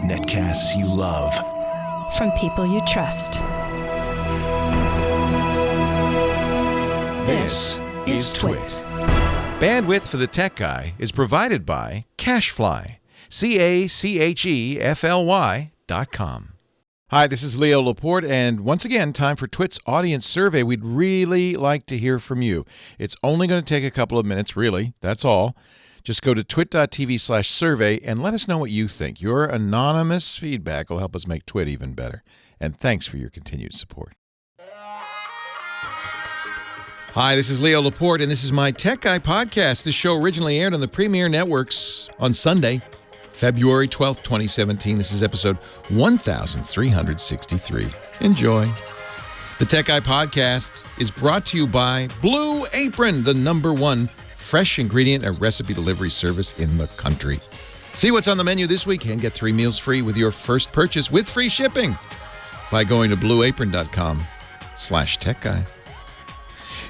Netcasts you love. From people you trust. This is Twit. Bandwidth for the Tech Guy is provided by CacheFly. CacheFly.com. Hi, this is Leo Laporte, and once again, time for Twit's audience survey. We'd really like to hear from you. It's only going to take a couple of minutes, really. That's all. Just go to twit.tv/survey and let us know what you think. Your anonymous feedback will help us make Twit even better. And thanks for your continued support. Hi, this is Leo Laporte, and this is my Tech Guy podcast. This show originally aired on the Premier Networks on Sunday, February 12th, 2017. This is episode 1363. Enjoy. The Tech Guy podcast is brought to you by Blue Apron, the #1 fresh ingredient and recipe delivery service in the country. See what's on the menu this week and get 3 meals free with your first purchase with free shipping by going to blueapron.com/techguy.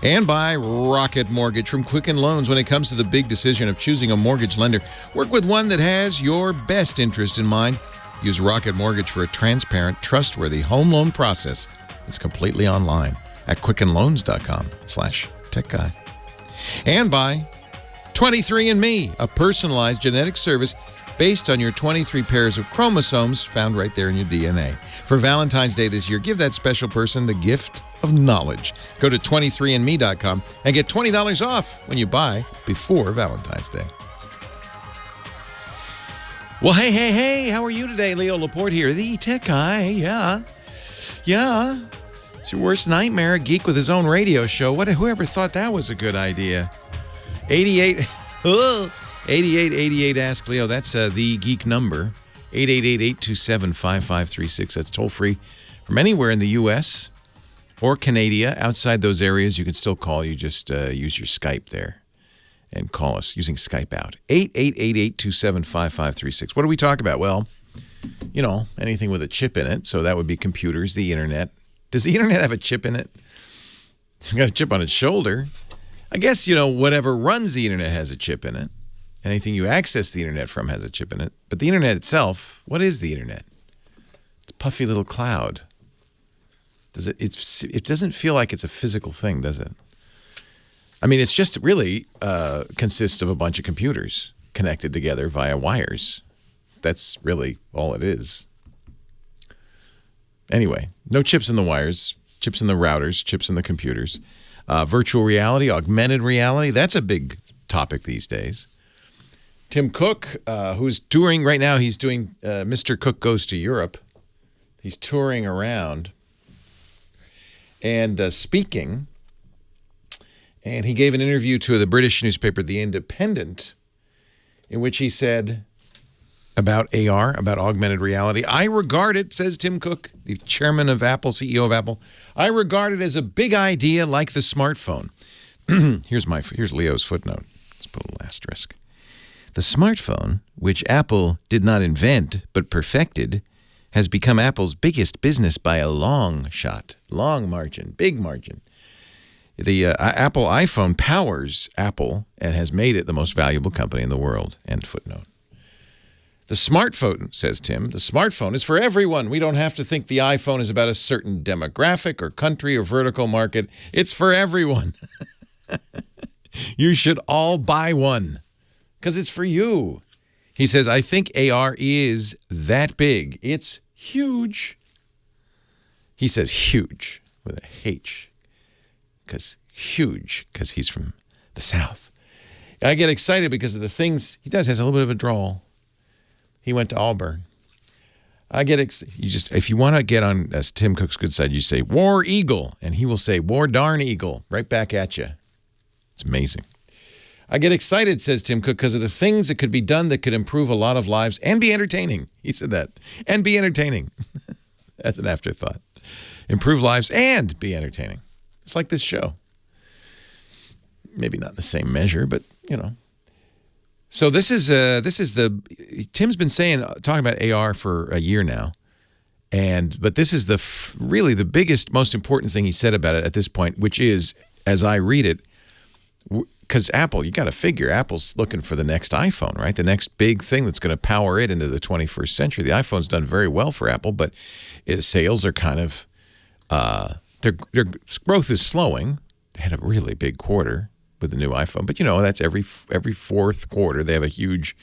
And by Rocket Mortgage from Quicken Loans. When it comes to the big decision of choosing a mortgage lender, work with one that has your best interest in mind. Use Rocket Mortgage for a transparent, trustworthy home loan process. It's completely online at quickenloans.com/techguy. And by 23andMe, a personalized genetic service based on your 23 pairs of chromosomes found right there in your DNA. For Valentine's Day this year, give that special person the gift of knowledge. Go to 23andme.com and get $20 off when you buy before Valentine's Day. Well, hey, how are you today? Leo Laporte here, the Tech Guy. Yeah. It's your worst nightmare, a geek with his own radio show. Whoever thought that was a good idea? 8888 Ask Leo. That's the geek number. 888-827-5536. That's toll free from anywhere in the U.S. or Canada. Outside those areas, you can still call. You just use your Skype there and call us using Skype out. 888-827-5536. What do we talk about? Well, anything with a chip in it. So that would be computers, the internet. Does the internet have a chip in it? It's got a chip on its shoulder. I guess, whatever runs the internet has a chip in it. Anything you access the internet from has a chip in it. But the internet itself, what is the internet? It's a puffy little cloud. It doesn't feel like it's a physical thing, does it? I mean, it's just really consists of a bunch of computers connected together via wires. That's really all it is. Anyway, no chips in the wires, chips in the routers, chips in the computers. Virtual reality, augmented reality, that's a big topic these days. Tim Cook, who's touring right now, he's doing Mr. Cook Goes to Europe. He's touring around and speaking. And he gave an interview to the British newspaper, The Independent, in which he said about AR, about augmented reality, I regard it, says Tim Cook, the chairman of Apple, CEO of Apple, I regard it as a big idea like the smartphone. Here's Leo's footnote. Let's put a little asterisk. The smartphone, which Apple did not invent but perfected, has become Apple's biggest business by a long shot, long margin, big margin. The Apple iPhone powers Apple and has made it the most valuable company in the world. End footnote. The smartphone, says Tim, the smartphone is for everyone. We don't have to think the iPhone is about a certain demographic or country or vertical market. It's for everyone. You should all buy one because it's for you. He says, I think AR is that big. It's huge. He says huge with a H because he's from the South. I get excited because of the things he does. Has a little bit of a drawl. He went to Auburn. If you want to get on as Tim Cook's good side, you say War Eagle, and he will say War Darn Eagle right back at you. It's amazing. I get excited, says Tim Cook, because of the things that could be done that could improve a lot of lives and be entertaining. He said that. And be entertaining. That's an afterthought. Improve lives and be entertaining. It's like this show. Maybe not in the same measure, but, So Tim's been talking about AR for a year now, but this is really the biggest, most important thing he said about it at this point, which is, as I read it, because Apple, you got to figure Apple's looking for the next iPhone, right? The next big thing that's going to power it into the 21st century. The iPhone's done very well for Apple, but its sales are kind of, their growth is slowing. They had a really big quarter with the new iPhone, but that's every fourth quarter they have a huge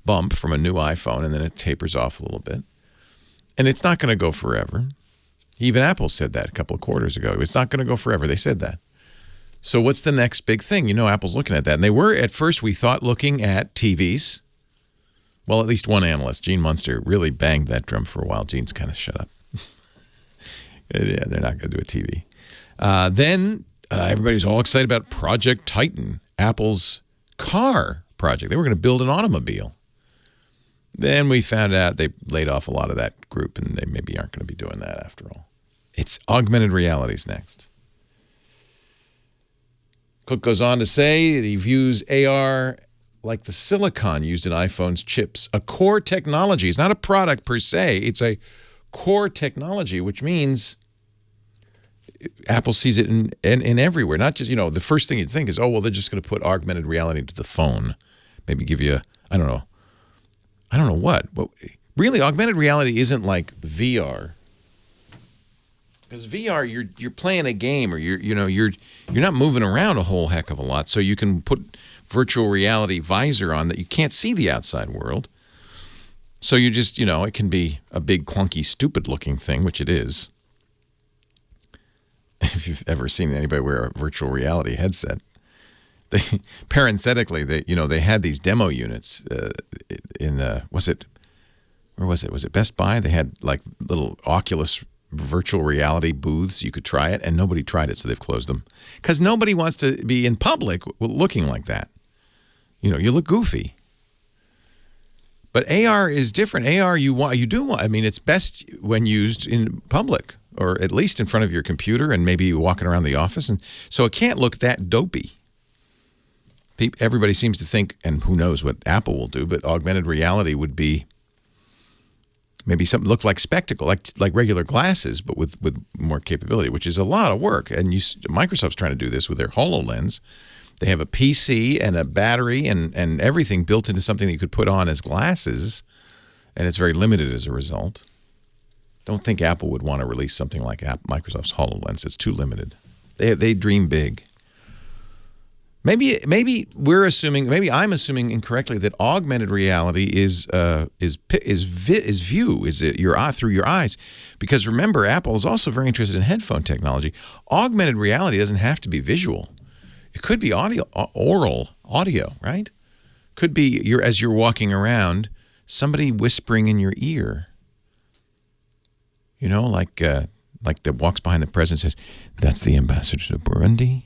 bump from a new iPhone, and then it tapers off a little bit. And it's not going to go forever. Even Apple said that a couple of quarters ago. It's not going to go forever. They said that. So what's the next big thing? Apple's looking at that. And they were, at first, we thought, looking at TVs. Well, at least one analyst, Gene Munster, really banged that drum for a while. Gene's kind of shut up. Yeah, they're not going to do a TV. Then everybody's all excited about Project Titan, Apple's car project. They were going to build an automobile. Then we found out they laid off a lot of that group, and they maybe aren't going to be doing that after all. It's augmented realities next. Cook goes on to say that he views AR like the silicon used in iPhone's chips, a core technology. It's not a product per se. It's a core technology, which means Apple sees it in everywhere. Not just, the first thing you'd think is, oh, well, they're just going to put augmented reality into the phone. Maybe give you I don't know what. But really, augmented reality isn't like VR. Because VR, you're playing a game, or you're not moving around a whole heck of a lot, so you can put virtual reality visor on that you can't see the outside world. So you just, it can be a big, clunky, stupid-looking thing, which it is. If you've ever seen anybody wear a virtual reality headset, parenthetically, they had these demo units in was it Best Buy? They had like little Oculus virtual reality booths. You could try it, and nobody tried it, so they've closed them because nobody wants to be in public looking like that. You look goofy. But AR is different. AR, it's best when used in public, or at least in front of your computer and maybe walking around the office, and so it can't look that dopey. Everybody seems to think, and who knows what Apple will do, but augmented reality would be maybe something look like spectacle, like regular glasses, but with more capability, which is a lot of work. And Microsoft's trying to do this with their HoloLens. They have a PC and a battery and everything built into something that you could put on as glasses, and it's very limited as a result. Don't think Apple would want to release something like Microsoft's HoloLens. It's too limited. They dream big. Maybe I'm assuming incorrectly that augmented reality is view through your eyes, because remember, Apple is also very interested in headphone technology. Augmented reality doesn't have to be visual; it could be oral audio, right? Could be as you're walking around, somebody whispering in your ear. Like that walks behind the president and says, "That's the ambassador to Burundi.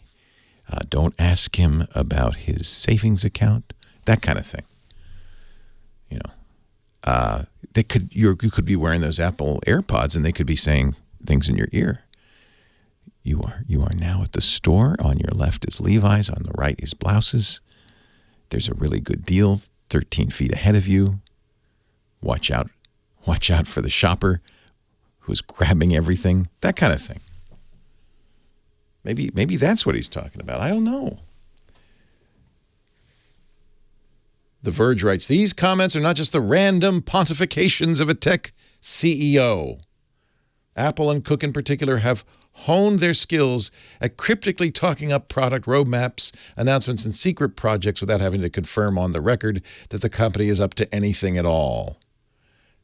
Don't ask him about his savings account," that kind of thing. You could be wearing those Apple AirPods, and they could be saying things in your ear. You are now at the store. On your left is Levi's. On the right is blouses. There's a really good deal 13 feet ahead of you. Watch out for the shopper who's grabbing everything. That kind of thing. Maybe that's what he's talking about. I don't know. The Verge writes, these comments are not just the random pontifications of a tech CEO. Apple and Cook in particular have honed their skills at cryptically talking up product roadmaps, announcements, and secret projects without having to confirm on the record that the company is up to anything at all.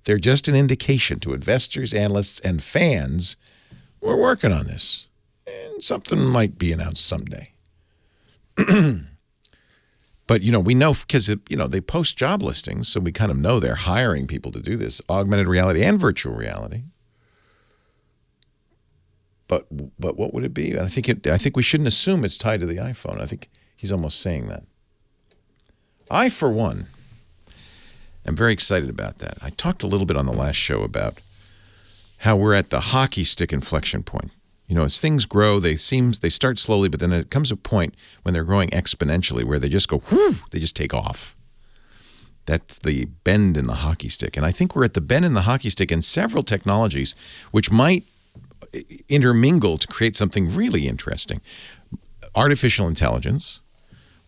They're just an indication to investors, analysts, and fans. We're working on this. And something might be announced someday. But, we know because, they post job listings, so we kind of know they're hiring people to do this, augmented reality and virtual reality. But what would it be? And I think we shouldn't assume it's tied to the iPhone. I think he's almost saying that. I, for one, am very excited about that. I talked a little bit on the last show about how we're at the hockey stick inflection point. As things grow, they start slowly, but then it comes a point when they're growing exponentially where they just go, whoo, they just take off. That's the bend in the hockey stick. And I think we're at the bend in the hockey stick in several technologies which might intermingle to create something really interesting. Artificial intelligence,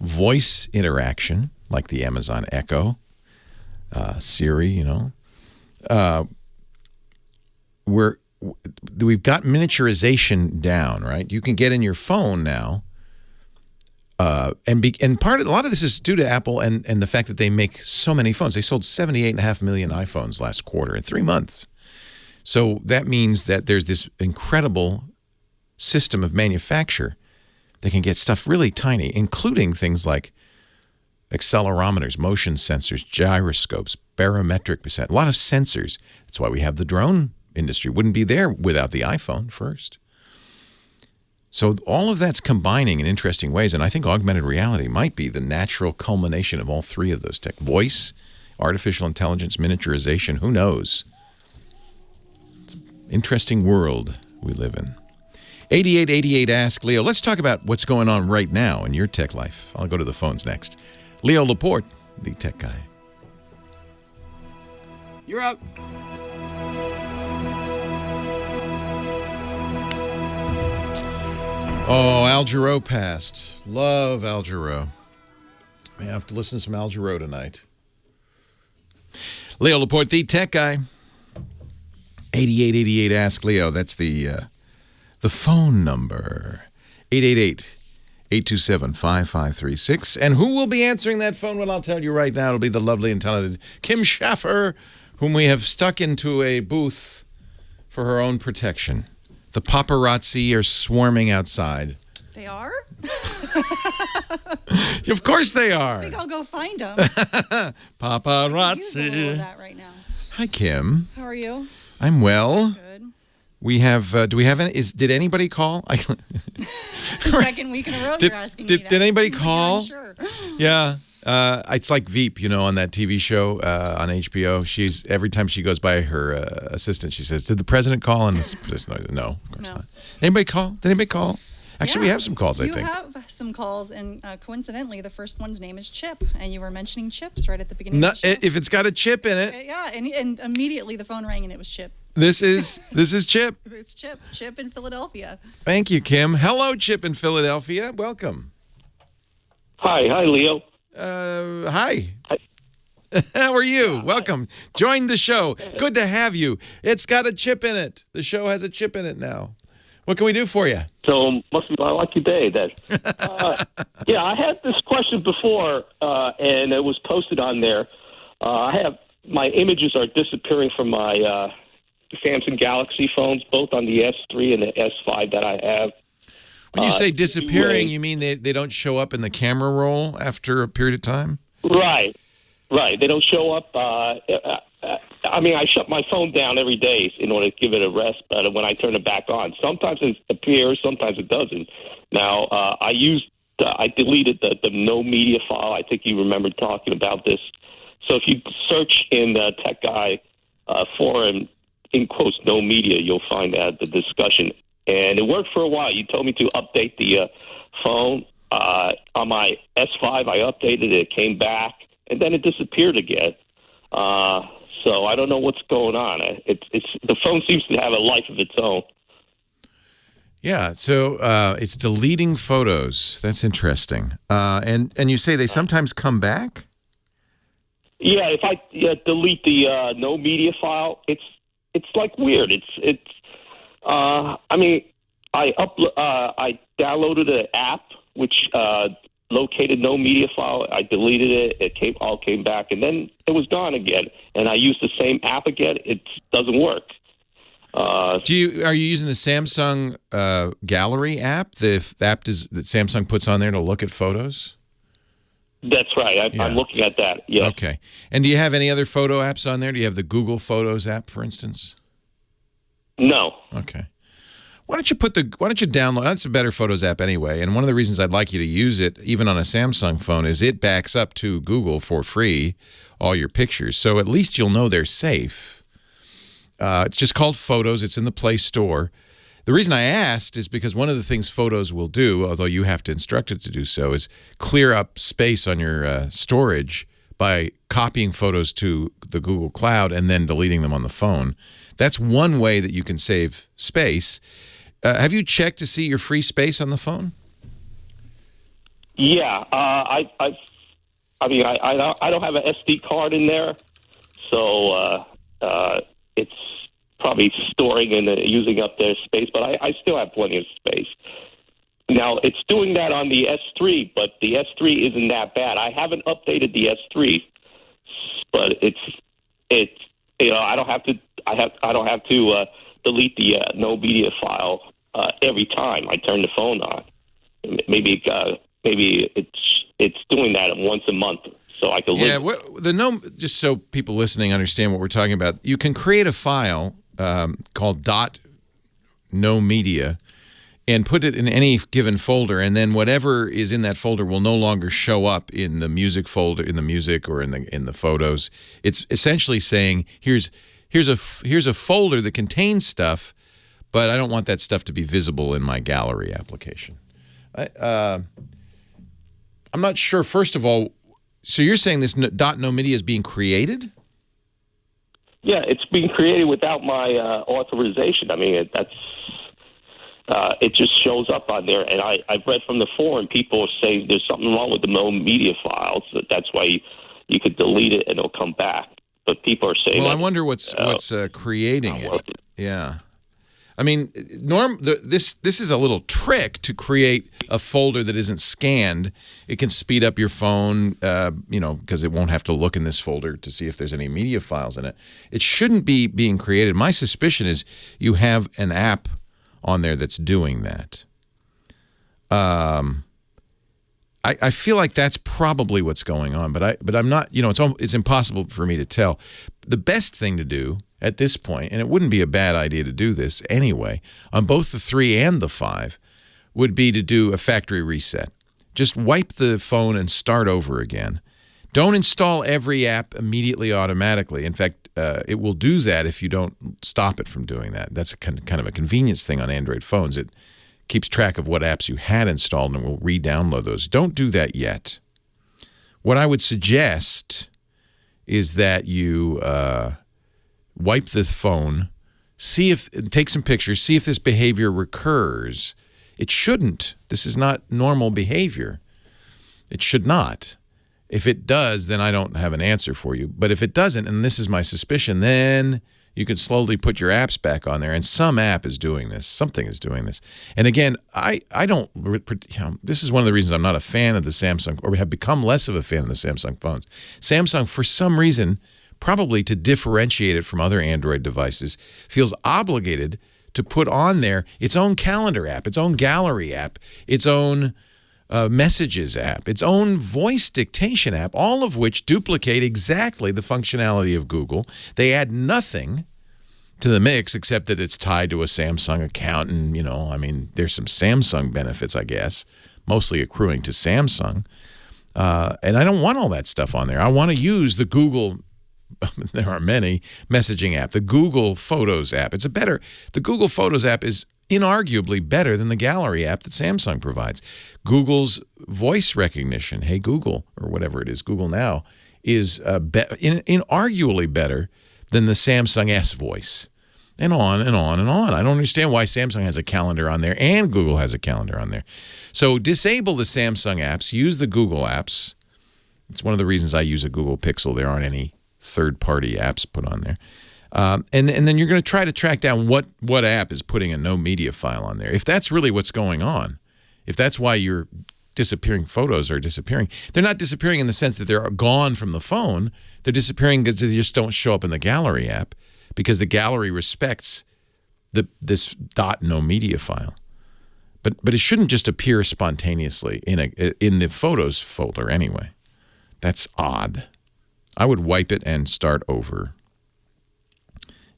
voice interaction, like the Amazon Echo, Siri, we've got miniaturization down, right? You can get in your phone now, and a lot of this is due to Apple and the fact that they make so many phones. They sold 78.5 million iPhones last quarter in 3 months. So that means that there's this incredible system of manufacture that can get stuff really tiny, including things like accelerometers, motion sensors, gyroscopes, barometric percent, a lot of sensors. That's why we have the drone industry. Wouldn't be there without the iPhone first. So all of that's combining in interesting ways, and I think augmented reality might be the natural culmination of all three of those tech. Voice, artificial intelligence, miniaturization, who knows? It's an interesting world we live in. 8888 Ask Leo. Let's talk about what's going on right now in your tech life. I'll go to the phones next. Leo Laporte, the tech guy. You're up. Oh, Al Jarreau passed. Love Al Jarreau. I have to listen to some Al Jarreau tonight. Leo Laporte, the tech guy. 8888 Ask Leo. That's the phone number. 888-827-5536. And who will be answering that phone? Well, I'll tell you right now. It'll be the lovely and talented Kim Schaffer, whom we have stuck into a booth for her own protection. The paparazzi are swarming outside. They are? Of course they are. I think I'll go find them. Paparazzi. Use a little of that right now. Hi, Kim. How are you? I'm well. Good. We have, do we have any, did anybody call? Second week in a row you're asking me that. Did anybody call? Sure. Yeah. It's like Veep, on that TV show on HBO. Every time she goes by her assistant, she says, "Did the president call?" And no, of course not. Anybody call? Did anybody call? Actually, we have some calls, I think. You have some calls, and coincidentally, the first one's name is Chip, and you were mentioning chips right at the beginning of the show. If it's got a chip in it. Yeah, and immediately the phone rang, and it was Chip. This is Chip. It's Chip. Chip in Philadelphia. Thank you, Kim. Hello, Chip in Philadelphia. Welcome. Hi, Leo. Hi. How are you? Welcome. Join the show. Good to have you. It's got a chip in it. The show has a chip in it now. What can we do for you? So must be my lucky day then. Yeah, I had this question before, and it was posted on there. My images are disappearing from my Samsung Galaxy phones, both on the S3 and the S5 that I have. When you say disappearing, you mean they don't show up in the camera roll after a period of time? Right. They don't show up. I shut my phone down every day in order to give it a rest, but when I turn it back on, sometimes it appears, sometimes it doesn't. Now, I deleted the no media file. I think you remember talking about this. So if you search in the Tech Guy forum, in quotes, no media, you'll find the discussion. And it worked for a while. You told me to update the phone. On my S5, I updated it. It came back, and then it disappeared again. So I don't know what's going on. The phone seems to have a life of its own. Yeah, so it's deleting photos. That's interesting. And you say they sometimes come back? Yeah, if I delete the no media file, it's like weird. I downloaded an app which located no media file. I deleted it. It all came back, and then it was gone again. And I used the same app again. It doesn't work. Are you using the Samsung Gallery app? The app that Samsung puts on there to look at photos? That's right. I'm looking at that. Yes. Okay. And do you have any other photo apps on there? Do you have the Google Photos app, for instance? No. Okay. Why don't you download? That's a better Photos app anyway. And one of the reasons I'd like you to use it, even on a Samsung phone, is it backs up to Google for free, all your pictures. So at least you'll know they're safe. It's just called Photos. It's in the Play Store. The reason I asked is because one of the things Photos will do, although you have to instruct it to do so, is clear up space on your storage by copying photos to the Google Cloud and then deleting them on the phone. That's one way that you can save space. Have you checked to see your free space on the phone? Yeah, I mean, I don't have an SD card in there, so it's probably storing and using up their space. But I still have plenty of space. Now it's doing that on the S3, but the S3 isn't that bad. I haven't updated the S3, but it's I don't have to delete the no media file every time I turn the phone on. Maybe it's doing that once a month, so I can live. Yeah, just so people listening understand what we're talking about, you can create a file called .no media and put it in any given folder, and then whatever is in that folder will no longer show up in the music folder, in the music, or in the photos. It's essentially saying here's a folder that contains stuff, but I don't want that stuff to be visible in my gallery application. I'm not sure. First of all, so you're saying this .no media is being created? Yeah, it's being created without my authorization. I mean, it just shows up on there, and I've read from the forum people say there's something wrong with the no media files. That's why you could delete it and it'll come back. But people are saying, well, I wonder what's creating it. Yeah. I mean, this is a little trick to create a folder that isn't scanned. It can speed up your phone, because it won't have to look in this folder to see if there's any media files in it. It shouldn't be being created. My suspicion is you have an app on there that's doing that. I feel like that's probably what's going on, but I'm not. It's impossible for me to tell. The best thing to do at this point, and it wouldn't be a bad idea to do this anyway, on both the 3 and the 5, would be to do a factory reset. Just wipe the phone and start over again. Don't install every app immediately automatically. In fact, it will do that if you don't stop it from doing that. That's kind of a convenience thing on Android phones. It keeps track of what apps you had installed and will re-download those. Don't do that yet. What I would suggest is that you wipe the phone, take some pictures, see if this behavior recurs. It shouldn't. This is not normal behavior. It should not. If it does, then I don't have an answer for you. But if it doesn't, and this is my suspicion, then you can slowly put your apps back on there, and some app is doing this. Something is doing this. And again, I don't, this is one of the reasons I'm not a fan of the Samsung, or have become less of a fan of the Samsung phones. Samsung, for some reason, probably to differentiate it from other Android devices, feels obligated to put on there its own calendar app, its own gallery app, its own messages app, its own voice dictation app, all of which duplicate exactly the functionality of Google. They add nothing to the mix except that it's tied to a Samsung account, and, there's some Samsung benefits, I guess, mostly accruing to Samsung. And I don't want all that stuff on there. I want to use the Google there are many messaging app. The Google Photos app. The Google Photos app is inarguably better than the gallery app that Samsung provides. Google's voice recognition, Hey Google, or whatever it is, Google Now, is inarguably better than the Samsung S voice. And on and on and on. I don't understand why Samsung has a calendar on there and Google has a calendar on there. So disable the Samsung apps, use the Google apps. It's one of the reasons I use a Google Pixel. There aren't any third-party apps put on there. And then you're going to try to track down what app is putting a no media file on there. If that's really what's going on, if that's why your photos are disappearing, they're not disappearing in the sense that they're gone from the phone. They're disappearing because they just don't show up in the gallery app because the gallery respects this .no media file. But it shouldn't just appear spontaneously in the photos folder anyway. That's odd. I would wipe it and start over.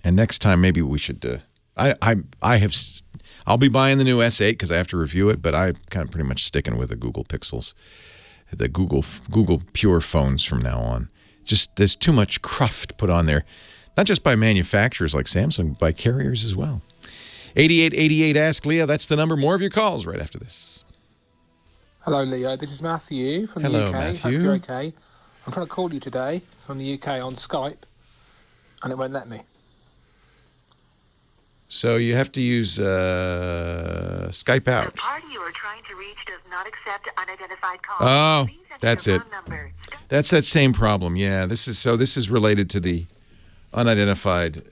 And next time, maybe we should. I'll be buying the new S8 because I have to review it. But I'm kind of pretty much sticking with the Google Pixels, the Google Pure phones from now on. Just there's too much cruft put on there, not just by manufacturers like Samsung, but by carriers as well. 8888 Ask Leo. That's the number. More of your calls right after this. Hello, Leo. This is Matthew from the UK. Hello, Matthew. Hope you're okay. I'm trying to call you today from the UK on Skype, and it won't let me. So you have to use Skype The out. party you are trying to reach does not accept unidentified calls. Oh, Please enter that's your it. phone number. That's that same problem. Yeah, this is related to the unidentified.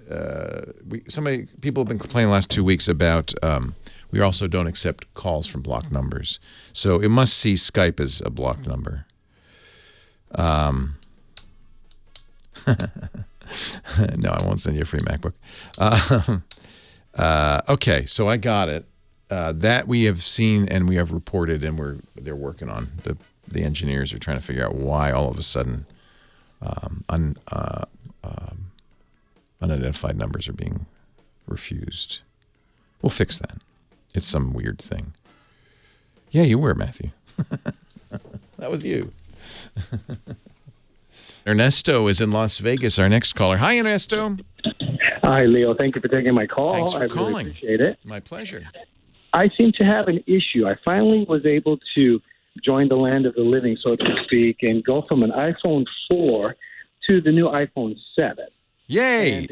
People have been complaining the last 2 weeks about. We also don't accept calls from blocked numbers, so it must see Skype as a blocked number. No, I won't send you a free MacBook. Okay, so I got it. That we have seen and we have reported, and they're working on. The engineers are trying to figure out why all of a sudden unidentified numbers are being refused. We'll fix that. It's some weird thing. Yeah, you were, Matthew. That was you. Ernesto is in Las Vegas, our next caller. Hi, Ernesto. Hi, Leo. Thank you for taking my call. Thanks for I calling. really appreciate it. My pleasure. I seem to have an issue. I finally was able to join the land of the living, so to speak, and go from an iPhone 4 to the new iPhone 7. Yay!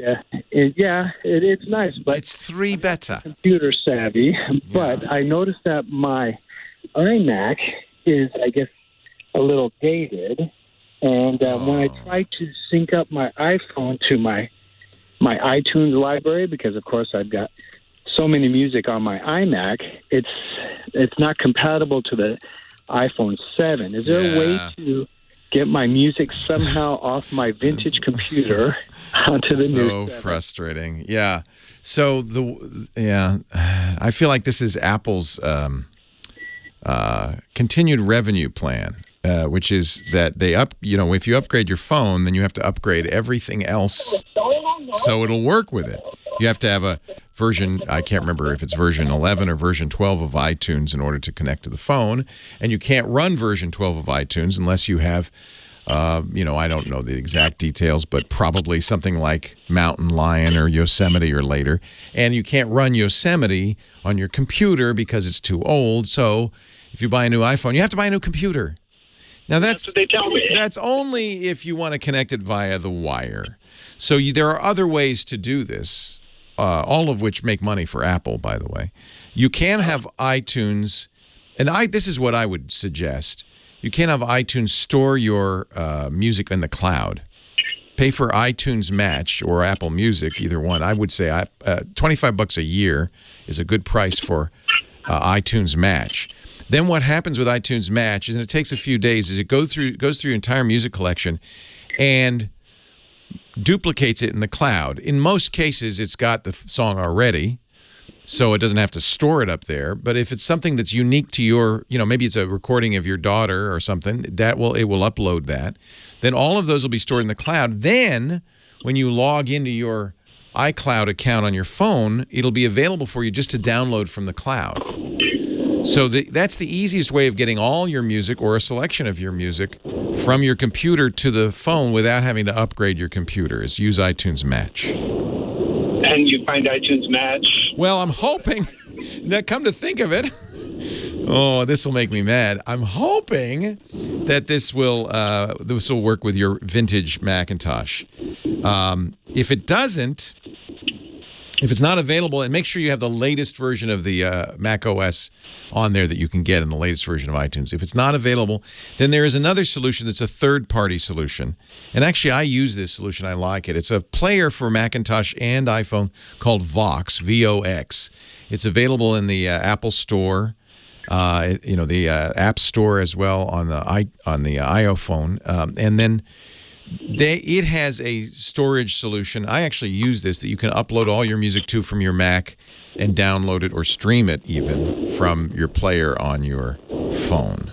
And, it's nice, but It's 3 better. computer savvy. But I noticed that my iMac is, I guess, a little dated. And when I try to sync up my iPhone to my iTunes library, because of course I've got so many music on my iMac, it's not compatible to the iPhone 7. Is there a way to get my music somehow off my vintage computer onto the new 7? So frustrating. Yeah. So I feel like this is Apple's continued revenue plan. Which is that if you upgrade your phone, then you have to upgrade everything else so it'll work with it. You have to have a version, I can't remember if it's version 11 or version 12 of iTunes in order to connect to the phone, and you can't run version 12 of iTunes unless you have, I don't know the exact details, but probably something like Mountain Lion or Yosemite or later, and you can't run Yosemite on your computer because it's too old, so if you buy a new iPhone, you have to buy a new computer. Now that's what they tell me. That's only if you want to connect it via the wire. So there are other ways to do this, all of which make money for Apple, by the way. You can have iTunes, and this is what I would suggest. You can have iTunes store your music in the cloud. Pay for iTunes Match or Apple Music, either one. I would say $25 a year is a good price for iTunes Match. Then what happens with iTunes Match is, and it takes a few days, is it goes through your entire music collection and duplicates it in the cloud. In most cases, it's got the song already, so it doesn't have to store it up there. But if it's something that's unique to your, maybe it's a recording of your daughter or something, it will upload that. Then all of those will be stored in the cloud. Then when you log into your iCloud account on your phone, it'll be available for you just to download from the cloud. So that's the easiest way of getting all your music or a selection of your music from your computer to the phone without having to upgrade your computer, is use iTunes Match. And you find iTunes Match? Well, I'm hoping that, come to think of it, this will make me mad. I'm hoping that this will work with your vintage Macintosh. If it doesn't, if it's not available, and make sure you have the latest version of the Mac OS on there that you can get in the latest version of iTunes. If it's not available, then there is another solution that's a third-party solution. And actually, I use this solution. I like it. It's a player for Macintosh and iPhone called Vox, V-O-X. It's available in the Apple Store, the App Store as well on the iPhone. And then it has a storage solution. I actually use this, that you can upload all your music to from your Mac and download it or stream it even from your player on your phone.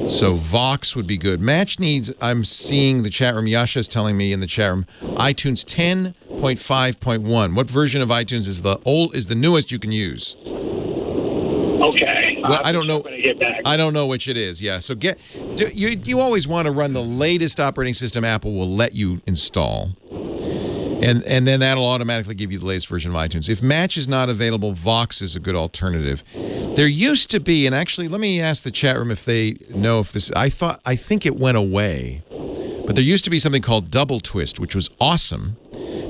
So Vox would be good. Match needs, I'm seeing the chat room, Yasha's telling me in the chat room, iTunes 10.5.1. What version of iTunes is the newest you can use? Okay. Well, I don't know. I don't know which it is. Yeah. So you always want to run the latest operating system Apple will let you install. And then that'll automatically give you the latest version of iTunes. If Match is not available, Vox is a good alternative. There used to be, and actually let me ask the chat room if they know if this, I think it went away. But there used to be something called Double Twist, which was awesome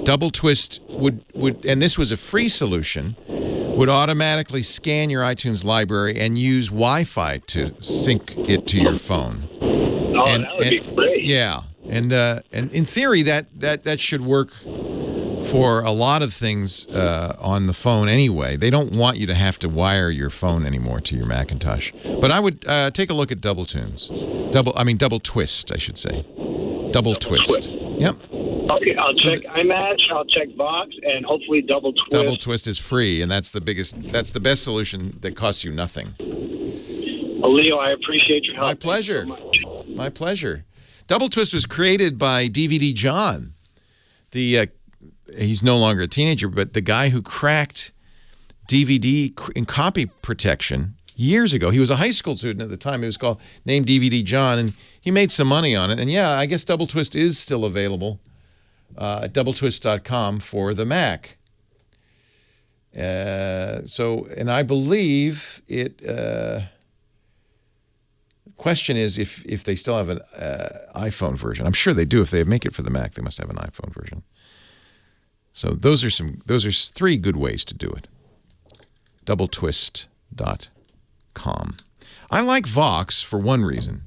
Double Twist would, and this was a free solution, would automatically scan your iTunes library and use Wi-Fi to sync it to your phone. Oh, that would be great. Yeah, and in theory, that should work for a lot of things on the phone anyway. They don't want you to have to wire your phone anymore to your Macintosh. But I would take a look at Double Twist, I should say. Double Twist. Yep. Okay, I'll check iMatch, I'll check Vox, and hopefully Double Twist. Double Twist is free, and that's the best solution that costs you nothing. Well, Leo, I appreciate your help. My pleasure. Thank you so much. My pleasure. Double Twist was created by DVD John. He's no longer a teenager, but the guy who cracked DVD and copy protection years ago. He was a high school student at the time. It was named DVD John, and he made some money on it. And yeah, I guess Double Twist is still available at doubletwist.com for the Mac. And I believe it. Question is if they still have an iPhone version. I'm sure they do. If they make it for the Mac, they must have an iPhone version. So those are 3 good ways to do it. Doubletwist.com. I like Vox for one reason.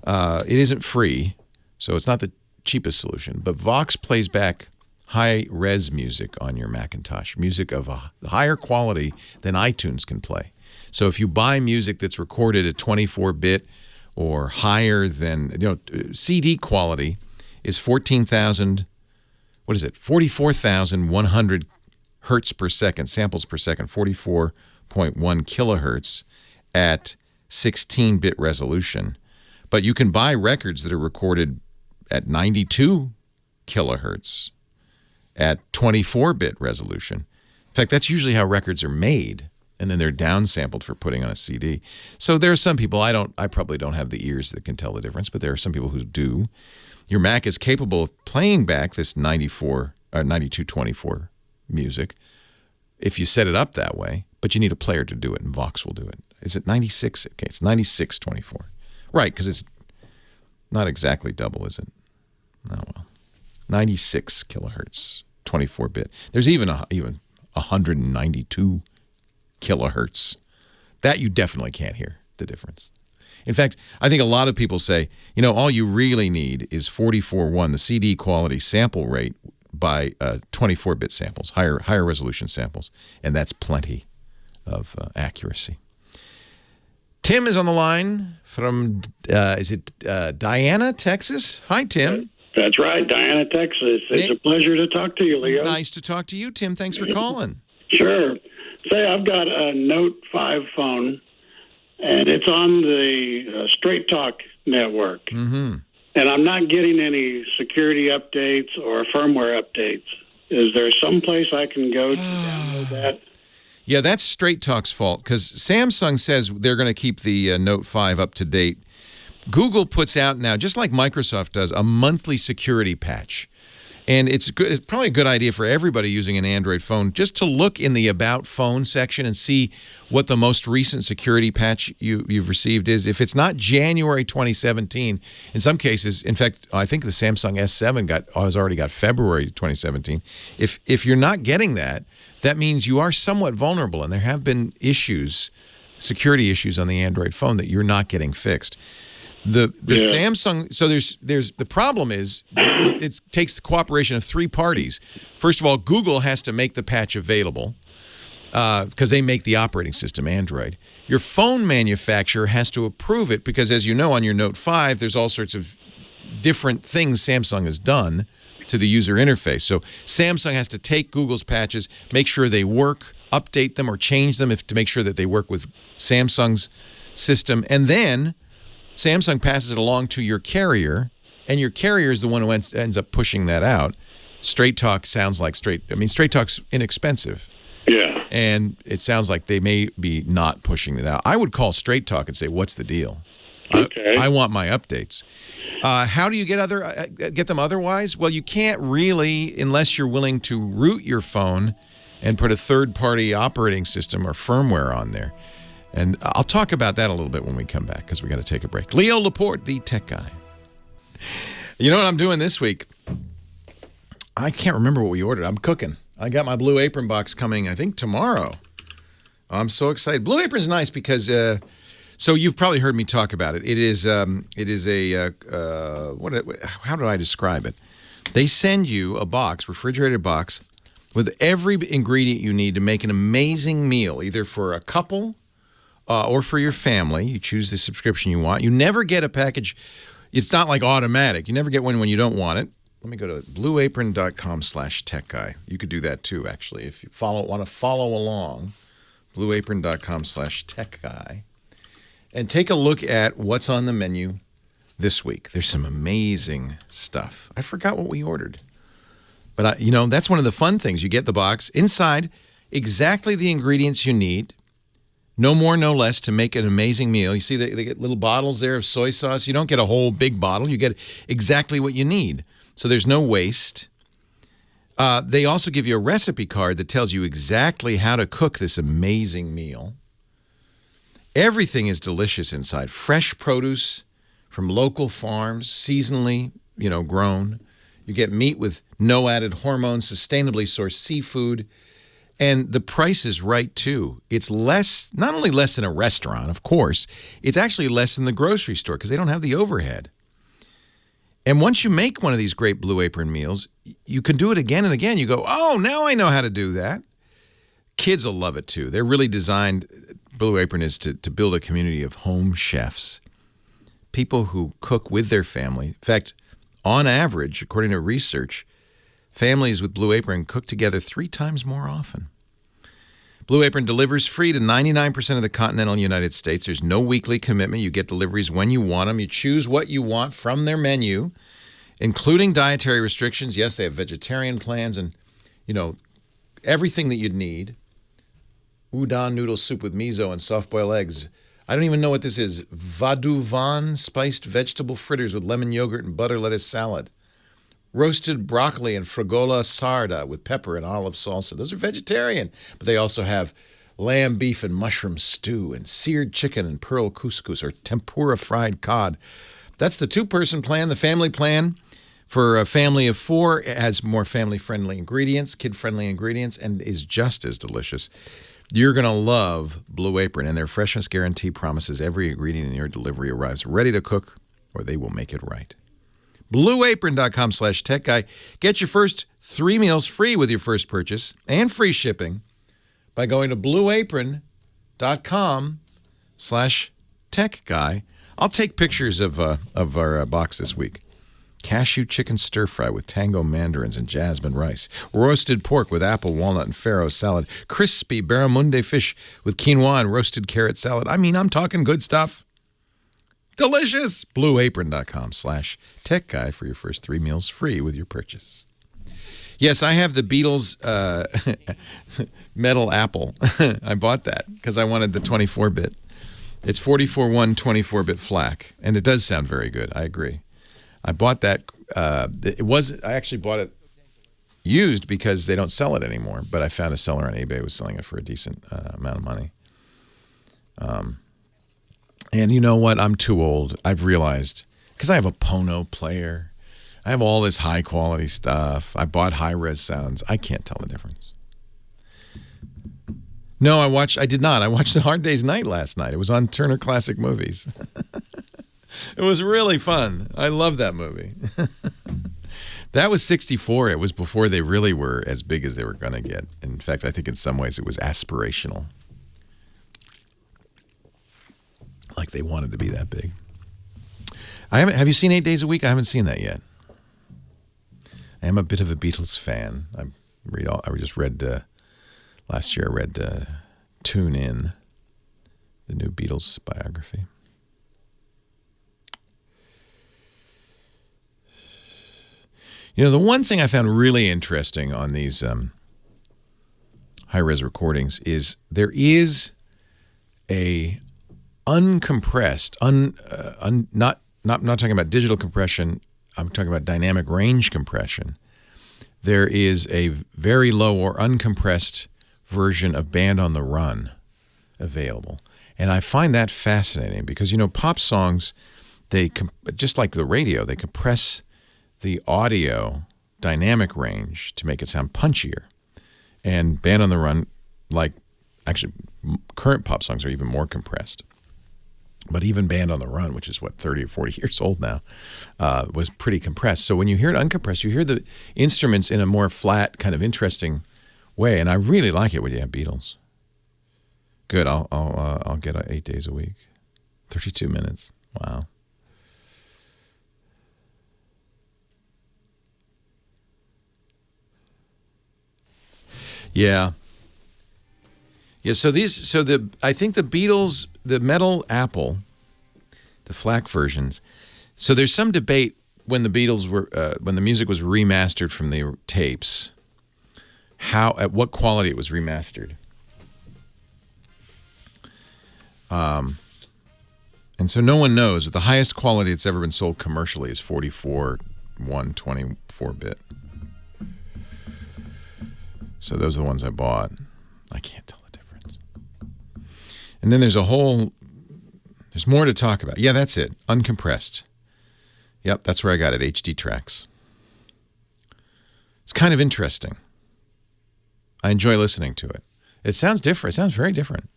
It isn't free, so it's not the cheapest solution. But Vox plays back high-res music on your Macintosh, music of a higher quality than iTunes can play. So if you buy music that's recorded at 24-bit or higher than, CD quality is 44,100 hertz per second, samples per second, 44.1 kilohertz at 16-bit resolution. But you can buy records that are recorded at 92 kilohertz at 24-bit resolution. In fact, that's usually how records are made, and then they're downsampled for putting on a CD. So there are some people, I probably don't have the ears that can tell the difference, but there are some people who do. Your Mac is capable of playing back this 9224 music if you set it up that way, but you need a player to do it, and Vox will do it. Is it 96? Okay, it's 9624. Right, because it's not exactly double, is it? Oh, well. 96 kilohertz, 24-bit. There's even 192 kilohertz. That you definitely can't hear the difference. In fact, I think a lot of people say, all you really need is 44.1, the CD quality sample rate by 24-bit samples, higher resolution samples, and that's plenty of accuracy. Tim is on the line from, Diana, Texas? Hi, Tim. That's right, Diana, Texas. It's a pleasure to talk to you, Leo. Nice to talk to you, Tim. Thanks for calling. Sure. Say, I've got a Note 5 phone, and it's on the Straight Talk network. Mm-hmm. And I'm not getting any security updates or firmware updates. Is there some place I can go to download that? Yeah, that's Straight Talk's fault, because Samsung says they're going to keep the Note 5 up to date. Google puts out now, just like Microsoft does, a monthly security patch. And it's probably a good idea for everybody using an Android phone just to look in the About Phone section and see what the most recent security patch you've received is. If it's not January 2017, in some cases, in fact, I think the Samsung S7 has already got February 2017. If you're not getting that, that means you are somewhat vulnerable, and there have been security issues on the Android phone that you're not getting fixed. The Samsung, so there's the problem is it takes the cooperation of 3 parties. First of all, Google has to make the patch available because they make the operating system, Android. Your phone manufacturer has to approve it because, as you know, on your Note 5, there's all sorts of different things Samsung has done to the user interface. So Samsung has to take Google's patches, make sure they work, update them or change them to make sure that they work with Samsung's system, and then Samsung passes it along to your carrier, and your carrier is the one who ends up pushing that out. Straight Talk sounds like Straight Talk's inexpensive. Yeah. And it sounds like they may be not pushing it out. I would call Straight Talk and say, what's the deal? Okay. I want my updates. How do you get them otherwise? Well, you can't really unless you're willing to root your phone and put a third-party operating system or firmware on there. And I'll talk about that a little bit when we come back because we got to take a break. Leo Laporte, the tech guy. You know what I'm doing this week? I can't remember what we ordered. I'm cooking. I got my Blue Apron box coming, I think, tomorrow. I'm so excited. Blue Apron's nice because, so you've probably heard me talk about it. It is how do I describe it? They send you a box, refrigerated box, with every ingredient you need to make an amazing meal, either for a couple or for your family. You choose the subscription you want. You never get a package. It's not like automatic. You never get one when you don't want it. Let me go to blueapron.com/techguy. You could do that too, actually, if you want to follow along. Blueapron.com/techguy. And take a look at what's on the menu this week. There's some amazing stuff. I forgot what we ordered. But, that's one of the fun things. You get the box. Inside, exactly the ingredients you need. No more, no less, to make an amazing meal. You see, they get little bottles there of soy sauce. You don't get a whole big bottle. You get exactly what you need. So there's no waste. They also give you a recipe card that tells you exactly how to cook this amazing meal. Everything is delicious inside. Fresh produce from local farms, seasonally, grown. You get meat with no added hormones, sustainably sourced seafood. And the price is right, too. It's less, not only less than a restaurant, of course, it's actually less than the grocery store because they don't have the overhead. And once you make one of these great Blue Apron meals, you can do it again and again. You go, oh, now I know how to do that. Kids will love it, too. They're really designed, Blue Apron is to build a community of home chefs, people who cook with their family. In fact, on average, according to research, families with Blue Apron cook together 3 times more often. Blue Apron delivers free to 99% of the continental United States. There's no weekly commitment. You get deliveries when you want them. You choose what you want from their menu, including dietary restrictions. Yes, they have vegetarian plans and, everything that you'd need. Udon noodle soup with miso and soft-boiled eggs. I don't even know what this is. Vadu van spiced vegetable fritters with lemon yogurt and butter lettuce salad. Roasted broccoli and fragola sarda with pepper and olive salsa. Those are vegetarian, but they also have lamb, beef, and mushroom stew and seared chicken and pearl couscous or tempura fried cod. That's the 2-person plan. The family plan for a family of 4 has more family-friendly ingredients, kid-friendly ingredients, and is just as delicious. You're going to love Blue Apron, and their freshness guarantee promises every ingredient in your delivery arrives ready to cook, or they will make it right. BlueApron.com/techguy. Get your first 3 meals free with your first purchase and free shipping by going to BlueApron.com/techguy. I'll take pictures of our box this week. Cashew chicken stir fry with tango mandarins and jasmine rice. Roasted pork with apple, walnut, and farro salad. Crispy barramundi fish with quinoa and roasted carrot salad. I mean, I'm talking good stuff. Delicious! BlueApron.com/techguy for your first 3 meals free with your purchase. Yes, I have the Beatles metal apple. I bought that because I wanted the 24-bit. It's 44.1 24-bit FLAC, and it does sound very good. I agree. I bought that. I actually bought it used because they don't sell it anymore, but I found a seller on eBay who was selling it for a decent amount of money. And you know what? I'm too old. I've realized, because I have a Pono player. I have all this high-quality stuff. I bought high-res sounds. I can't tell the difference. No, I did not. I watched A Hard Day's Night last night. It was on Turner Classic Movies. It was really fun. I love that movie. That was 64. It was before they really were as big as they were going to get. In fact, I think in some ways it was aspirational. Like they wanted to be that big. Have you seen 8 Days a Week? I haven't seen that yet. I am a bit of a Beatles fan. Last year I read Tune In, the new Beatles biography. The one thing I found really interesting on these high-res recordings is there is a uncompressed, not talking about digital compression, I'm talking about dynamic range compression. There is a very low or uncompressed version of Band on the Run available. And I find that fascinating because, pop songs, just like the radio, they compress the audio dynamic range to make it sound punchier. And Band on the Run, like actually current pop songs are even more compressed. But even Band on the Run, which is 30 or 40 years old now, was pretty compressed. So when you hear it uncompressed, you hear the instruments in a more flat, kind of interesting way. And I really like it when you have Beatles. Good. I'll get 8 days a week, 32 minutes. Wow. Yeah. Yeah, I think the Beatles, the metal Apple, the FLAC versions. So there's some debate when the Beatles were when the music was remastered from the tapes, at what quality it was remastered. And so no one knows, but the highest quality it's ever been sold commercially is 124-bit. So those are the ones I bought. I can't tell the difference. And then there's more to talk about. Yeah, that's it. Uncompressed. Yep, that's where I got it, HD Tracks. It's kind of interesting. I enjoy listening to it. It sounds different. It sounds very different.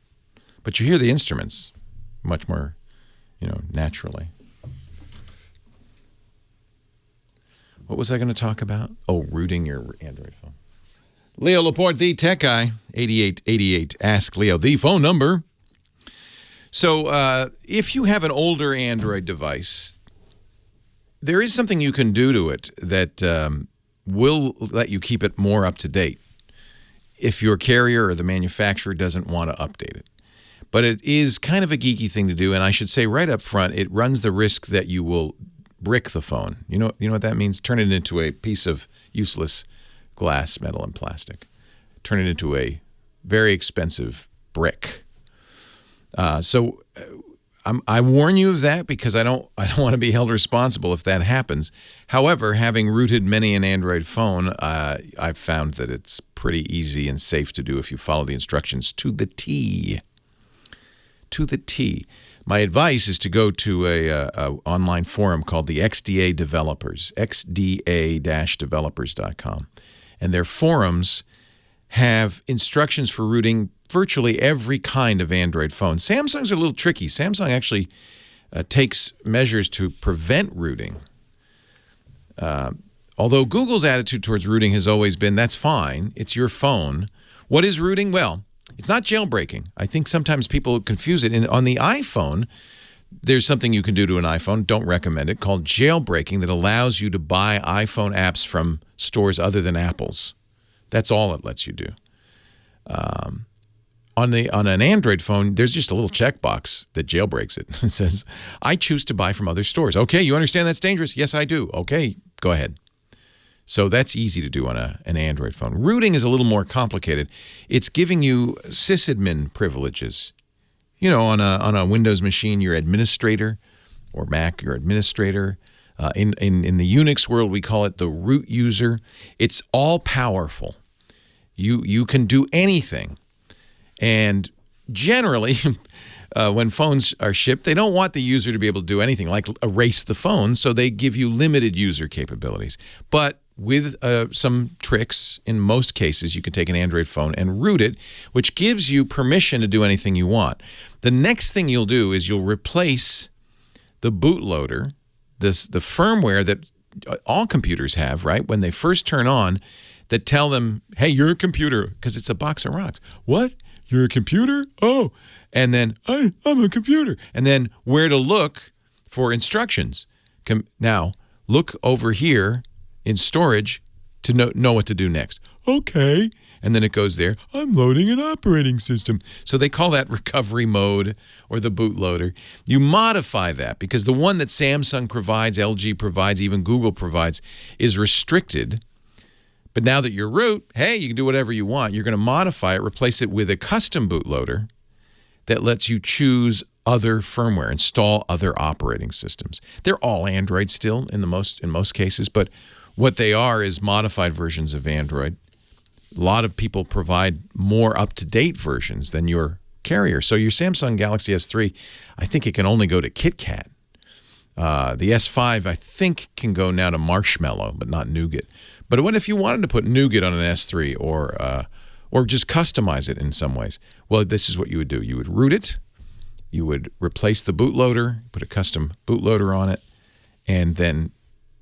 But you hear the instruments much more, naturally. What was I going to talk about? Oh, rooting your Android phone. Leo Laporte, the tech guy, 8888. Ask Leo, the phone number. So if you have an older Android device, there is something you can do to it that will let you keep it more up to date if your carrier or the manufacturer doesn't want to update it. But it is kind of a geeky thing to do, and I should say right up front, it runs the risk that you will brick the phone. You know what that means? Turn it into a piece of useless glass, metal, and plastic. Turn it into a very expensive brick. So I warn you of that because I don't want to be held responsible if that happens. However, having rooted many an Android phone, I've found that it's pretty easy and safe to do if you follow the instructions to the T. To the T. My advice is to go to a online forum called the XDA Developers, xda-developers.com. And their forums have instructions for rooting virtually every kind of Android phone. Samsung's are a little tricky. Samsung actually takes measures to prevent rooting. Although Google's attitude towards rooting has always been, that's fine, it's your phone. What is rooting? Well, it's not jailbreaking. I think sometimes people confuse it. On the iPhone, there's something you can do to an iPhone, don't recommend it, called jailbreaking that allows you to buy iPhone apps from stores other than Apple's. That's all it lets you do. On an Android phone, there's just a little checkbox that jailbreaks it. It says, I choose to buy from other stores. Okay, you understand that's dangerous? Yes, I do. Okay, go ahead. So that's easy to do on an Android phone. Rooting is a little more complicated. It's giving you sysadmin privileges. On a Windows machine, you're administrator, or Mac, you're administrator. In the Unix world, we call it the root user. It's all powerful. You can do anything. And generally, when phones are shipped, they don't want the user to be able to do anything, like erase the phone, so they give you limited user capabilities. But with some tricks, in most cases, you can take an Android phone and root it, which gives you permission to do anything you want. The next thing you'll do is you'll replace the bootloader, the firmware that all computers have, right? When they first turn on, that tell them, hey, you're a computer, because it's a box of rocks. What? You're a computer? Oh. And then, I'm a computer. And then where to look for instructions. Now, look over here in storage to know what to do next. Okay. And then it goes there. I'm loading an operating system. So they call that recovery mode or the bootloader. You modify that because the one that Samsung provides, LG provides, even Google provides is restricted. But now that you're root, hey, you can do whatever you want. You're going to modify it, replace it with a custom bootloader that lets you choose other firmware, install other operating systems. They're all Android still in most cases, but what they are is modified versions of Android. A lot of people provide more up-to-date versions than your carrier. So your Samsung Galaxy S3, I think it can only go to KitKat. The S5, I think, can go now to Marshmallow, but not Nougat. But what if you wanted to put Nougat on an S3 or just customize it in some ways? Well, this is what you would do. You would root it. You would replace the bootloader, put a custom bootloader on it, and then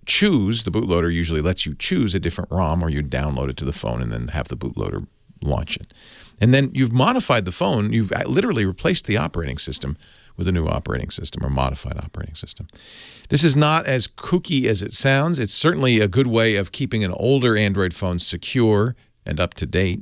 choose. The bootloader usually lets you choose a different ROM, or you download it to the phone and then have the bootloader launch it. And then you've modified the phone. You've literally replaced the operating system with a new operating system or modified operating system. This is not as kooky as it sounds. It's certainly a good way of keeping an older Android phone secure and up to date.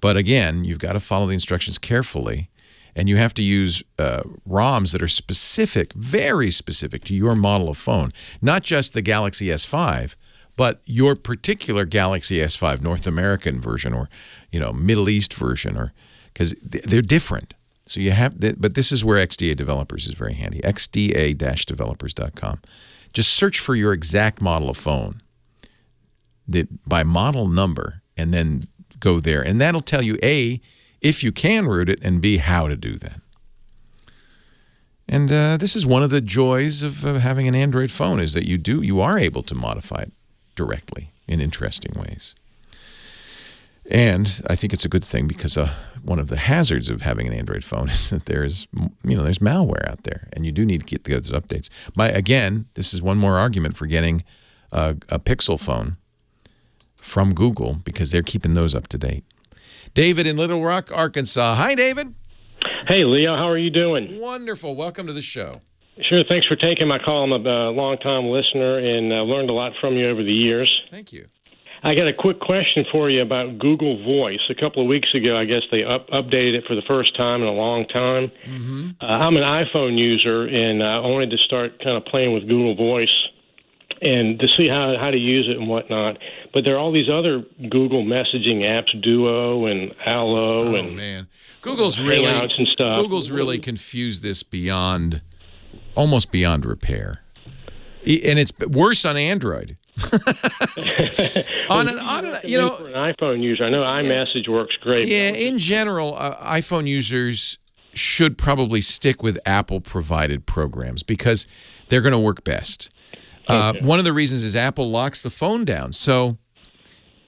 But again, you've got to follow the instructions carefully, and you have to use ROMs that are specific, very specific to your model of phone, not just the Galaxy S5, but your particular Galaxy S5 North American version or, Middle East version, or because they're different. So you have, but this is where XDA Developers is very handy. XDA-developers.com. Just search for your exact model of phone by model number, and then go there, and that'll tell you A, if you can root it, and B, how to do that. And this is one of the joys of having an Android phone, is that you are able to modify it directly in interesting ways. And I think it's a good thing, because one of the hazards of having an Android phone is that there's malware out there, and you do need to get those updates. Again, this is one more argument for getting a Pixel phone from Google, because they're keeping those up to date. David in Little Rock, Arkansas. Hi, David. Hey, Leo. How are you doing? Wonderful. Welcome to the show. Sure. Thanks for taking my call. I'm a long-time listener and learned a lot from you over the years. Thank you. I got a quick question for you about Google Voice. A couple of weeks ago, I guess they updated it for the first time in a long time. Mm-hmm. I'm an iPhone user, and I wanted to start kind of playing with Google Voice and to see how to use it and whatnot. But there are all these other Google messaging apps, Duo and Allo, and Google's Hangouts and stuff. Google's really confused this almost beyond repair, and it's worse on Android. For an iPhone user, I know iMessage works great. Yeah, in general, iPhone users should probably stick with Apple-provided programs, because they're going to work best. One of the reasons is Apple locks the phone down. So,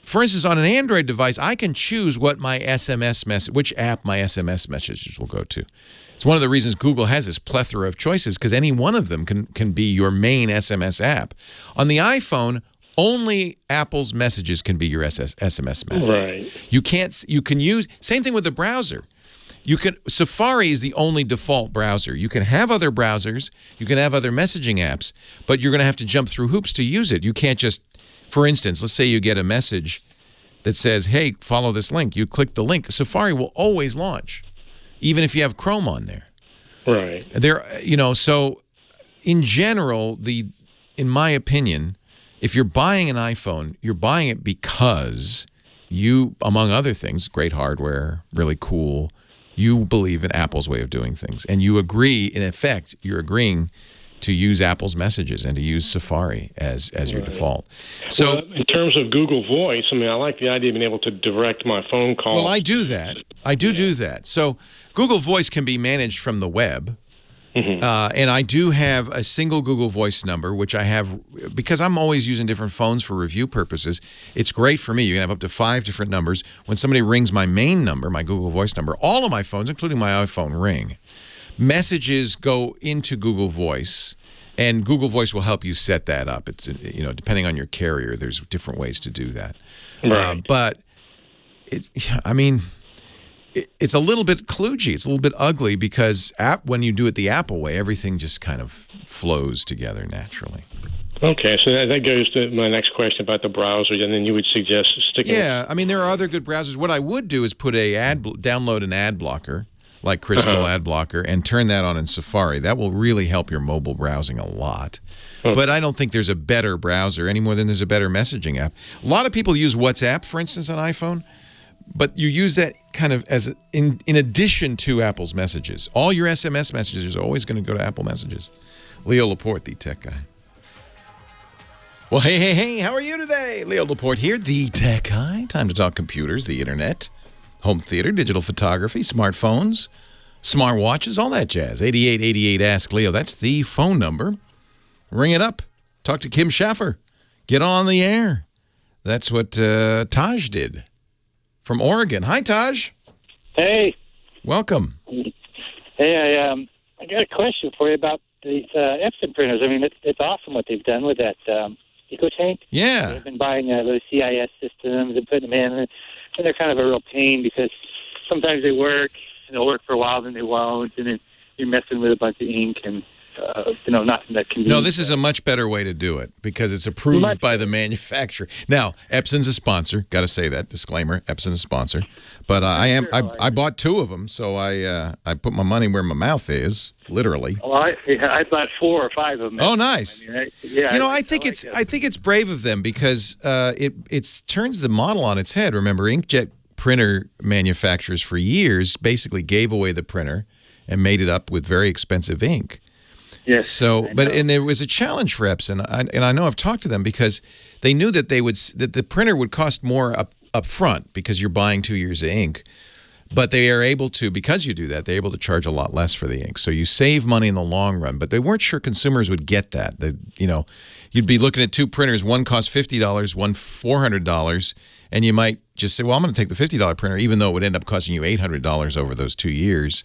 for instance, on an Android device, I can choose what my which app my SMS messages will go to. It's one of the reasons Google has this plethora of choices, because any one of them can be your main SMS app. On the iPhone, only Apple's messages can be your SMS message. Right. You can use, same thing with the browser. Safari is the only default browser. You can have other browsers, you can have other messaging apps, but you're going to have to jump through hoops to use it. You can't just, for instance, let's say you get a message that says, hey, follow this link. You click the link. Safari will always launch, even if you have Chrome on there. Right. So in general, in my opinion, if you're buying an iPhone, you're buying it because you, among other things, great hardware, really cool, you believe in Apple's way of doing things. And you agree, in effect, you're agreeing to use Apple's messages and to use Safari as your default. So, in terms of Google Voice, I like the idea of being able to direct my phone calls. Well, I do that. I do that. So Google Voice can be managed from the web. Mm-hmm. And I do have a single Google Voice number, which I have because I'm always using different phones for review purposes. It's great for me. You can have up to 5 different numbers. When somebody rings my main number, my Google Voice number, all of my phones, including my iPhone, ring. Messages go into Google Voice, and Google Voice will help you set that up. It's depending on your carrier, there's different ways to do that. Right. But it's a little bit kludgy. It's a little bit ugly because when you do it the Apple way, everything just kind of flows together naturally. Okay, so that goes to my next question about the browser, and then you would suggest sticking. Yeah, there are other good browsers. What I would do is download an ad blocker, like Crystal Ad Blocker, and turn that on in Safari. That will really help your mobile browsing a lot. But I don't think there's a better browser any more than there's a better messaging app. A lot of people use WhatsApp, for instance, on iPhone. But you use that kind of as in addition to Apple's messages. All your SMS messages are always going to go to Apple Messages. Leo Laporte, the tech guy. Well, hey, how are you today? Leo Laporte here, the tech guy. Time to talk computers, the internet, home theater, digital photography, smartphones, smartwatches, all that jazz. 8888 Ask Leo. That's the phone number. Ring it up. Talk to Kim Schaffer. Get on the air. That's what Taj did from Oregon. Hi, Taj. Hey. Welcome. Hey, I got a question for you about these Epson printers. I mean, it's awesome what they've done with that EcoTank. Yeah. They've been buying those CIS systems and putting them in, and they're kind of a real pain because sometimes they work, and they'll work for a while, then they won't, and then you're messing with a bunch of ink and nothing that can. No, this is a much better way to do it because it's approved by the manufacturer. Now, Epson's a sponsor. Got to say that disclaimer. Epson's a sponsor, but I bought 2 of them, so I put my money where my mouth is, literally. Well, I bought 4 or 5 of them. Oh, nice. I mean, I think it's brave of them because it turns the model on its head. Remember, inkjet printer manufacturers for years basically gave away the printer and made it up with very expensive ink. Yes. So, and there was a challenge for Epson, and I know I've talked to them because they knew that that the printer would cost more up front because you're buying 2 years of ink, but they are able to, because you do that, they're able to charge a lot less for the ink. So you save money in the long run, but they weren't sure consumers would get that. You'd be looking at 2 printers, one cost $50, one $400, and you might just say, well, I'm going to take the $50 printer, even though it would end up costing you $800 over those 2 years.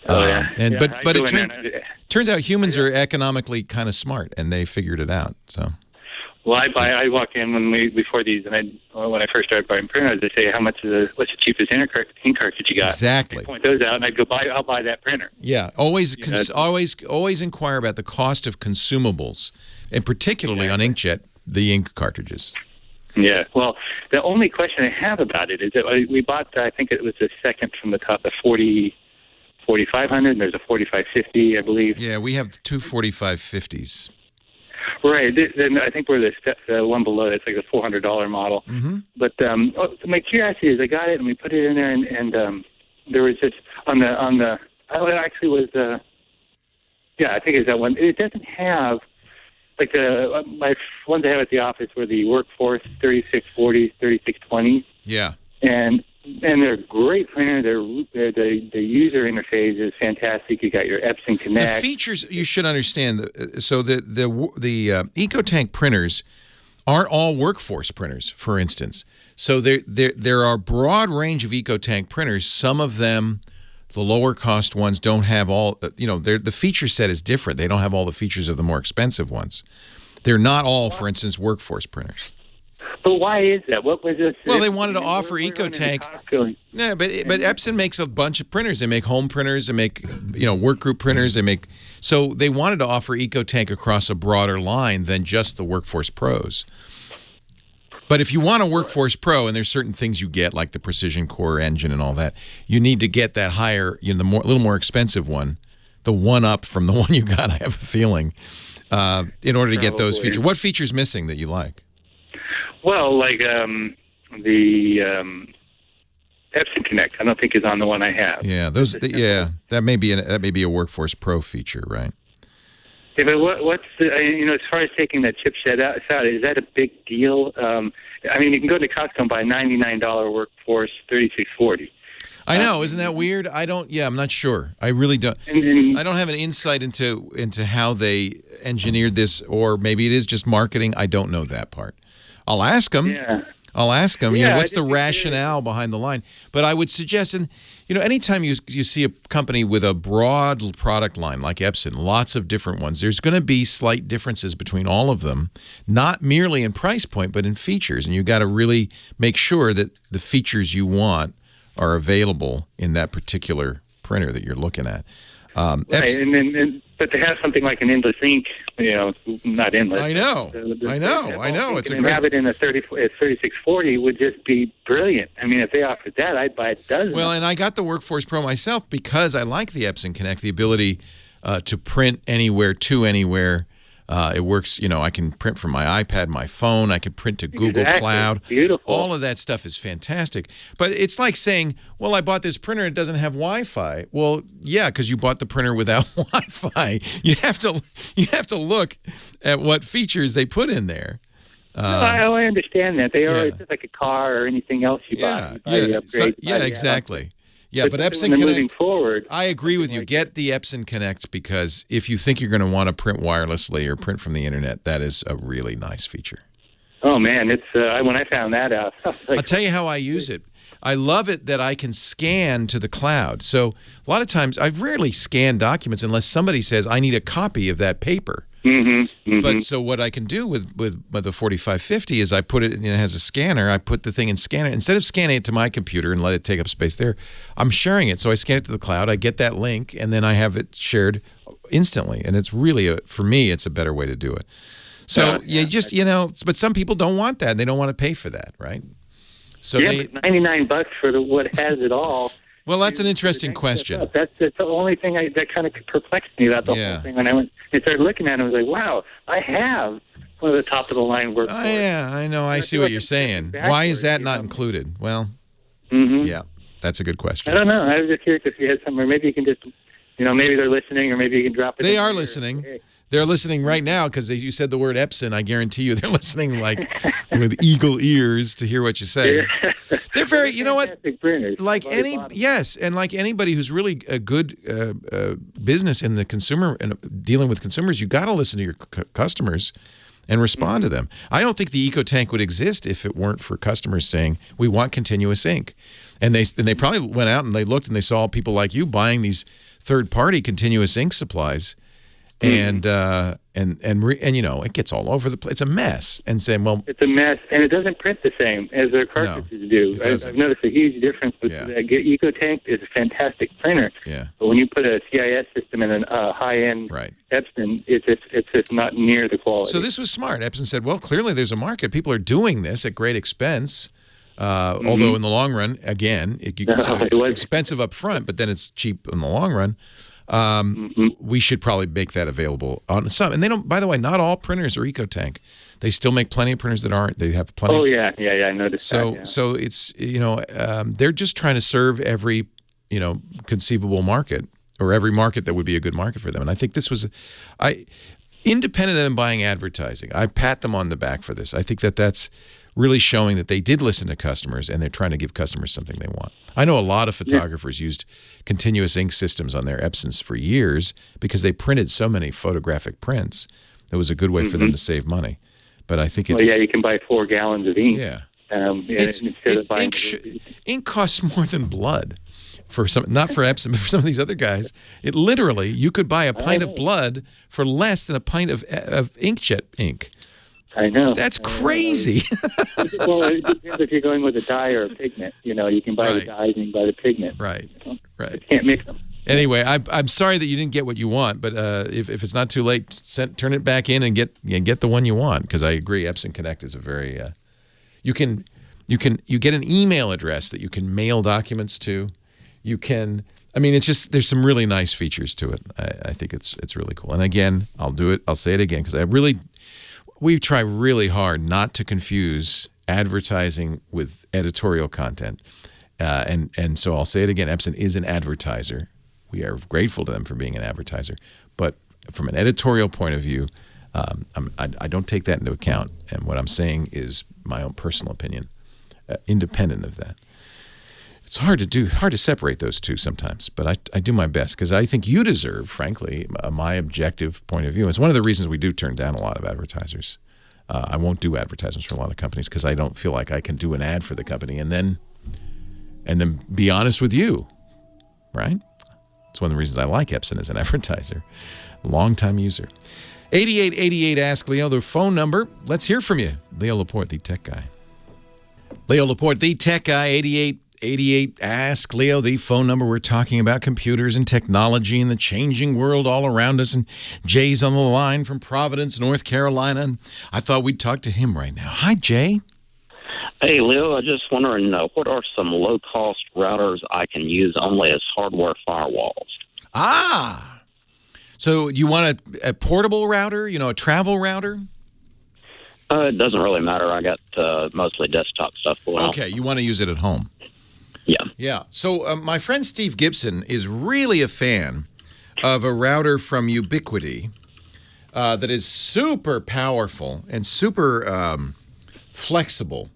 But it turns out humans are economically kind of smart, and they figured it out. So, well, I walk in before these, and when I first started buying printers, they say what's the cheapest ink cartridge you got? Exactly. They point those out, and I'd go I'll buy that printer. Yeah, always inquire about the cost of consumables, and particularly on inkjet, the ink cartridges. Yeah. Well, the only question I have about it is that we bought, I think it was the second from the top, the 4500, and there's a 4550, I believe. Yeah, we have 2 4550s. Right. Then I think we're the one below. It's like the $400 model. Mm-hmm. But my curiosity is, I got it and we put it in there, and there was this on the. Oh, it actually was. I think it's that one. It doesn't have like my ones I have at the office were the Workforce 3640s, 3620s. Yeah. And they're great printers. The user interface is fantastic. You got your Epson Connect. The features you should understand. So the EcoTank printers aren't all Workforce printers, for instance. So there are a broad range of EcoTank printers. Some of them, the lower cost ones, don't have all. The feature set is different. They don't have all the features of the more expensive ones. They're not all, for instance, Workforce printers. But why is that? What was this? Well, they wanted to offer EcoTank. No, but Epson makes a bunch of printers. They make home printers. They make work group printers. So they wanted to offer EcoTank across a broader line than just the Workforce Pros. But if you want a Workforce Pro, and there's certain things you get like the Precision Core engine and all that, you need to get that higher, the little more expensive one, the one up from the one you got. I have a feeling, in order to get those features. What feature's missing that you like? Well, like the Epson Connect, I don't think is on the one I have. Yeah, that may be a Workforce Pro feature, right? Yeah, but what's as far as taking that chipset out, is that a big deal? I mean, you can go to Costco and buy a $99 Workforce 3640. I know, isn't that weird? I'm not sure. I really don't. I don't have an insight into how they engineered this, or maybe it is just marketing. I don't know that part. I'll ask them. Yeah. I'll ask them, what's the rationale behind the line? But I would suggest, and anytime you see a company with a broad product line like Epson, lots of different ones, there's going to be slight differences between all of them, not merely in price point, but in features. And you've got to really make sure that the features you want are available in that particular printer that you're looking at. Right, but to have something like an endless ink, not endless. I know. It's a have it in a 3640 would just be brilliant. I mean, if they offered that, I'd buy a dozen. Well, and I got the Workforce Pro myself because I like the Epson Connect, the ability to print anywhere to anywhere. It works, I can print from my iPad, my phone. I can print to Google Cloud. Beautiful. All of that stuff is fantastic. But it's like saying, well, I bought this printer. It doesn't have Wi-Fi. Well, yeah, because you bought the printer without Wi-Fi. You have to look at what features they put in there. I understand that. It's just like a car or anything else you buy. Exactly. Yeah, but Epson Connect, moving forward, I agree with you. Get the Epson Connect, because if you think you're going to want to print wirelessly or print from the internet, that is a really nice feature. Oh man, it's when I found that out. I was like, I'll tell you how I use it. I love it that I can scan to the cloud. So a lot of times, I rarely scan documents unless somebody says, I need a copy of that paper. But so what I can do with the 4550 is I put it, it has a scanner, I put the thing in scanner. Instead of scanning it to my computer and let it take up space there, I'm sharing it. So I scan it to the cloud, I get that link, and then I have it shared instantly. And it's really, for me, it's a better way to do it. So but some people don't want that. And they don't want to pay for that, right? So but $99 for what has it all. Well, that's an interesting question. That's the only thing that kind of perplexed me about the whole thing. When I went and started looking at it, I was like, wow, I have one of the top-of-the-line workforce. Oh, yeah, I know. I see what you're saying. Why is that not included? Well, yeah, that's a good question. I don't know. I was just curious if you had something, or maybe you can just, maybe they're listening, or maybe you can drop it. They are listening. Hey. They're listening right now because you said the word Epson. I guarantee you they're listening with eagle ears to hear what you say. They're very, you know what? Like like anybody who's really a good business in the consumer and dealing with consumers, you got to listen to your customers and respond to them. I don't think the EcoTank would exist if it weren't for customers saying we want continuous ink, and they probably went out and they looked and they saw people like you buying these third-party continuous ink supplies. And it gets all over the place. It's a mess. And saying, well, it's a mess, and it doesn't print the same as their cartridges do. I've noticed a huge difference. With the EcoTank is a fantastic printer. Yeah. But when you put a CIS system in a high-end Epson, it's just not near the quality. So this was smart. Epson said, well, clearly there's a market. People are doing this at great expense. Although in the long run, again, it's expensive up front, but then it's cheap in the long run. We should probably make that available on some. And they don't, by the way, not all printers are EcoTank. They still make plenty of printers that aren't. They have plenty. Oh, yeah, I noticed that. Yeah. So it's, they're just trying to serve every, conceivable market, or every market that would be a good market for them. And I think this was, independent of them buying advertising, I pat them on the back for this. I think that's really showing that they did listen to customers and they're trying to give customers something they want. I know a lot of photographers used continuous ink systems on their Epsons for years because they printed so many photographic prints. It was a good way for them to save money. But I think you can buy 4 gallons of ink. Yeah. Ink costs more than blood. For some, not for Epson, but for some of these other guys, it literally, you could buy a pint of blood for less than a pint of inkjet ink. I know. That's crazy. Well, it depends if you're going with a dye or a pigment. You can buy the dyes and you can buy the pigment. Right. You can't mix them. Anyway, I'm sorry that you didn't get what you want, but if it's not too late, turn it back in and get the one you want, because I agree, Epson Connect is a very you get an email address that you can mail documents to. You can. It's just, there's some really nice features to it. I think it's really cool. And again, I'll say it again because we try really hard not to confuse advertising with editorial content. And so I'll say it again, Epson is an advertiser. We are grateful to them for being an advertiser. But from an editorial point of view, I don't take that into account. And what I'm saying is my own personal opinion, independent of that. It's hard to separate those two sometimes, but I do my best because I think you deserve, frankly, my objective point of view. It's one of the reasons we do turn down a lot of advertisers. I won't do advertisements for a lot of companies because I don't feel like I can do an ad for the company and then be honest with you, right? It's one of the reasons I like Epson as an advertiser. Long-time user. 8888 Ask Leo, the phone number. Let's hear from you. Leo Laporte, the tech guy. Leo Laporte, the tech guy, 8888 Ask Leo, the phone number. We're talking about computers and technology and the changing world all around us. And Jay's on the line from Providence, North Carolina. And I thought we'd talk to him right now. Hi, Jay. Hey, Leo, I was just wondering, what are some low-cost routers I can use only as hardware firewalls? So you want a portable router, a travel router? It doesn't really matter. I got mostly desktop stuff going on. Okay, you want to use it at home. Yeah. Yeah. So my friend Steve Gibson is really a fan of a router from Ubiquiti that is super powerful and super flexible.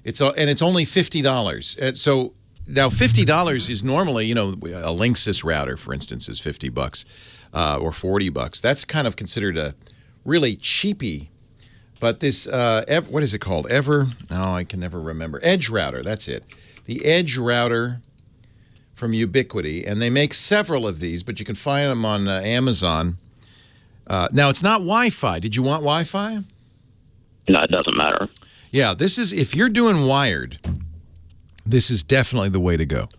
It's only $50. So now $50 is normally, a Linksys router, for instance, is $50 or $40. That's kind of considered a really cheapy But this, what is it called? I can never remember. Edge router, that's it. The Edge router from Ubiquiti. And they make several of these, but you can find them on Amazon. Now, it's not Wi-Fi. Did you want Wi-Fi? No, it doesn't matter. Yeah, this is, if you're doing wired, this is definitely the way to go.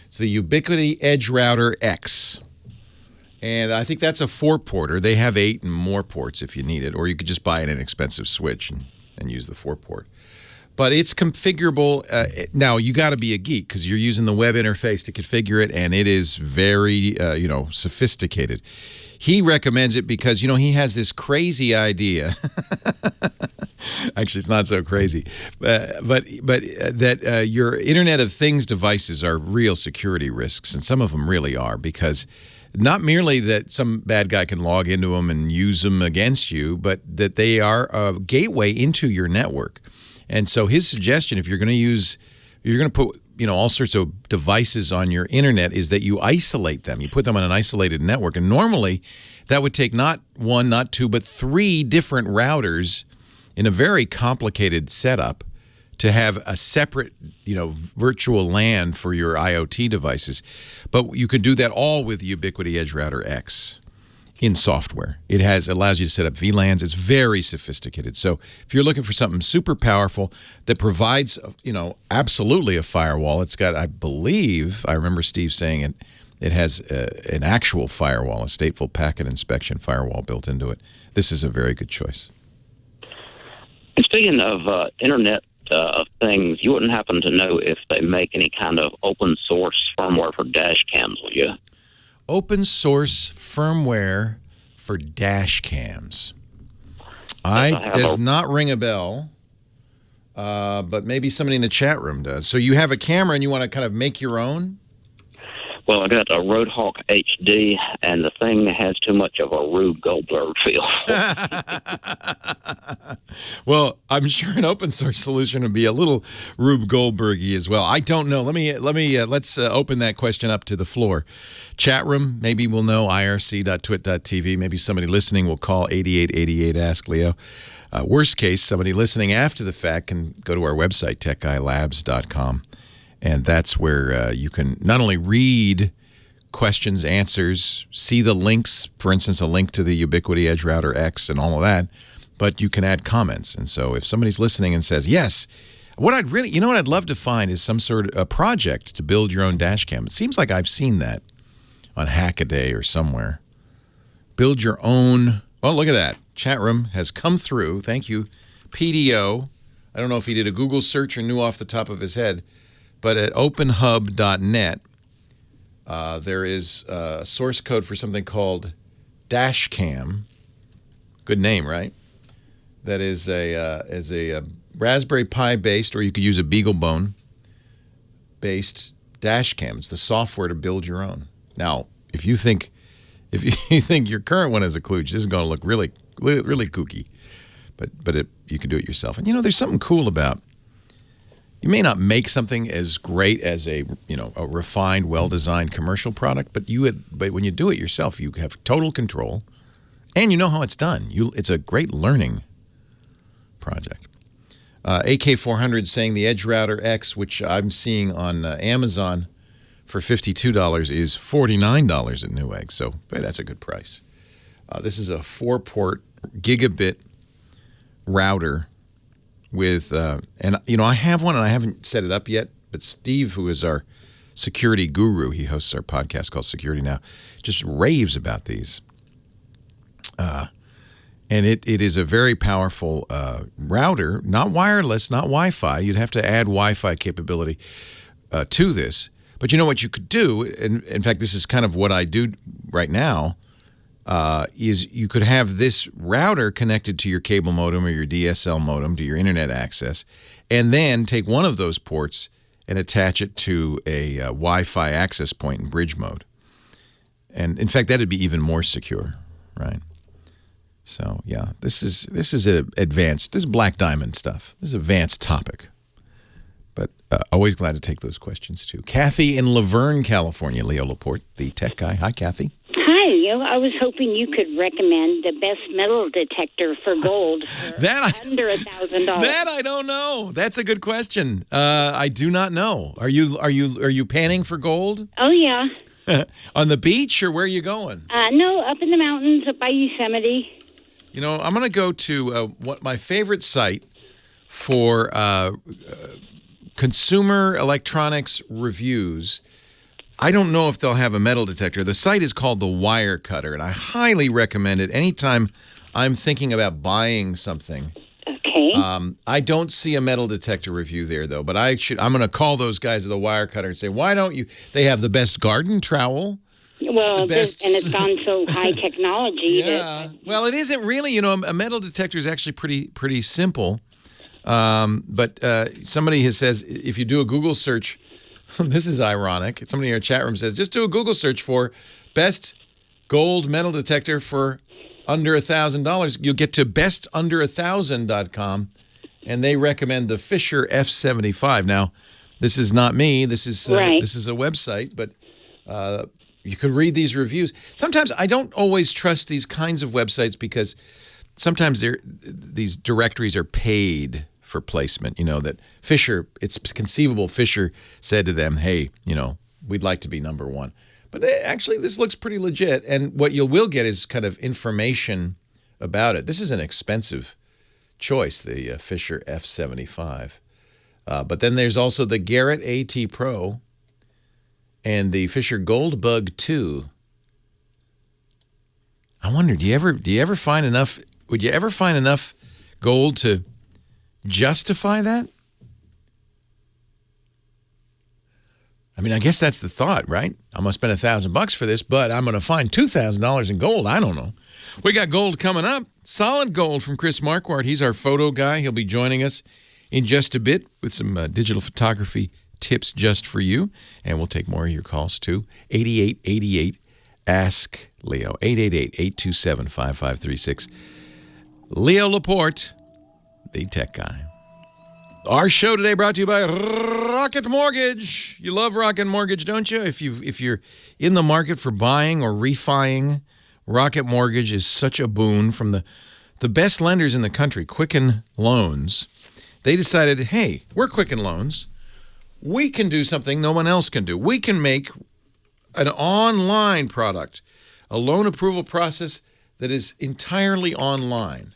It's the Ubiquiti Edge Router X. And I think that's a 4-porter. They have 8 and more ports if you need it, or you could just buy an inexpensive switch and use the 4-port. But it's configurable. Now, you got to be a geek because you're using the web interface to configure it, and it is very, sophisticated. He recommends it because, he has this crazy idea. Actually, it's not so crazy. But that your Internet of Things devices are real security risks, and some of them really are, because not merely that some bad guy can log into them and use them against you, but that they are a gateway into your network. And so his suggestion, if you're going to put all sorts of devices on your internet, is that you isolate them. You put them on an isolated network. And normally that would take not 1, not 2, but 3 different routers in a very complicated setup to have a separate, virtual LAN for your IoT devices. But you could do that all with Ubiquiti Edge Router X in software. It allows you to set up VLANs. It's very sophisticated. So if you're looking for something super powerful that provides, absolutely a firewall, it's got, I believe, I remember Steve saying it has an actual firewall, a stateful packet inspection firewall built into it. This is a very good choice. And speaking of Internet of Things, you wouldn't happen to know if they make any kind of open source firmware for dash cams, will you? Open source firmware for dash cams. Does not ring a bell, but maybe somebody in the chat room does. So you have a camera and you want to kind of make your own? Well, I got a Roadhawk HD, and the thing has too much of a Rube Goldberg feel. Well, I'm sure an open source solution would be a little Rube Goldberg-y as well. I don't know. Let's open that question up to the floor. Chat room, maybe we'll know, irc.twit.tv. Maybe somebody listening will call 8888 Ask Leo. Worst case, somebody listening after the fact can go to our website, techguylabs.com. And that's where you can not only read questions, answers, see the links, for instance, a link to the Ubiquiti Edge Router X and all of that, but you can add comments. And so if somebody's listening and says, yes, what I'd love to find is some sort of a project to build your own dash cam. It seems like I've seen that on Hackaday or somewhere. Build your own. Well, look at that. Chat room has come through. Thank you, PDO. I don't know if he did a Google search or knew off the top of his head. But at openhub.net, there is a source code for something called Dashcam. Good name, right? That is a Raspberry Pi based, or you could use a BeagleBone based Dashcam. It's the software to build your own. Now, if you think your current one is a kludge, this is going to look really, really kooky. But you can do it yourself. And there's something cool about. You may not make something as great as a refined, well-designed commercial product, but when you do it yourself, you have total control, and you know how it's done. It's a great learning project. AK400 saying the Edge Router X, which I'm seeing on Amazon for $52, is $49 at Newegg. So that's a good price. This is a 4-port gigabit router. With I have one and I haven't set it up yet, but Steve, who is our security guru, he hosts our podcast called Security Now, just raves about these. And it is a very powerful router, not wireless, not Wi-Fi. You'd have to add Wi-Fi capability to this. But you know what you could do, and in fact, this is kind of what I do right now, is you could have this router connected to your cable modem or your DSL modem to your internet access, and then take one of those ports and attach it to a Wi-Fi access point in bridge mode. And in fact, that'd be even more secure, right? So yeah, this is advanced. This is Black Diamond stuff. This is advanced topic. But always glad to take those questions too. Kathy in Laverne, California. Leo Laporte, the tech guy. Hi, Kathy. Hi. you. I was hoping you could recommend the best metal detector for gold for under $1,000. That I don't know. That's a good question. I do not know. Are you panning for gold? Oh, yeah. On the beach, or where are you going? No, up in the mountains, up by Yosemite. You know, I'm going to go to what my favorite site for consumer electronics reviews. I don't know if they'll have a metal detector. The site is called The Wire Cutter, and I highly recommend it anytime I'm thinking about buying something. Okay. I don't see a metal detector review there, though, but I'm going to call those guys at The Wire Cutter and say, why don't you? They have the best garden trowel. Well, and it's gone so high technology. Yeah. Well, it isn't really. You know, a metal detector is actually pretty simple. But somebody says if you do a Google search, this is ironic. Somebody in our chat room says, just do a Google search for best gold metal detector for under $1,000. You'll get to bestunderer1000.com, and they recommend the Fisher F75. Now, this is not me. This is a website, but you can read these reviews. Sometimes I don't always trust these kinds of websites because sometimes these directories are paid for placement. You know, that Fisher, it's conceivable Fisher said to them, hey, you know, we'd like to be number one. But actually, this looks pretty legit. And what you will get is kind of information about it. This is an expensive choice, the Fisher F75. But then there's also the Garrett AT Pro and the Fisher Goldbug 2. I wonder, do you ever find enough? Would you ever find enough gold to justify that? I mean, I guess that's the thought, right? I'm going to spend $1,000 for this, but I'm going to find $2,000 in gold. I don't know. We got gold coming up. Solid gold from Chris Marquardt. He's our photo guy. He'll be joining us in just a bit with some digital photography tips just for you. And we'll take more of your calls, too. 8888 Ask Leo. 888-827-5536. Leo Laporte, the tech guy. Our show today brought to you by Rocket Mortgage. You love Rocket Mortgage, don't you? If you're in the market for buying or refining, Rocket Mortgage is such a boon. From the best lenders in the country, Quicken Loans. They decided, hey, we're Quicken Loans. We can do something no one else can do. We can make an online product, a loan approval process that is entirely online,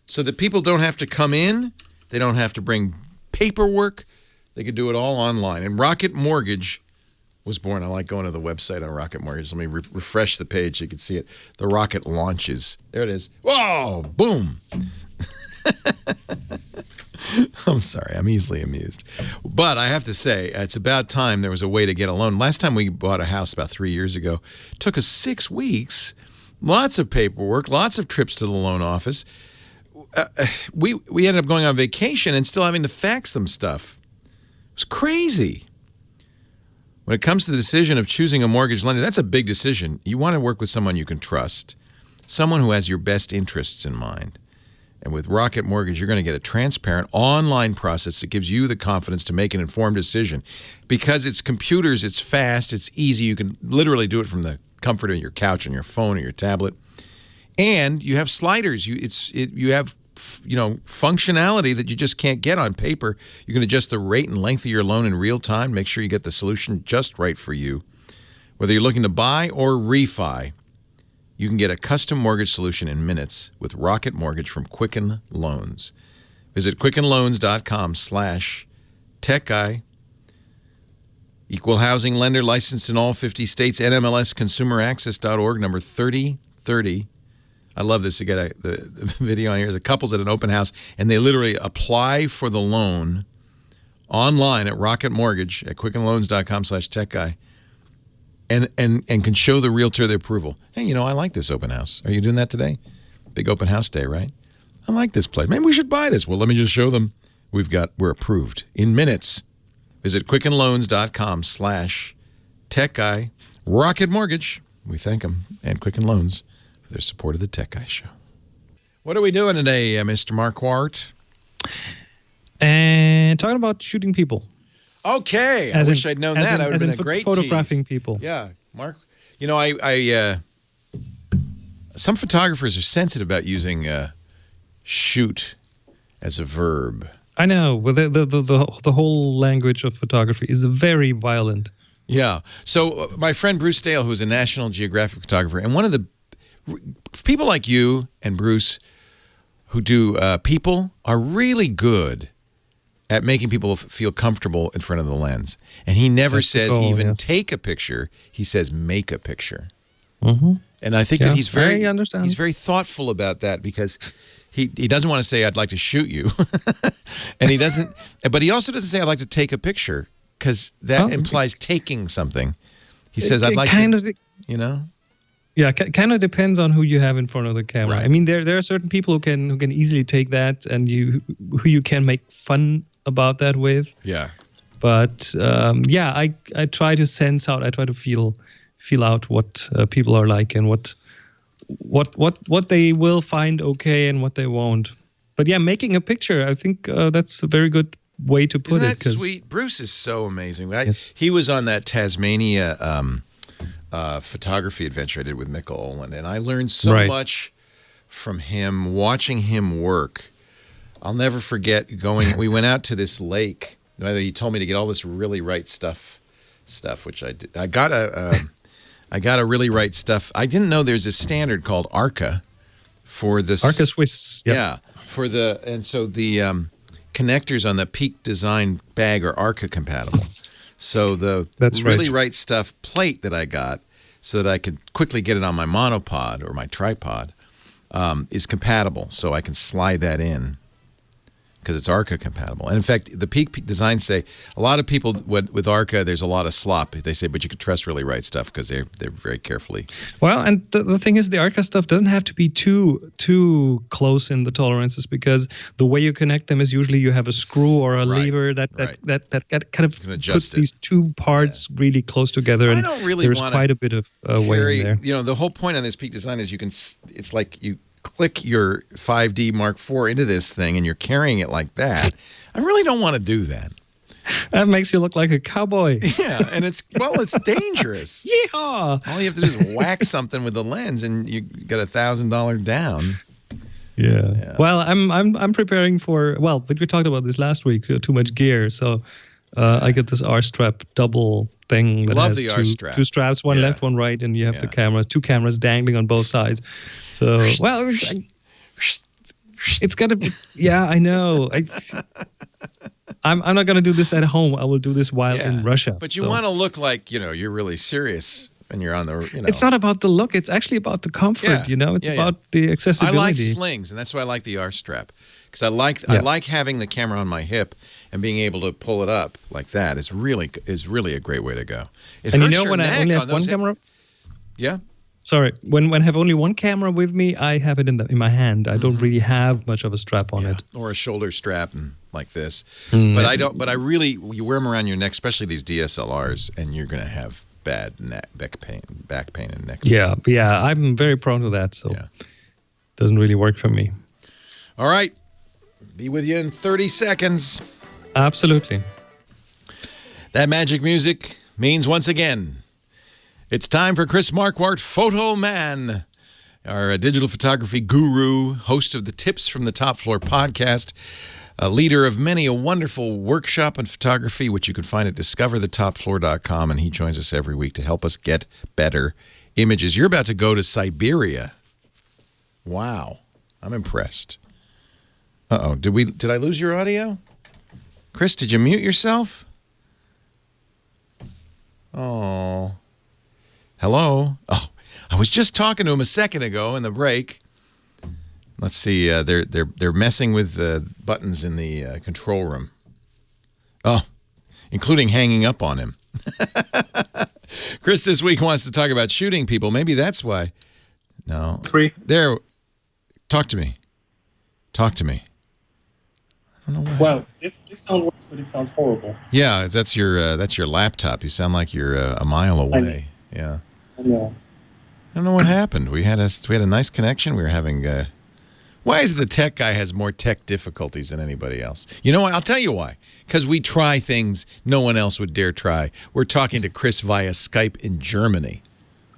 so that people don't have to come in. They don't have to bring paperwork. They could do it all online. And Rocket Mortgage was born. I like going to the website on Rocket Mortgage. Let me refresh the page so you can see it. The rocket launches. There it is. Whoa! Boom! I'm sorry. I'm easily amused. But I have to say, it's about time there was a way to get a loan. Last time we bought a house about 3 years ago, it took us 6 weeks, lots of paperwork, lots of trips to the loan office. We ended up going on vacation and still having to fax them stuff. It was crazy. When it comes to the decision of choosing a mortgage lender, that's a big decision. You want to work with someone you can trust, someone who has your best interests in mind. And with Rocket Mortgage, you're going to get a transparent online process that gives you the confidence to make an informed decision. Because it's computers, it's fast, it's easy. You can literally do it from the comfort of your couch on your phone or your tablet. And you have sliders. You have functionality that you just can't get on paper. You can adjust the rate and length of your loan in real time. Make sure you get the solution just right for you. Whether you're looking to buy or refi, you can get a custom mortgage solution in minutes with Rocket Mortgage from Quicken Loans. Visit quickenloans.com/techguy. Equal housing lender licensed in all 50 states. NMLS consumeraccess.org, number 3030. I love this. You got the video on here. There's a couple's at an open house, and they literally apply for the loan online at Rocket Mortgage at quickenloans.com/techguy. And can show the realtor the approval. Hey, I like this open house. Are you doing that today? Big open house day, right? I like this place. Maybe we should buy this. Well, let me just show them. We're approved in minutes. Visit quickenloans.com/techguy. Rocket Mortgage. We thank them and Quicken Loans for their support of the Tech Guy Show. What are we doing today, Mr. Marquardt? And talking about shooting people. Okay, I wish I'd known that. That would have been a great photographing tease. People. Yeah, Mark. I some photographers are sensitive about using shoot as a verb. I know. Well, the whole language of photography is very violent. Yeah. So my friend Bruce Dale, who's a National Geographic photographer, and one of the people like you and Bruce who do people are really good at making people feel comfortable in front of the lens. And he never says even take a picture. He says make a picture. Mm-hmm. And I think that he's he's very thoughtful about that because he doesn't want to say I'd like to shoot you, and he doesn't. But he also doesn't say I'd like to take a picture because that implies taking something. He says I'd like to, you know. Yeah, kind of depends on who you have in front of the camera. Right. I mean, there are certain people who can easily take that, and who you can make fun about that with. Yeah. But I try to sense out. I try to feel out what people are like and what they will find okay and what they won't. But yeah, making a picture, I think that's a very good way to put Isn't it. that sweet? Bruce is so amazing. He was on that Tasmania photography adventure I did with Mikkel Olin, and I learned so much from him, watching him work. I'll never forget we went out to this lake. He told me to get all this really right stuff, which I did. I got a really right stuff. I didn't know there's a standard called ARCA for this. ARCA Swiss. Yep. Yeah. So the connectors on the Peak Design bag are ARCA compatible. So the really right stuff plate that I got so that I could quickly get it on my monopod or my tripod is compatible. So I can slide that in because it's ARCA compatible. And in fact, the Peak Design say a lot of people with ARCA, there's a lot of slop. They say, but you could trust really right stuff because they're very carefully. Well, and the thing is, the ARCA stuff doesn't have to be too close in the tolerances because the way you connect them is usually you have a screw or a lever that kind of puts these two parts really close together, and there's quite a bit of weight in there. You know, the whole point on this Peak Design is it's like you click your 5D Mark IV into this thing and you're carrying it like that. I really don't want to do that. That makes you look like a cowboy. Yeah, and it's dangerous. Yeehaw! All you have to do is whack something with the lens and you got $1,000 down. Yeah. Well, I'm preparing for, but we talked about this last week, too much gear. So I get this R-strap double thing that has two straps, one left, one right, and you have the camera, two cameras dangling on both sides. So, it's got to be, I know. I'm not going to do this at home. I will do this while in Russia. But you want to look like, you're really serious when you're on the, It's not about the look. It's actually about the comfort, It's about the accessibility. I like slings, and that's why I like the R-strap. Because I like having the camera on my hip and being able to pull it up like that is really a great way to go. When I only have one camera? Yeah. Sorry, when I have only one camera with me, I have it in my hand. I don't really have much of a strap on it, or a shoulder strap and like this. But I don't. But you wear them around your neck, especially these DSLRs, and you're gonna have bad back pain, and neck pain. Yeah. I'm very prone to that, so it doesn't really work for me. All right, be with you in 30 seconds. Absolutely. That magic music means once again, it's time for Chris Marquardt, Photo Man, our digital photography guru, host of the Tips from the Top Floor podcast, a leader of many a wonderful workshop in photography, which you can find at discoverthetopfloor.com, and he joins us every week to help us get better images. You're about to go to Siberia. Wow. I'm impressed. Uh-oh. Did I lose your audio? Chris, did you mute yourself? Oh. Hello? Oh, I was just talking to him a second ago in the break. Let's see. They're messing with buttons in the control room. Oh, including hanging up on him. Chris this week wants to talk about shooting people. Maybe that's why. No. There. Talk to me. I don't know why. Well, this sound works, but it sounds horrible. Yeah, that's your laptop. You sound like you're a mile away. Yeah. I know. I don't know what happened. We had a nice connection. We were having. Why is it the tech guy has more tech difficulties than anybody else? You know what? I'll tell you why. Because we try things no one else would dare try. We're talking to Chris via Skype in Germany.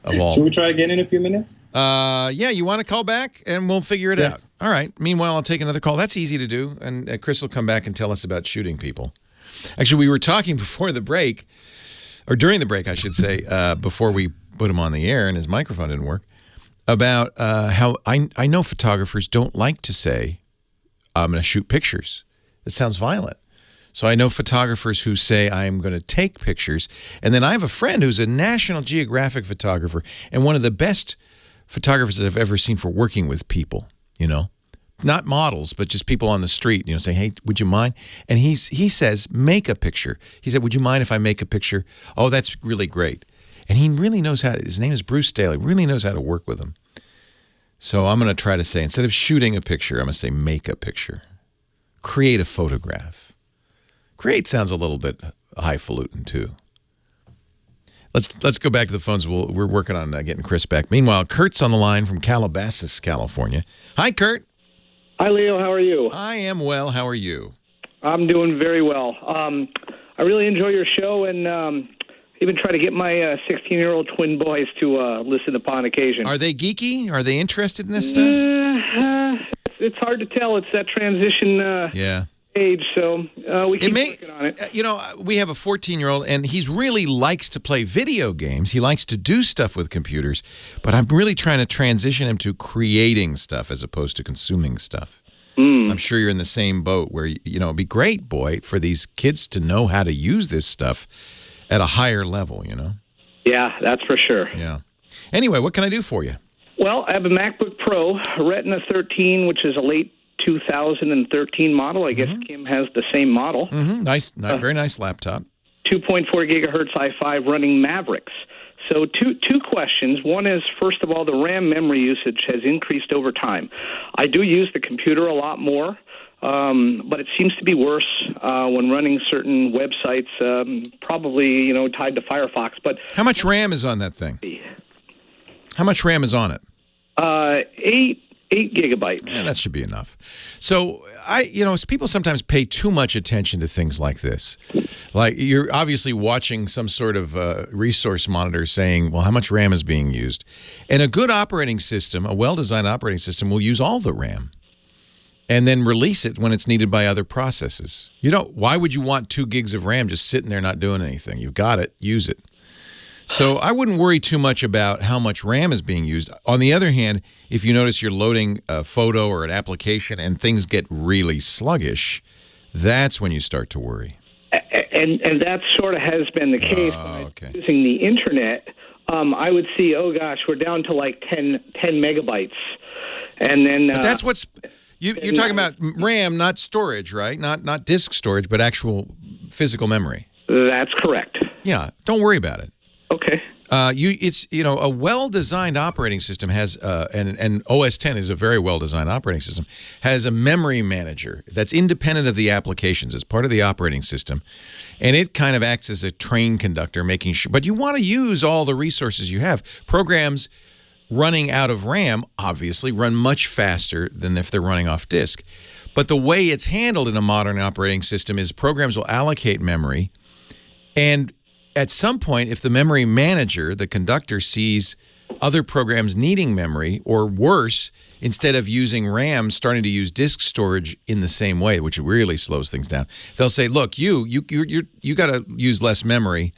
of all. Should we try again in a few minutes? Yeah, you want to call back and we'll figure it out. All right. Meanwhile, I'll take another call. That's easy to do. And Chris will come back and tell us about shooting people. Actually, we were talking before the break, or during the break, I should say, before we put him on the air and his microphone didn't work, about how I know photographers don't like to say, I'm going to shoot pictures. It sounds violent. So I know photographers who say, I'm going to take pictures. And then I have a friend who's a National Geographic photographer and one of the best photographers that I've ever seen for working with people, you know. Not models, but just people on the street, you know, saying, hey, would you mind? And he says, make a picture. He said, would you mind if I make a picture? Oh, that's really great. And he really knows how, his name is Bruce Staley, really knows how to work with them. So I'm going to try to say, instead of shooting a picture, I'm going to say make a picture. Create a photograph. Create sounds a little bit highfalutin too. Let's go back to the phones. We're working on getting Chris back. Meanwhile, Kurt's on the line from Calabasas, California. Hi, Kurt. Hi, Leo. How are you? I am well. How are you? I'm doing very well. I really enjoy your show and even try to get my 16-year-old twin boys to listen upon occasion. Are they geeky? Are they interested in this stuff? It's hard to tell. It's that transition age, so we keep working on it. You know, we have a 14-year-old, and he really likes to play video games. He likes to do stuff with computers, but I'm really trying to transition him to creating stuff as opposed to consuming stuff. I'm sure you're in the same boat where, you know, it'd be great, boy, for these kids to know how to use this stuff at a higher level, you know? Yeah, that's for sure. Yeah. Anyway, what can I do for you? Well, I have a MacBook Pro, Retina 13, which is a late 2013 model. I guess Kim has the same model. Nice, very nice laptop. 2.4 gigahertz i5 running Mavericks. So two questions. One is, first of all, the RAM memory usage has increased over time. I do use the computer a lot more, but it seems to be worse when running certain websites, probably, you know, tied to Firefox. But how much RAM is on that thing? How much RAM is on it? 8 gigabytes. Yeah, that should be enough. So people sometimes pay too much attention to things like this. Like you're obviously watching some sort of resource monitor saying, well, how much RAM is being used? And a good operating system, a well-designed operating system, will use all the RAM and then release it when it's needed by other processes. You know, why would you want 2 gigs of RAM just sitting there not doing anything? You've got it, use it. So I wouldn't worry too much about how much RAM is being used. On the other hand, if you notice you're loading a photo or an application and things get really sluggish, that's when you start to worry. And that sort of has been the case. Okay. Using the internet, I would see, oh gosh, we're down to like 10 megabytes. And then but that's what's you're talking about RAM, not storage, right? Not disk storage, but actual physical memory. That's correct. Yeah, don't worry about it. Okay. A well-designed operating system has, and OS X is a very well-designed operating system, has a memory manager that's independent of the applications as part of the operating system, and it kind of acts as a train conductor, making sure. But you want to use all the resources you have. Programs running out of RAM obviously run much faster than if they're running off disk. But the way it's handled in a modern operating system is programs will allocate memory, and at some point, if the memory manager, the conductor, sees other programs needing memory, or worse, instead of using RAM, starting to use disk storage in the same way, which really slows things down, they'll say, look, you got to use less memory.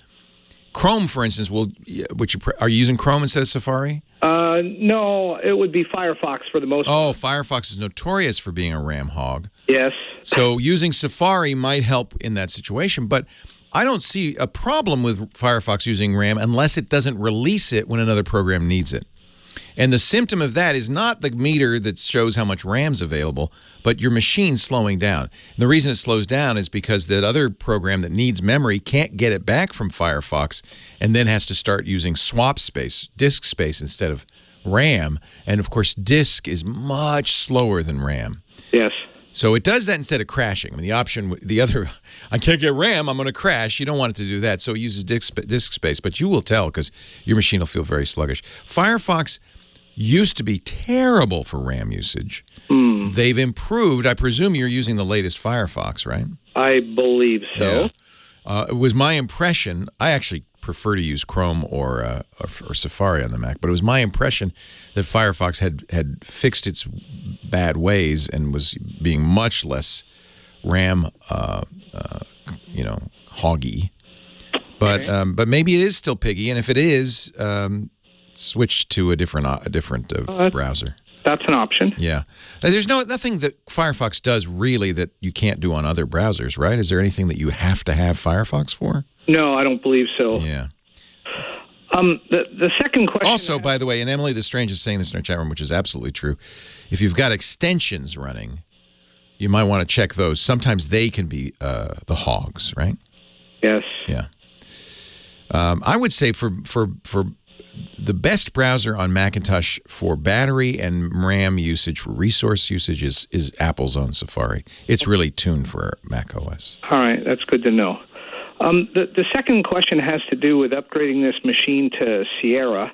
Chrome, for instance, are you using Chrome instead of Safari? No, it would be Firefox for the most part. Oh, Firefox is notorious for being a RAM hog. Yes. So using Safari might help in that situation, but I don't see a problem with Firefox using RAM unless it doesn't release it when another program needs it. And the symptom of that is not the meter that shows how much RAM's available, but your machine slowing down. And the reason it slows down is because that other program that needs memory can't get it back from Firefox and then has to start using swap space, disk space, instead of RAM. And, of course, disk is much slower than RAM. Yes. So it does that instead of crashing. I mean, I can't get RAM, I'm going to crash. You don't want it to do that, so it uses disk space. But you will tell because your machine will feel very sluggish. Firefox used to be terrible for RAM usage. They've improved. I presume you're using the latest Firefox, right? I believe so. Yeah. It was my impression. I actually prefer to use Chrome or Safari on the Mac, but it was my impression that Firefox had fixed its bad ways and was being much less RAM, hoggy. But maybe it is still piggy, and if it is, switch to a different browser. That's an option. Yeah. There's nothing that Firefox does really that you can't do on other browsers, right? Is there anything that you have to have Firefox for? No, I don't believe so. Yeah. The second question... Also, by the way, and Emily the Strange is saying this in our chat room, which is absolutely true, if you've got extensions running, you might want to check those. Sometimes they can be the hogs, right? Yes. Yeah. I would say for the best browser on Macintosh for battery and RAM usage, for resource usage, is Apple's own Safari. It's really tuned for Mac OS. All right, that's good to know. The second question has to do with upgrading this machine to Sierra.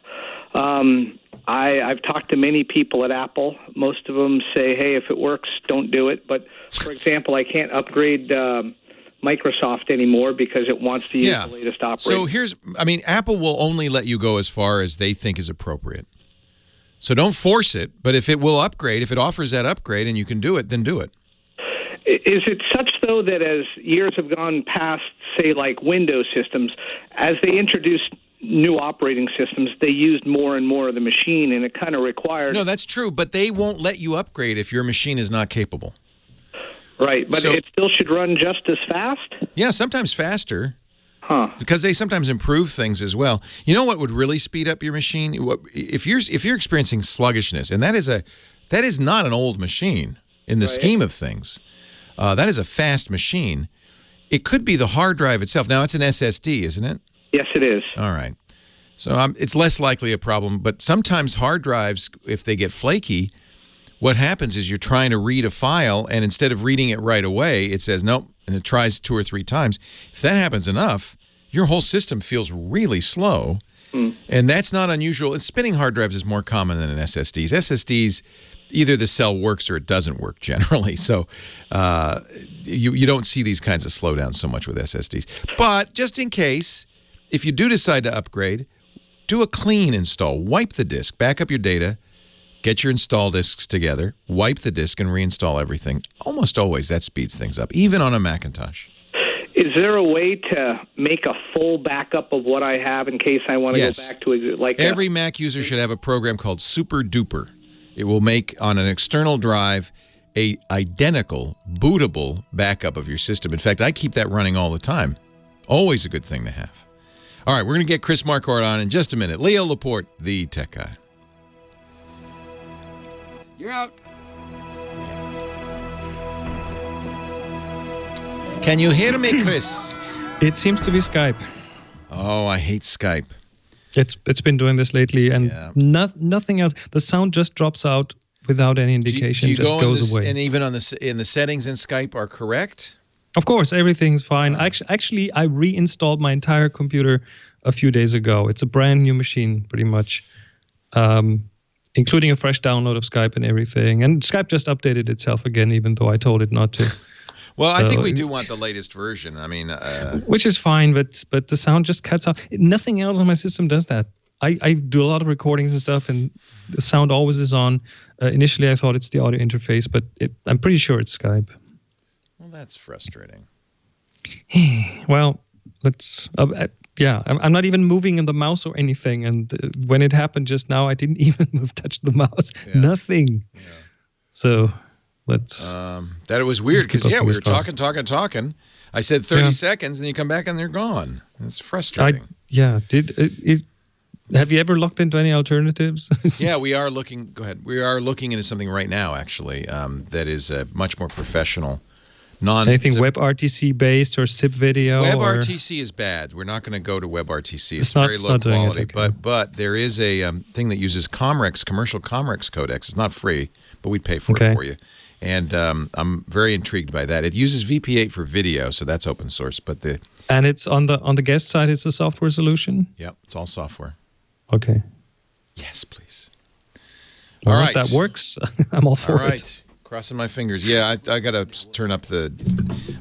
I've talked to many people at Apple. Most of them say, hey, if it works, don't do it. But, for example, I can't upgrade Microsoft anymore because it wants to use the latest operating. So Apple will only let you go as far as they think is appropriate. So don't force it, but if it will upgrade, if it offers that upgrade and you can do it, then do it. Is it such, though, that as years have gone past, say, like Windows systems, as they introduced new operating systems, they used more and more of the machine, and it kind of required... No, that's true, but they won't let you upgrade if your machine is not capable. Right, but it still should run just as fast? Yeah, sometimes faster. Huh. Because they sometimes improve things as well. You know what would really speed up your machine? If you're experiencing sluggishness, and that is not an old machine in the scheme of things. That is a fast machine. It could be the hard drive itself. Now, it's an SSD, isn't it? Yes, it is. All right. So it's less likely a problem, but sometimes hard drives, if they get flaky, what happens is you're trying to read a file, and instead of reading it right away, it says nope, and it tries 2 or 3 times. If that happens enough, your whole system feels really slow, and that's not unusual. And spinning hard drives is more common than in SSDs. SSDs, either the cell works or it doesn't work generally, so you don't see these kinds of slowdowns so much with SSDs. But just in case, if you do decide to upgrade, do a clean install. Wipe the disk, back up your data, get your install disks together, wipe the disk, and reinstall everything. Almost always that speeds things up, even on a Macintosh. Is there a way to make a full backup of what I have in case I want to go back to it? Like every Mac user should have a program called Super Duper. It will make, on an external drive, a identical, bootable backup of your system. In fact, I keep that running all the time. Always a good thing to have. All right, we're going to get Chris Marquardt on in just a minute. Leo Laporte, the tech guy. You're out. Can you hear me, Chris? It seems to be Skype. Oh, I hate Skype. It's been doing this lately, and nothing else. The sound just drops out without any indication. Just goes away. And even in the settings in Skype are correct? Of course, everything's fine. Actually, I reinstalled my entire computer a few days ago. It's a brand new machine, pretty much, including a fresh download of Skype and everything. And Skype just updated itself again, even though I told it not to. Well, I think we do want the latest version. I mean, which is fine, but the sound just cuts out. Nothing else on my system does that. I do a lot of recordings and stuff, and the sound always is on. Initially, I thought it's the audio interface, but I'm pretty sure it's Skype. Well, that's frustrating. Well, let's. I'm not even moving in the mouse or anything, and when it happened just now, I didn't even touch the mouse. Yeah. Nothing. Yeah. So. Let's. That it was weird because we were talking. I said 30 seconds, and you come back and they're gone. It's frustrating. Have you ever looked into any alternatives? Yeah, we are looking. Go ahead. We are looking into something right now, actually. That is much more professional. Anything WebRTC based or SIP video? WebRTC is bad. We're not going to go to WebRTC. It's very low quality. But there is a thing that uses commercial Comrex codecs. It's not free, but we'd pay for it for you. And I'm very intrigued by that. It uses VP8 for video, so that's open source. And it's on the guest side. It's a software solution. Yep, it's all software. Okay. Yes, please. Well, all right, if that works. I'm all for it. All right, crossing my fingers. Yeah, I got to turn up the.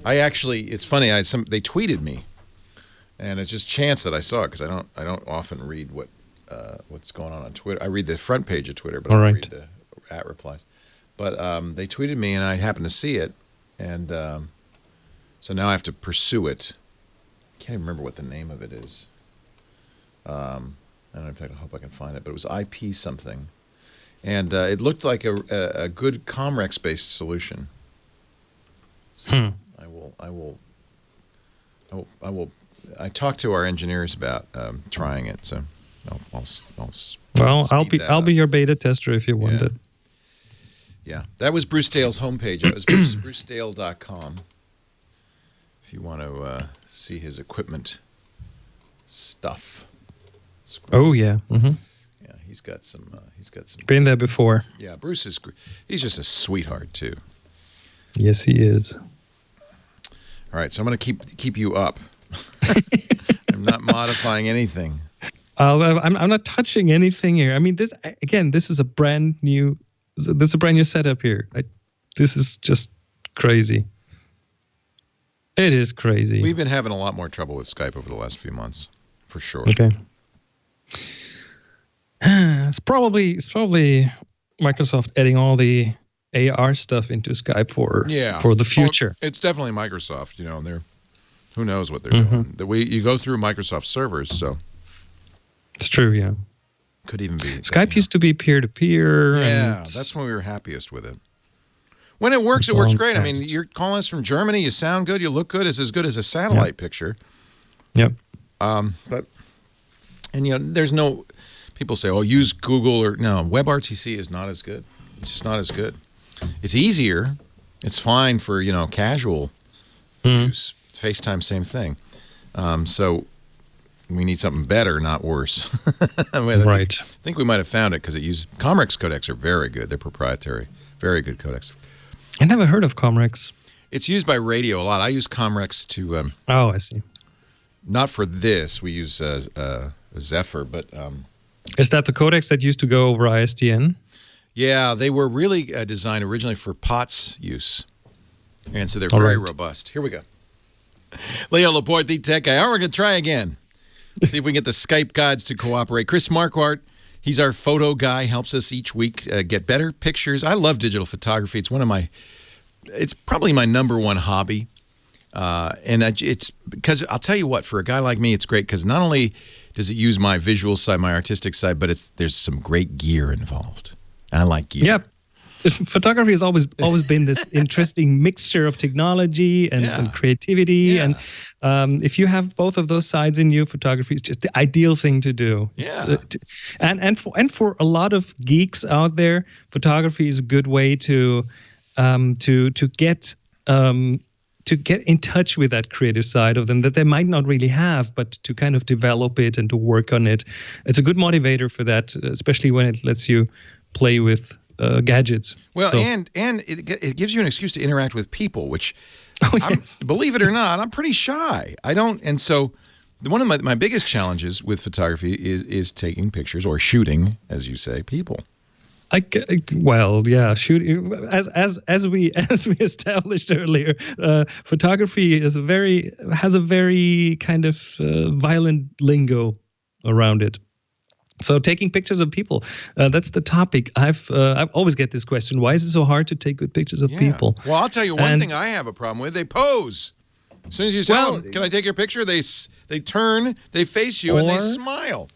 It's funny. They tweeted me And it's just chance that I saw it because I don't often read what's going on Twitter. I read the front page of Twitter, but I don't read the at replies. But they tweeted me, and I happened to see it, and so now I have to pursue it. I can't even remember what the name of it is. I don't know. In fact, I hope I can find it. But it was IP something, and it looked like a good Comrex-based solution. So I will. I talked to our engineers about trying it, so I'll be your beta tester if you want it. Yeah, that was Bruce Dale's homepage. It was brucedale.com. If you want to see his equipment stuff. Oh yeah. Mm-hmm. Yeah, he's got some. Been there before. Yeah, Bruce he's just a sweetheart too. Yes, he is. All right, so I'm going to keep you up. I'm not modifying anything. I'm not touching anything here. I mean, this is a brand new setup here. This is just crazy. It is crazy. We've been having a lot more trouble with Skype over the last few months, for sure. Okay. It's probably Microsoft adding all the AR stuff into Skype for the future. Well, it's definitely Microsoft, and who knows what they're doing. You go through Microsoft servers, so it's true. Yeah, could even be Skype used to be peer-to-peer. Yeah, that's when we were happiest with it. When it works great. I mean, you're calling us from Germany. You sound good. You look good. It's as good as a satellite picture. Yep. There's no. People say, "Oh, use Google or no." WebRTC is not as good. It's just not as good. It's easier. It's fine for casual use. FaceTime, same thing. So we need something better, not worse. I think we might have found it because Comrex codecs are very good. They're proprietary, very good codecs. I never heard of Comrex. It's used by radio a lot. I use Comrex to. I see. Not for this. We use Zephyr, but. Is that the codecs that used to go over ISDN? Yeah, they were really designed originally for POTS use. And so they're very robust. Here we go. Leo Laporte, the tech guy. All right, we're going to try again. See if we can get the Skype gods to cooperate. Chris Marquardt, he's our photo guy, helps us each week get better pictures. I love digital photography. It's probably my number one hobby. And it's because I'll tell you what, for a guy like me, it's great because not only does it use my visual side, my artistic side, but there's some great gear involved. And I like gear. Yep. Photography has always been this interesting mixture of technology and creativity. Yeah. And if you have both of those sides in you, photography is just the ideal thing to do. Yeah. And for a lot of geeks out there, photography is a good way to get in touch with that creative side of them that they might not really have, but to kind of develop it and to work on it. It's a good motivator for that, especially when it lets you play with gadgets. Well, and it gives you an excuse to interact with people, which, believe it or not, I'm pretty shy. I don't, and so one of my biggest challenges with photography is taking pictures or shooting, as you say, people. Shooting as we established earlier, photography has a very kind of violent lingo around it. So taking pictures of people, that's the topic. I've always get this question: why is it so hard to take good pictures of people? Well, I'll tell you one thing I have a problem with: they pose. As soon as you say, "Can I take your picture?" They turn, they face you, and they smile.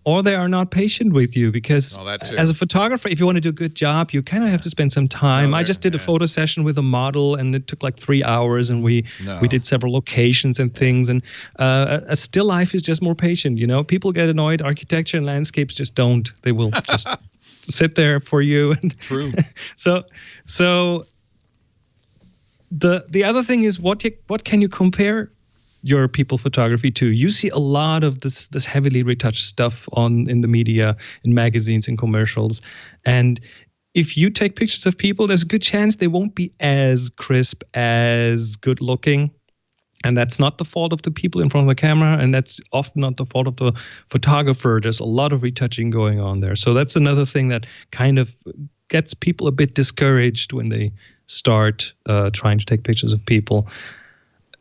Or they are not patient with you because as a photographer, if you want to do a good job, you kind of have to spend some time. I just did a photo session with a model and it took like 3 hours and we did several locations and things. And a still life is just more patient. People get annoyed. Architecture and landscapes just don't. They will just sit there for you. True. So the other thing is what can you compare your people photography to? You see a lot of this heavily retouched stuff in the media, in magazines, in commercials, and if you take pictures of people, there's a good chance they won't be as crisp, as good looking, and that's not the fault of the people in front of the camera, and that's often not the fault of the photographer. There's a lot of retouching going on there, so that's another thing that kind of gets people a bit discouraged when they start trying to take pictures of people.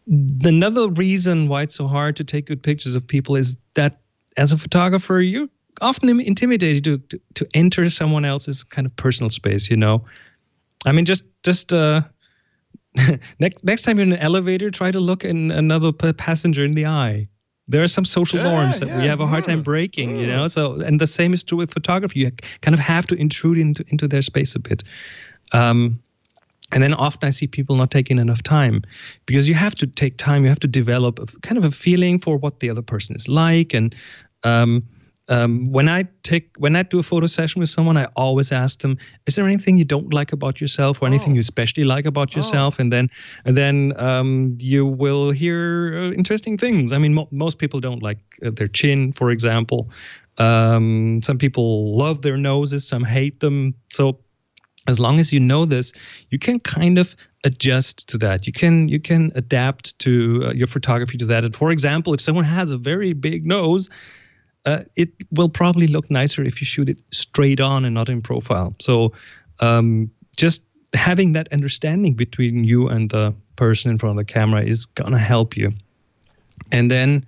another reason why it's so hard to take good pictures of people is that as a photographer, you're often intimidated to enter someone else's kind of personal space, you know. I mean, just next time you're in an elevator, try to look in another passenger in the eye. There are some social norms that we have a hard time breaking, you know. So, and the same is true with photography. You kind of have to intrude into their space a bit. And then often I see people not taking enough time, because you have to take time. You have to develop kind of a feeling for what the other person is like. And when I do a photo session with someone, I always ask them, is there anything you don't like about yourself, or anything you especially like about yourself? And then you will hear interesting things. I mean, most people don't like their chin, for example. Some people love their noses, some hate them. So as long as you know this, you can kind of adjust to that. You can adapt to your photography to that. And for example, if someone has a very big nose, it will probably look nicer if you shoot it straight on and not in profile. So just having that understanding between you and the person in front of the camera is gonna help you. And then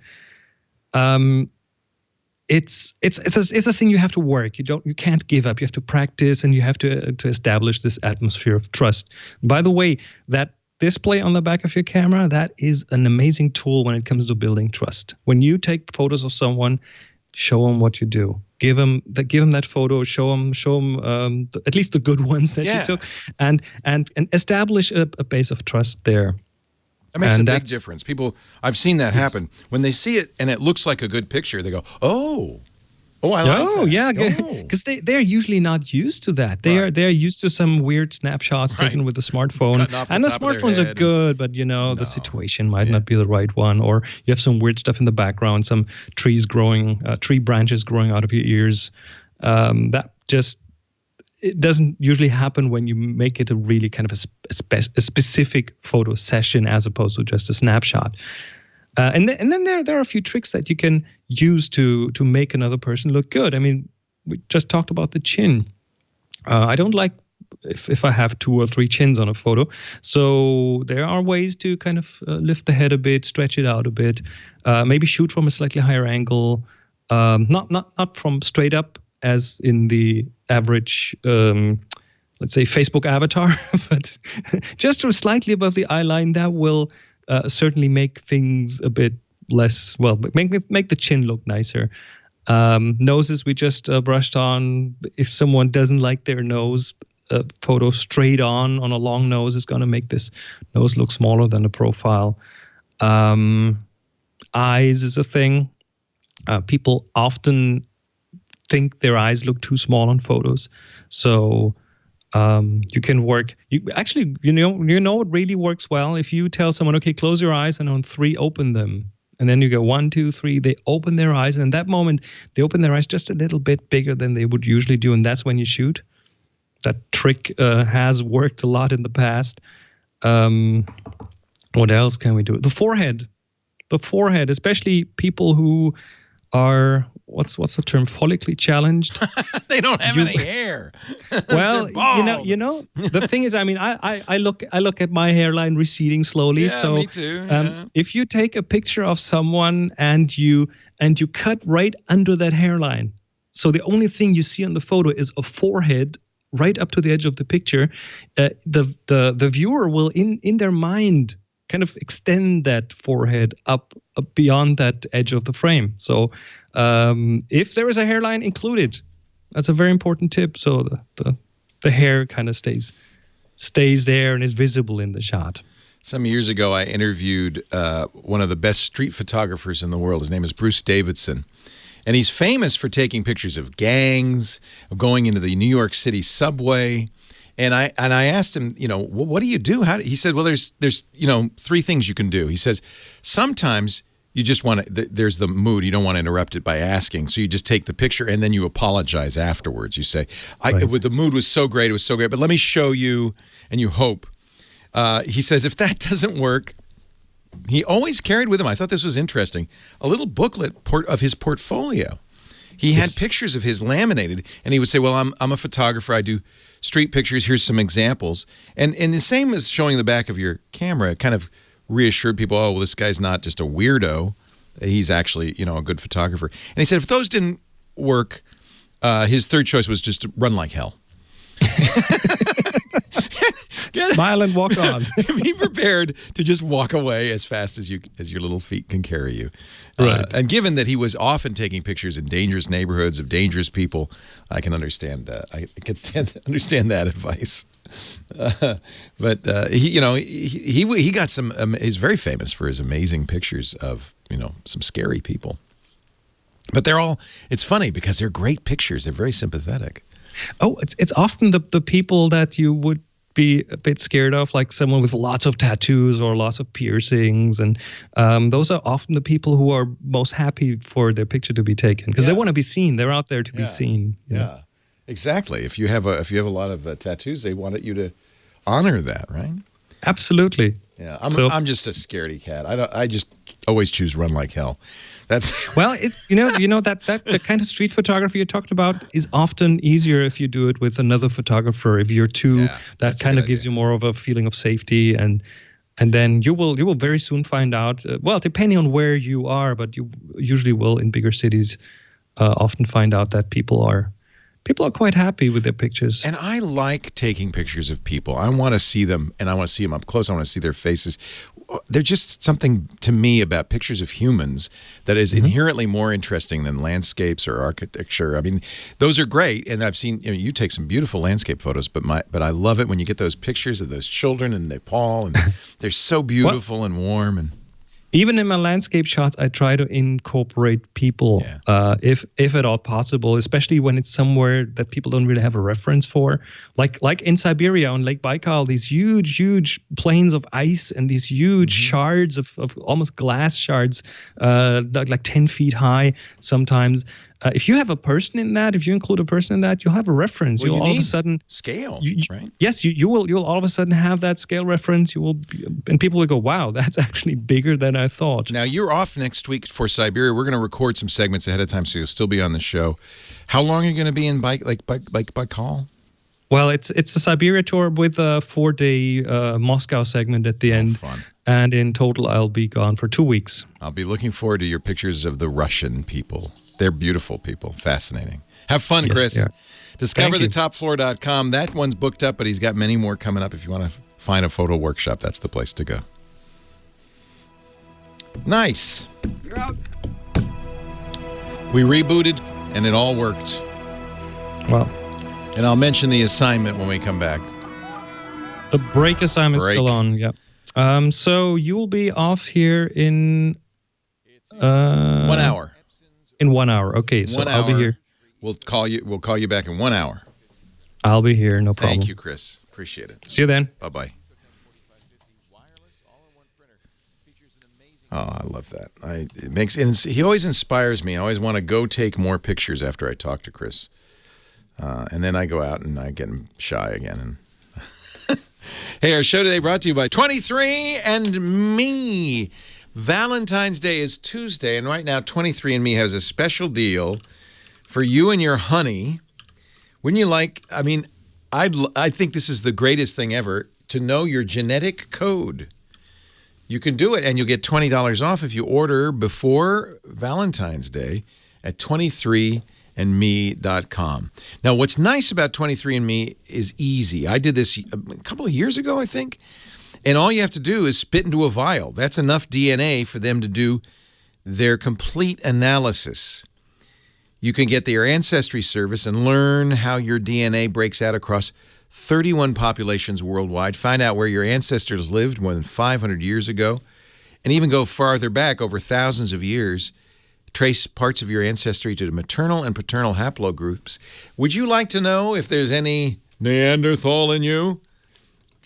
it's a thing you have to work. You can't give up. You have to practice, and you have to establish this atmosphere of trust. By the way, that display on the back of your camera, that is an amazing tool when it comes to building trust. When you take photos of someone, show them what you do. Give them that photo. Show them at least the good ones that you took, and establish a base of trust there. That makes a big difference. I've seen that happen. When they see it and it looks like a good picture, they go, "Oh, I like that." Oh, yeah, because they're usually not used to that. They're used to some weird snapshots taken with a smartphone, and the smartphones are good, but the situation might not be the right one, or you have some weird stuff in the background, some tree branches growing out of your ears. It doesn't usually happen when you make it a really kind of a specific photo session as opposed to just a snapshot. And then there are a few tricks that you can use to make another person look good. I mean, we just talked about the chin. I don't like if I have 2 or 3 chins on a photo. So there are ways to kind of lift the head a bit, stretch it out a bit, maybe shoot from a slightly higher angle, not from straight up as in the average, let's say, Facebook avatar, but just slightly above the eye line. That will certainly make things a bit less, make the chin look nicer. Noses, we just brushed on. If someone doesn't like their nose, a photo straight on a long nose is going to make this nose look smaller than the profile. Eyes is a thing. People often think their eyes look too small on photos, so you can work. You know what really works well. If you tell someone, okay, close your eyes, and on 3 open them, and then you go 1, 2, 3. They open their eyes, and in that moment they open their eyes just a little bit bigger than they would usually do, and that's when you shoot. That trick has worked a lot in the past. What else can we do? The forehead, especially people who are, what's the term, follically challenged. They don't have any hair. Well, the thing is, I mean, I look at my hairline receding slowly. Yeah, so me too. If you take a picture of someone and you cut right under that hairline, so the only thing you see on the photo is a forehead right up to the edge of the picture, the viewer will in their mind kind of extend that forehead up beyond that edge of the frame. So if there is a hairline included, that's a very important tip. So the hair kind of stays there and is visible in the shot. Some years ago, I interviewed one of the best street photographers in the world. His name is Bruce Davidson. And he's famous for taking pictures of gangs, of going into the New York City subway. And I asked him, what do you do? He said, well, there's 3 things you can do. He says, sometimes you just want to, there's the mood. You don't want to interrupt it by asking. So you just take the picture and then you apologize afterwards. You say, the mood was so great. It was so great. But let me show you, and you hope. He says, if that doesn't work, he always carried with him, I thought this was interesting, a little booklet of his portfolio. He had pictures of his laminated, and he would say, well, I'm a photographer. I do street pictures. Here's some examples. And the same as showing the back of your camera, kind of reassured people, oh, well, this guy's not just a weirdo. He's actually, a good photographer. And he said if those didn't work, his third choice was just to run like hell. Smile and walk on. Be prepared to just walk away as fast as your little feet can carry you. Right. And given that he was often taking pictures in dangerous neighborhoods of dangerous people, I can understand. Understand that advice. But he got some. He's very famous for his amazing pictures of some scary people. But it's funny because they're great pictures. They're very sympathetic. Oh, it's often the people that you would be a bit scared of, like someone with lots of tattoos or lots of piercings, and those are often the people who are most happy for their picture to be taken because they want to be seen. They're out there to be seen. Yeah, exactly. If you have a lot of tattoos, they want you to honor that, right? Absolutely. Yeah, I'm just a scaredy cat. I just always choose run like hell. That's well, that the kind of street photography you talked about is often easier if you do it with another photographer. If you're two, that kind of gives you more of a feeling of safety, and then you will very soon find out. Well, depending on where you are, but you usually will in bigger cities often find out that people are quite happy with their pictures. And I like taking pictures of people. I want to see them, and I want to see them up close. I want to see their faces. There's just something to me about pictures of humans that is inherently more interesting than landscapes or architecture. I mean, those are great, and I've seen you take some beautiful landscape photos. But I love it when you get those pictures of those children in Nepal, and they're so beautiful and warm. And even in my landscape shots, I try to incorporate people, if at all possible, especially when it's somewhere that people don't really have a reference for. Like in Siberia on Lake Baikal, these huge plains of ice and these huge shards of almost glass shards, like 10 feet high sometimes. If you have a person in that, if you include a person in that, you'll have a reference. Well, you'll all of a sudden scale, right? Yes, you'll all of a sudden have that scale reference. And people will go, "Wow, that's actually bigger than I thought." Now you're off next week for Siberia. We're going to record some segments ahead of time, so you'll still be on the show. How long are you going to be in Baikal? Well, it's a Siberia tour with a 4-day Moscow segment at the end. Fun. And in total, I'll be gone for 2 weeks. I'll be looking forward to your pictures of the Russian people. They're beautiful people. Fascinating. Have fun, Yes, Chris. yeah. DiscoverTheTopFloor.com. That one's booked up, but he's got many more coming up. If you want to find a photo workshop, that's the place to go. Nice. You're out. We rebooted, and it all worked. Well. And I'll mention the assignment when we come back. The break assignment's still on, yep. So you will be off here in 1 hour. In 1 hour. Okay, so I'll be here. We'll call you back in 1 hour. I'll be here, no problem. Thank you, Chris. Appreciate it. See you then. Bye-bye. Oh, I love that. He always inspires me. I always want to go take more pictures after I talk to Chris. And then I go out and I get shy again. Hey, our show today brought to you by 23andMe. Valentine's Day is Tuesday, and right now 23andMe has a special deal for you and your honey. Wouldn't you like, I think this is the greatest thing ever, to know your genetic code. You can do it, and you'll get $20 off if you order before Valentine's Day at 23andme.com. Now, what's nice about 23andMe is easy. I did this a couple of years ago, I think. And all you have to do is spit into a vial. That's enough DNA for them to do their complete analysis. You can get their ancestry service and learn how your DNA breaks out across 31 populations worldwide. Find out where your ancestors lived more than 500 years ago, and even go farther back over thousands of years. Trace parts of your ancestry to the maternal and paternal haplogroups. Would you like to know if there's any Neanderthal in you?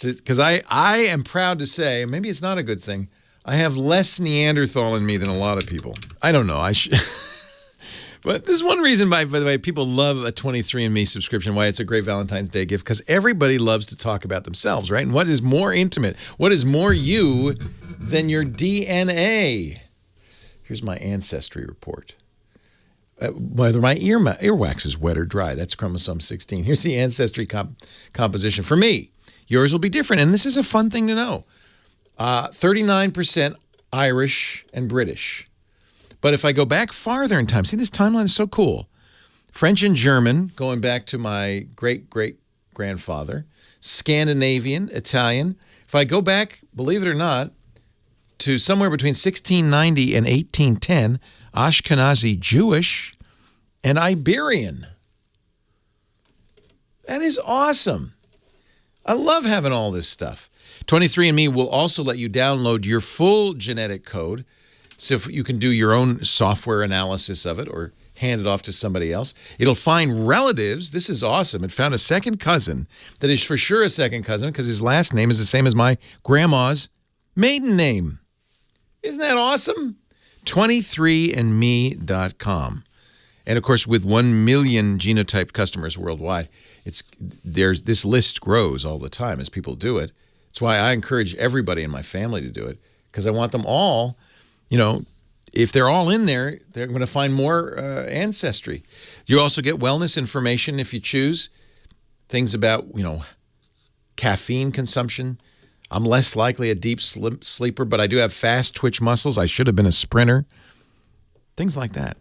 Because I am proud to say, maybe it's not a good thing, I have less Neanderthal in me than a lot of people. I don't know. But this is one reason, by the way, people love a 23andMe subscription, why it's a great Valentine's Day gift, because everybody loves to talk about themselves, right? And what is more intimate? What is more you than your DNA? Here's my ancestry report. Whether my earwax is wet or dry, that's chromosome 16. Here's the ancestry composition for me. Yours will be different, and this is a fun thing to know. 39% Irish and British. But if I go back farther in time, see, this timeline is so cool. French and German, going back to my great-great-grandfather. Scandinavian, Italian. If I go back, believe it or not, to somewhere between 1690 and 1810, Ashkenazi Jewish and Iberian. That is awesome. I love having all this stuff. 23andMe will also let you download your full genetic code, so if you can do your own software analysis of it or hand it off to somebody else. It'll find relatives. This is awesome. It found a second cousin that is for sure a second cousin because his last name is the same as my grandma's maiden name. Isn't that awesome? 23andme.com. And, of course, with 1 million genotyped customers worldwide, this list grows all the time as people do it. That's why I encourage everybody in my family to do it, because I want them all, if they're all in there, they're going to find more ancestry. You also get wellness information if you choose. Things about, caffeine consumption. I'm less likely a deep sleeper, but I do have fast twitch muscles. I should have been a sprinter. Things like that.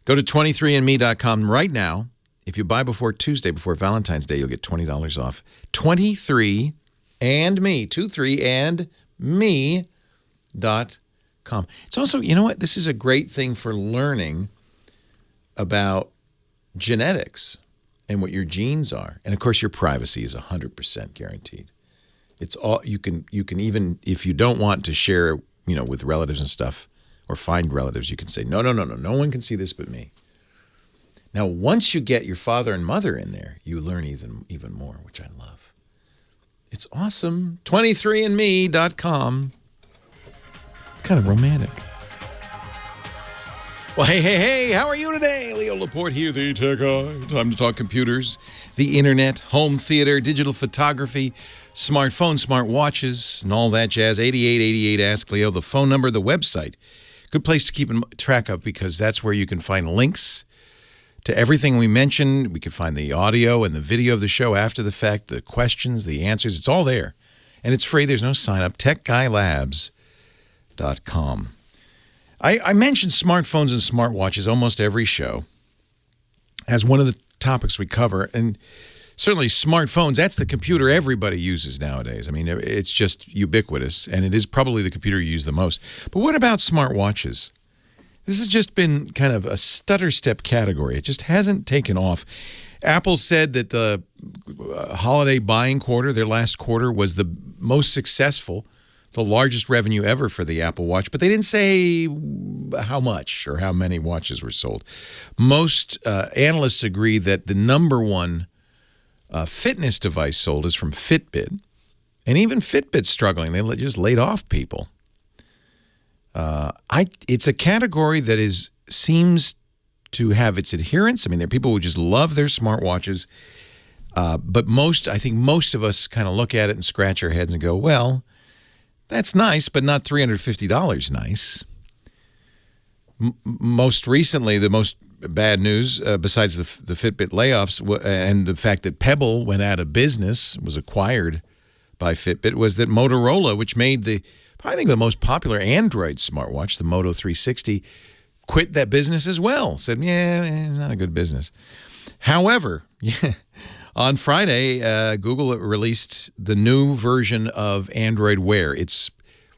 Go to 23andme.com right now. If you buy before Tuesday, before Valentine's Day, you'll get $20 off. 23andme, 23andme.com. It's also, you know what? This is a great thing for learning about genetics and what your genes are. And of course, your privacy is 100% guaranteed. It's all you can even, if you don't want to share, with relatives and stuff or find relatives, you can say, no one can see this but me. Now, once you get your father and mother in there, you learn even more, which I love. It's awesome. 23andme.com. Kind of romantic. Well, hey, how are you today? Leo Laporte here, the tech guy. Time to talk computers, the internet, home theater, digital photography, smartphones, smartwatches, and all that jazz. 8888 Ask Leo, the phone number, the website. Good place to keep track of because that's where you can find links to everything we mentioned. We can find the audio and the video of the show after the fact, the questions, the answers. It's all there. And it's free. There's no sign up. TechGuyLabs.com. I mention smartphones and smartwatches almost every show as one of the topics we cover. And certainly smartphones, that's the computer everybody uses nowadays. I mean, it's just ubiquitous, and it is probably the computer you use the most. But what about smartwatches? This has just been kind of a stutter step category. It just hasn't taken off. Apple said that the holiday buying quarter, their last quarter, was the most successful, the largest revenue ever for the Apple Watch, but they didn't say how much or how many watches were sold. Most analysts agree that the number one fitness device sold is from Fitbit, and even Fitbit's struggling. They just laid off people. It's a category that seems to have its adherents. I mean, there are people who just love their smartwatches, but I think most of us kind of look at it and scratch our heads and go, well, that's nice, but not $350 nice. Most recently, the most bad news, besides the Fitbit layoffs and the fact that Pebble went out of business, was acquired by Fitbit, was that Motorola, which made I think the most popular Android smartwatch, the Moto 360, quit that business as well. Said, not a good business. However, on Friday, Google released the new version of Android Wear, its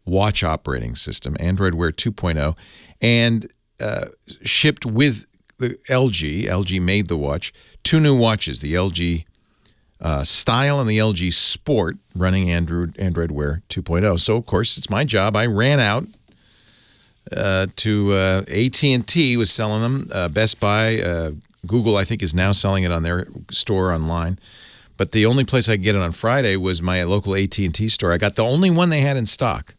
watch operating system, Android Wear 2.0, and shipped with the LG. LG made the watch. 2 new watches, the LG Style and the LG Sport, running Android Wear 2.0. So, of course, it's my job. I ran out to AT&T was selling them. Best Buy, Google, I think, is now selling it on their store online. But the only place I could get it on Friday was my local AT&T store. I got the only one they had in stock.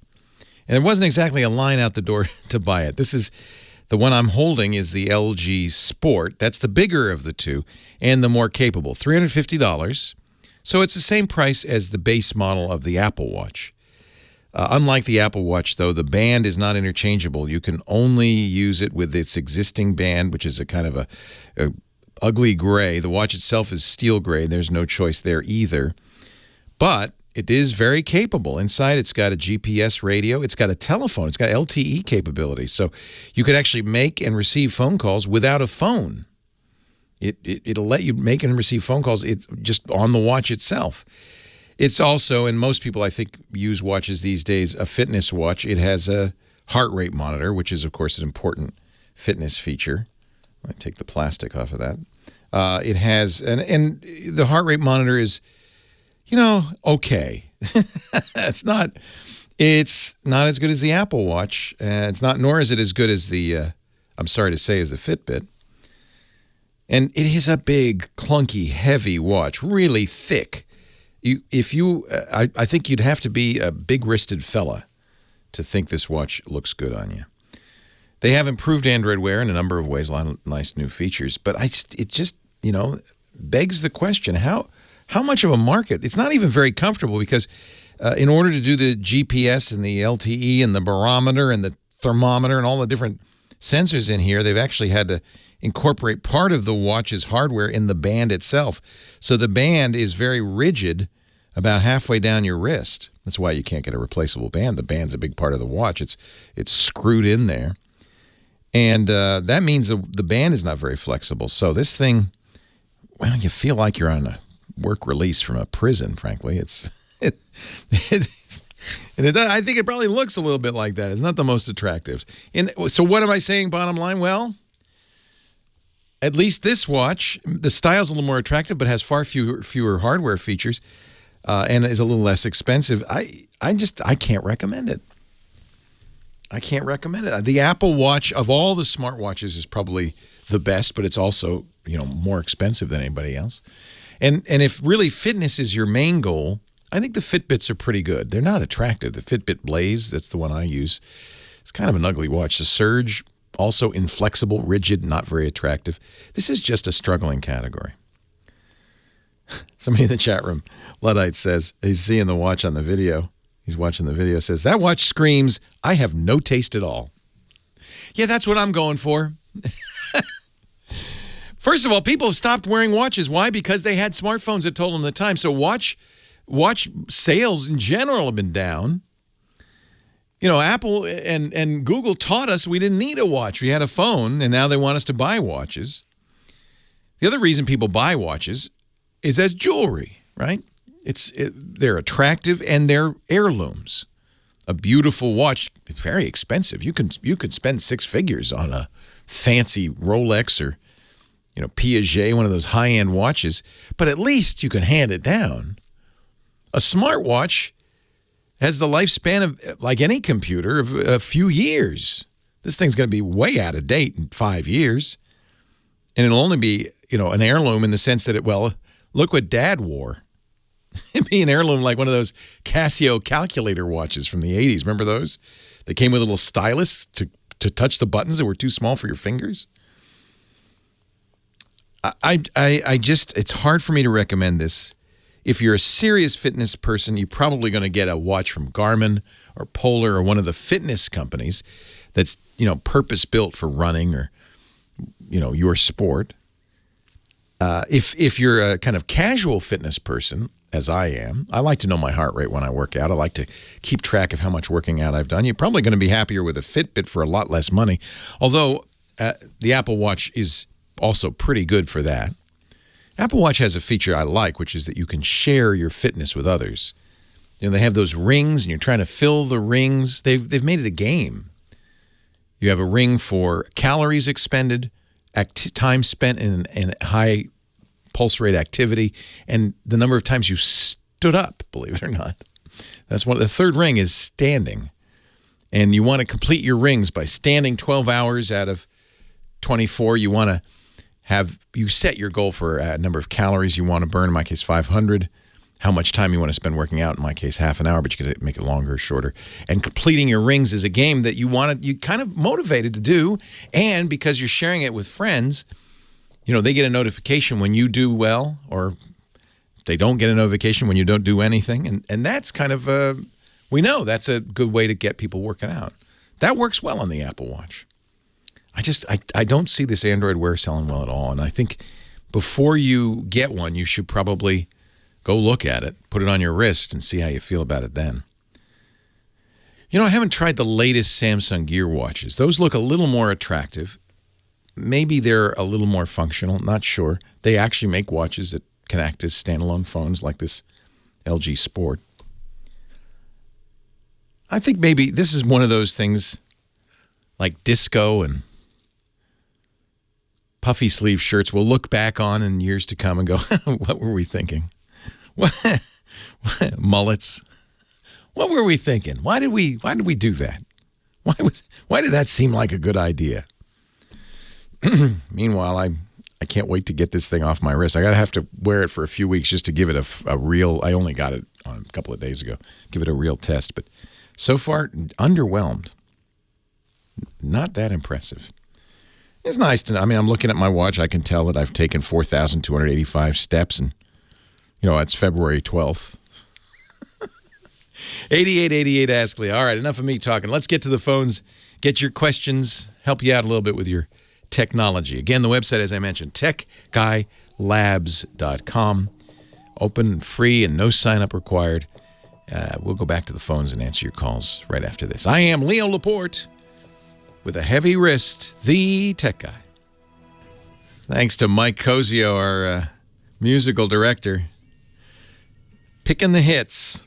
And there wasn't exactly a line out the door to buy it. The one I'm holding is the LG Sport. That's the bigger of the two and the more capable, $350. So it's the same price as the base model of the Apple Watch. Unlike the Apple Watch, though, the band is not interchangeable. You can only use it with its existing band, which is a kind of a ugly gray. The watch itself is steel gray. There's no choice there either. But it is very capable. Inside, it's got a GPS radio. It's got a telephone. It's got LTE capability. So you could actually make and receive phone calls without a phone. It'll let you make and receive phone calls. It's just on the watch itself. It's also, and most people I think use watches these days, a fitness watch. It has a heart rate monitor, which is, of course, an important fitness feature. Let me take the plastic off of that. It has, and the heart rate monitor is, okay. It's not as good as the Apple Watch. Nor is it as good as the, I'm sorry to say, as the Fitbit. And it is a big, clunky, heavy watch, really thick. I think you'd have to be a big-wristed fella to think this watch looks good on you. They have improved Android Wear in a number of ways, a lot of nice new features. But it just begs the question, how much of a market? It's not even very comfortable because in order to do the GPS and the LTE and the barometer and the thermometer and all the different sensors in here, they've actually had to incorporate part of the watch's hardware in the band itself. So the band is very rigid about halfway down your wrist. That's why you can't get a replaceable band. The band's a big part of the watch. It's screwed in there. And that means the band is not very flexible. So this thing, well, you feel like you're on a work release from a prison, frankly. I think it probably looks a little bit like that. It's not the most attractive. So what am I saying, bottom line? Well, at least this watch, the style's a little more attractive, but has far fewer hardware features and is a little less expensive. I can't recommend it. I can't recommend it. The Apple Watch of all the smartwatches is probably the best, but it's also, more expensive than anybody else. And if really fitness is your main goal, I think the Fitbits are pretty good. They're not attractive. The Fitbit Blaze, that's the one I use. It's kind of an ugly watch. The Surge, also inflexible, rigid, not very attractive. This is just a struggling category. Somebody in the chat room, Luddite, says he's seeing the watch on the video. He's watching the video, says, that watch screams, I have no taste at all. Yeah, that's what I'm going for. First of all, people have stopped wearing watches. Why? Because they had smartphones that told them the time. So watch sales in general have been down. Apple and Google taught us we didn't need a watch. We had a phone, and now they want us to buy watches. The other reason people buy watches is as jewelry, right? They're attractive and they're heirlooms. A beautiful watch, it's very expensive. You could spend six figures on a fancy Rolex or Piaget, one of those high-end watches, but at least you can hand it down. A smartwatch has the lifespan of, like any computer, of a few years. This thing's going to be way out of date in 5 years. And it'll only be, an heirloom in the sense that look what Dad wore. It'd be an heirloom like one of those Casio calculator watches from the 80s. Remember those? They came with a little stylus to touch the buttons that were too small for your fingers. It's hard for me to recommend this. If you're a serious fitness person, you're probably going to get a watch from Garmin or Polar or one of the fitness companies that's, purpose-built for running or, your sport. If you're a kind of casual fitness person, as I am, I like to know my heart rate when I work out. I like to keep track of how much working out I've done. You're probably going to be happier with a Fitbit for a lot less money, although the Apple Watch is also pretty good for that. Apple Watch has a feature I like, which is that you can share your fitness with others. They have those rings, and you're trying to fill the rings. They've made it a game. You have a ring for calories expended, time spent in high pulse rate activity, and the number of times you stood up, believe it or not. That's one. The third ring is standing. And you want to complete your rings by standing 12 hours out of 24. You want to you set your goal for a number of calories you want to burn, in my case 500, how much time you want to spend working out, in my case half an hour, but you can make it longer or shorter. And completing your rings is a game that you kind of motivated to do, and because you're sharing it with friends, they get a notification when you do well, or they don't get a notification when you don't do anything, and that's kind of we know that's a good way to get people working out. That works well on the Apple Watch. I don't see this Android Wear selling well at all. And I think before you get one, you should probably Go look at it, put it on your wrist, and see how you feel about it then. You know, I haven't tried the latest Samsung Gear watches. Those look a little more attractive. Maybe they're a little more functional, not sure. They actually make watches that can act as standalone phones like this LG Sport. I think maybe this is one of those things like disco and puffy sleeve shirts we'll look back on in years to come and go, what were we thinking? Mullets. What were we thinking? Why did we do that? Why did that seem like a good idea? Meanwhile, I can't wait to get this thing off my wrist. I gotta have to wear it for a few weeks just to give it a real. I only got it on a couple of days ago. Give it a real test, but so far underwhelmed. Not that impressive. It's nice to know. I mean, I'm looking at my watch. I can tell that I've taken 4,285 steps, and it's February 12th. 8888 Ask Leo. All right, enough of me talking. Let's get to the phones, get your questions, help you out a little bit with your technology. Again, the website, as I mentioned, techguylabs.com. Open, free, and no sign-up required. We'll go back to the phones and answer your calls right after this. I am Leo Laporte with a heavy wrist, the tech guy. Thanks to Mike Cozio, our musical director. Picking the hits.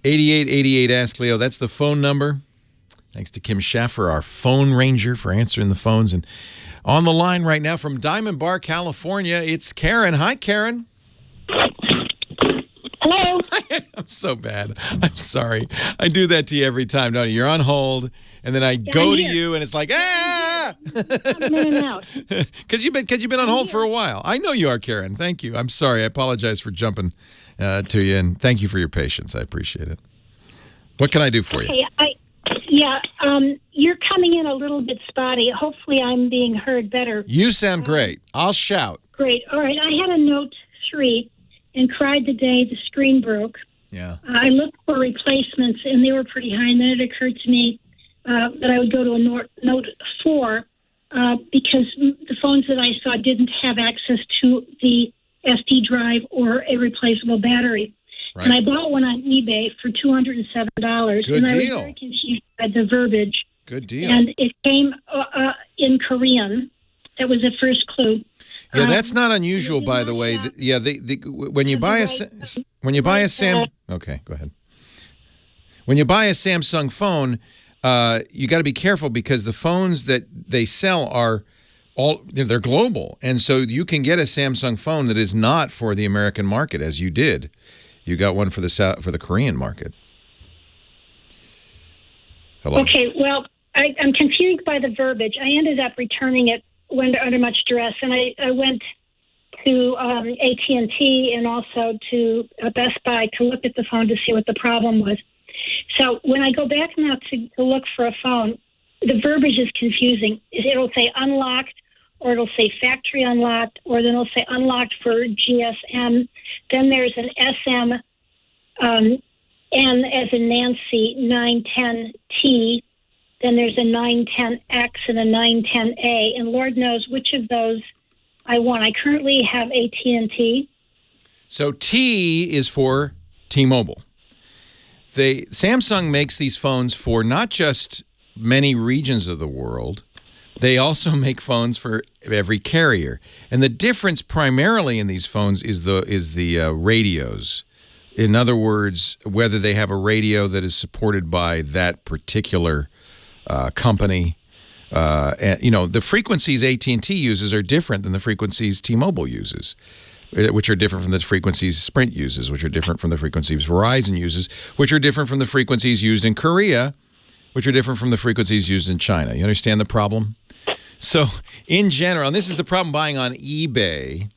8888 Ask Leo. That's the phone number. Thanks to Kim Schaffer, our phone ranger, for answering the phones. And on the line right now from Diamond Bar, California, it's Karen. Hi, Karen. Hello. I'm so bad. I'm sorry. I do that to you every time, don't you? You're on hold, and then I go to you, and it's like, ah! I'm in and out. Because you've been on hold for a while. I know you are, Karen. Thank you. I'm sorry. I apologize for jumping to you, and thank you for your patience. I appreciate it. What can I do for you? You're coming in a little bit spotty. Hopefully I'm being heard better. You sound great. I'll shout. Great. All right. I had a Note 3 and cried the day the screen broke. Yeah. I looked for replacements, and they were pretty high, and then it occurred to me that I would go to a Note 4 because the phones that I saw didn't have access to the SD drive or a replaceable battery. Right. And I bought one on eBay for $207. Good and I deal. was very confused by the verbiage. Good deal. And it came in Korean. That was the first clue. Yeah, that's not unusual, by the way. When you buy a okay, go ahead. When you buy a Samsung phone, you got to be careful because the phones that they sell are they're global, and so you can get a Samsung phone that is not for the American market, as you did. You got one for the Korean market. Hello. Okay, well, I'm confused by the verbiage. I ended up returning it under much duress, and I went to AT&T and also to Best Buy to look at the phone to see what the problem was. So when I go back now to look for a phone, the verbiage is confusing. It'll say unlocked, or it'll say factory unlocked, or then it'll say unlocked for GSM. Then there's an SM, N as in Nancy, 910T. Then there's a 910X and a 910A, and Lord knows which of those I want. I currently have AT&T. So T is for T-Mobile. Samsung makes these phones for not just many regions of the world. They also make phones for every carrier. And the difference primarily in these phones is the radios. In other words, whether they have a radio that is supported by that particular company. And, the frequencies AT&T uses are different than the frequencies T-Mobile uses, which are different from the frequencies Sprint uses, which are different from the frequencies Verizon uses, which are different from the frequencies used in Korea, which are different from the frequencies used in China. You understand the problem? So, in general, and this is the problem buying on eBay,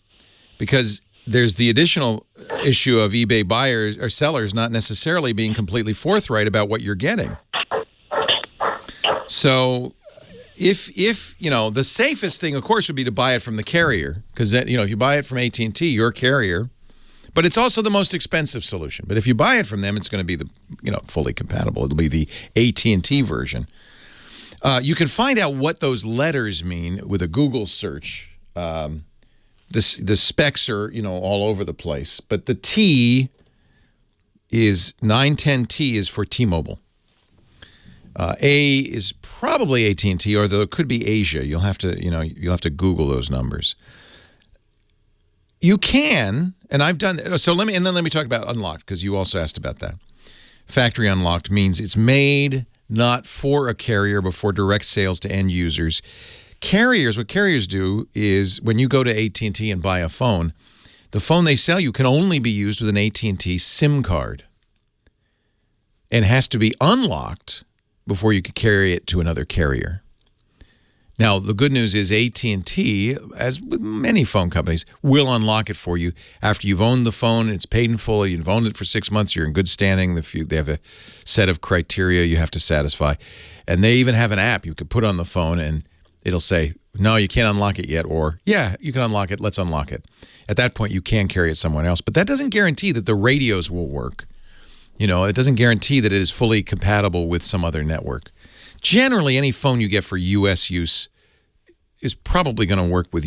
because there's the additional issue of eBay buyers or sellers not necessarily being completely forthright about what you're getting. So if the safest thing, of course, would be to buy it from the carrier, because if you buy it from AT&T, your carrier, but it's also the most expensive solution. But if you buy it from them, it's going to be the fully compatible. It'll be the AT&T version. You can find out what those letters mean with a Google search. the specs are, all over the place. But the T is 910T is for T-Mobile. A is probably AT&T, although it could be Asia. You'll have to Google those numbers. You can, and I've done. So let me talk about unlocked, because you also asked about that. Factory unlocked means it's made not for a carrier, but for direct sales to end users. What carriers do is when you go to AT&T and buy a phone, the phone they sell you can only be used with an AT&T SIM card, and has to be unlocked before you can carry it to another carrier. Now, the good news is AT&T, as with many phone companies, will unlock it for you after you've owned the phone, it's paid in full, you've owned it for 6 months, you're in good standing, they have a set of criteria you have to satisfy. And they even have an app you could put on the phone, and it'll say, no, you can't unlock it yet, or, yeah, you can unlock it, let's unlock it. At that point, you can carry it somewhere else. But that doesn't guarantee that the radios will work. It doesn't guarantee that it is fully compatible with some other network. Generally, any phone you get for U.S. use is probably going to work with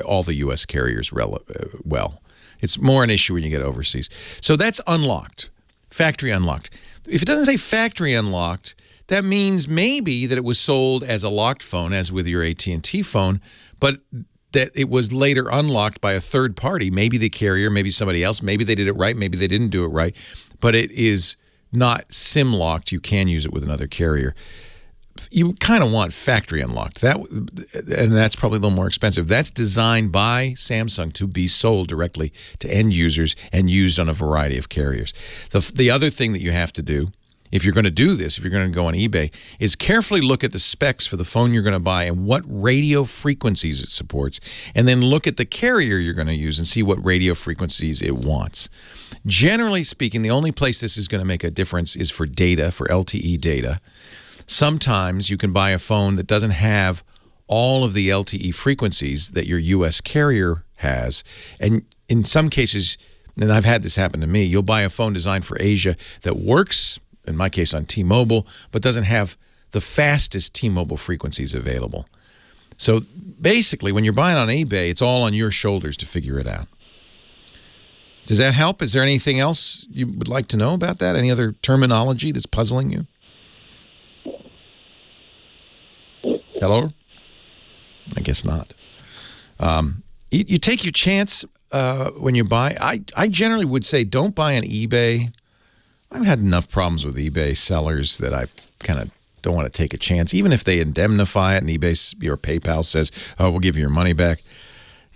all the U.S. carriers well. It's more an issue when you get overseas. So that's unlocked, factory unlocked. If it doesn't say factory unlocked, that means maybe that it was sold as a locked phone, as with your AT&T phone, but that it was later unlocked by a third party, maybe the carrier, maybe somebody else, maybe they did it right, maybe they didn't do it right, but it is not SIM locked. You can use it with another carrier. You kind of want factory unlocked. And that's probably a little more expensive. That's designed by Samsung to be sold directly to end users and used on a variety of carriers. The other thing that you have to do, if you're going to do this, if you're going to go on eBay, is carefully look at the specs for the phone you're going to buy and what radio frequencies it supports, and then look at the carrier you're going to use and see what radio frequencies it wants. Generally speaking, the only place this is going to make a difference is for data, for LTE data. Sometimes you can buy a phone that doesn't have all of the LTE frequencies that your U.S. carrier has. And in some cases, and I've had this happen to me, you'll buy a phone designed for Asia that works, in my case on T-Mobile, but doesn't have the fastest T-Mobile frequencies available. So basically, when you're buying on eBay, it's all on your shoulders to figure it out. Does that help? Is there anything else you would like to know about that? Any other terminology that's puzzling you? Hello? I guess not. You take your chance when you buy. I generally would say don't buy on eBay. I've had enough problems with eBay sellers that I kind of don't want to take a chance. Even if they indemnify it and eBay or PayPal says, oh, we'll give you your money back.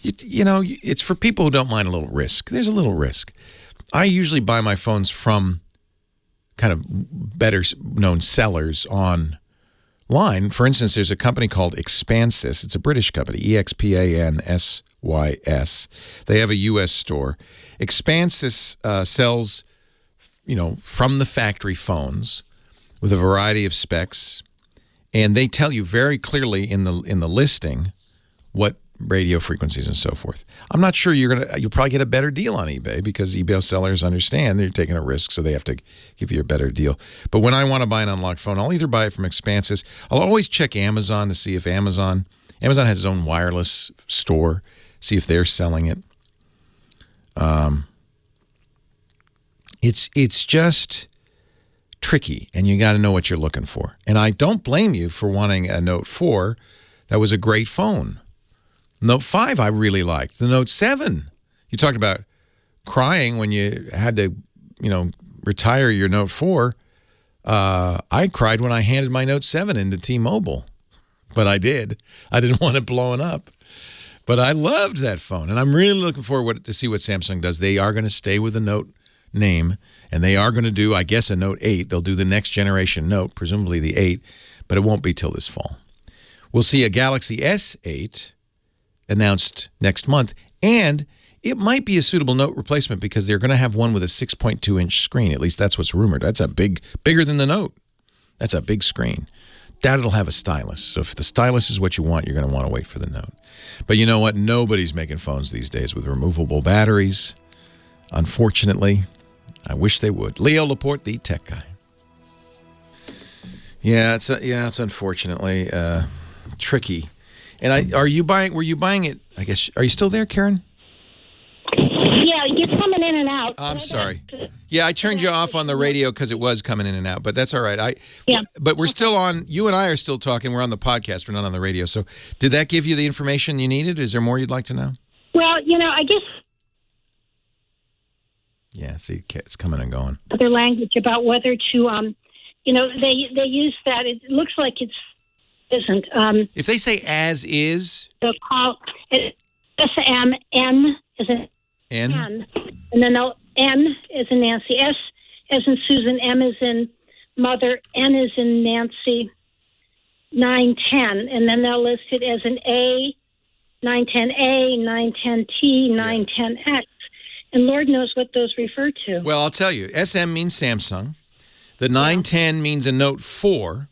It's for people who don't mind a little risk. There's a little risk. I usually buy my phones from kind of better known sellers online. For instance, there's a company called Expansys. It's a British company, Expansys. They have a U.S. store. Expansys sells, from the factory phones with a variety of specs, and they tell you very clearly in the listing what radio frequencies and so forth. I'm not sure you'll probably get a better deal on eBay because eBay sellers understand they're taking a risk, so they have to give you a better deal. But when I want to buy an unlocked phone, I'll either buy it from Expansys. I'll always check Amazon to see if Amazon has its own wireless store, see if they're selling it. It's just tricky, and you got to know what you're looking for. And I don't blame you for wanting a Note 4. That was a great phone. Note 5 I really liked. The Note 7, you talked about crying when you had to, retire your Note 4. I cried when I handed my Note 7 into T-Mobile, but I did. I didn't want it blowing up. But I loved that phone, and I'm really looking forward to see what Samsung does. They are going to stay with the Note name, and they are going to do, I guess, a Note 8. They'll do the next generation Note, presumably the 8, but it won't be till this fall. We'll see a Galaxy S8 announced next month, and it might be a suitable Note replacement because they're going to have one with a 6.2-inch screen. At least that's what's rumored. That's bigger than the Note. That's a big screen. Doubt it'll have a stylus. So if the stylus is what you want, you're going to want to wait for the Note. But you know what? Nobody's making phones these days with removable batteries. Unfortunately, I wish they would. Leo Laporte, the tech guy. Yeah, it's unfortunately tricky. And were you buying it I guess, are you still there, Karen? Yeah, you're coming in and out. I'm sorry. Yeah, I turned you off on the radio because it was coming in and out, but that's all right. But we're still on. You and I are still talking. We're on the podcast. We're not on the radio. So did that give you the information you needed? Is there more you'd like to know? Well, I guess. Yeah, see, it's coming and going. Other language about whether to, they use that. It looks like it isn't. If they say as is. They'll call it SMN is an N. And then they'll N as in Nancy, S as in Susan, M as in mother, N as in Nancy, 910. And then they'll list it as an A, 910A, 910T, 910X. And Lord knows what those refer to. Well, I'll tell you. SM means Samsung. The 910 means a Note 4.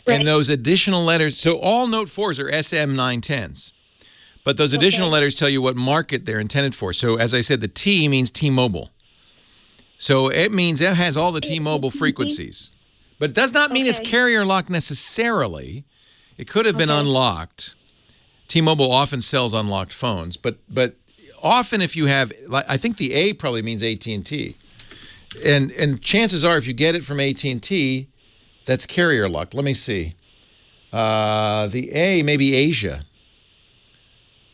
Right. And those additional letters, so all Note 4s are SM 910s. But those additional letters tell you what market they're intended for. So as I said, the T means T-Mobile. So it means it has all the T-Mobile frequencies. But it does not mean it's carrier locked necessarily. It could have been unlocked. T-Mobile often sells unlocked phones. But often if you have, I think the A probably means AT&T. And chances are if you get it from AT&T, that's carrier locked. Let me see. The A may be Asia.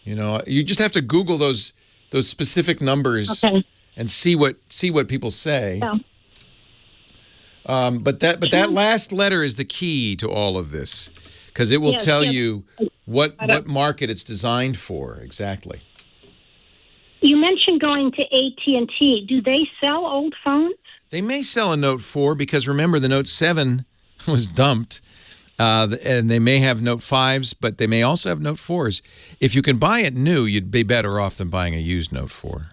You just have to Google those specific numbers and see what people say. Yeah. But that last letter is the key to all of this because it will tell you what market it's designed for exactly. You mentioned going to AT&T. Do they sell old phones? They may sell a Note 4 because remember the Note 7 was dumped. And they may have Note 5s, but they may also have Note 4s. If you can buy it new, you'd be better off than buying a used Note 4.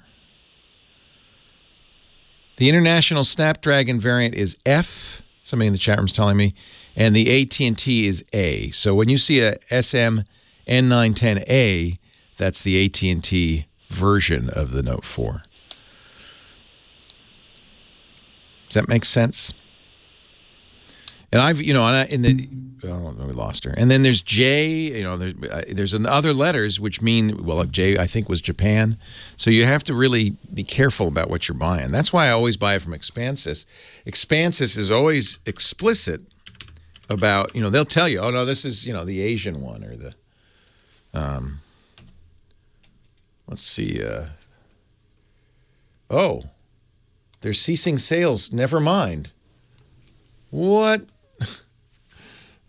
The international Snapdragon variant is F, somebody in the chat room is telling me, and the AT&T is A. So when you see a SM N910A, that's the AT&T version of the Note 4. Does that make sense? And we lost her. And then there's J, there's other letters which mean, J I think was Japan. So you have to really be careful about what you're buying. That's why I always buy it from Expansys. Expansys is always explicit about, they'll tell you, oh no, this is, the Asian one or the, let's see, they're ceasing sales, never mind. What?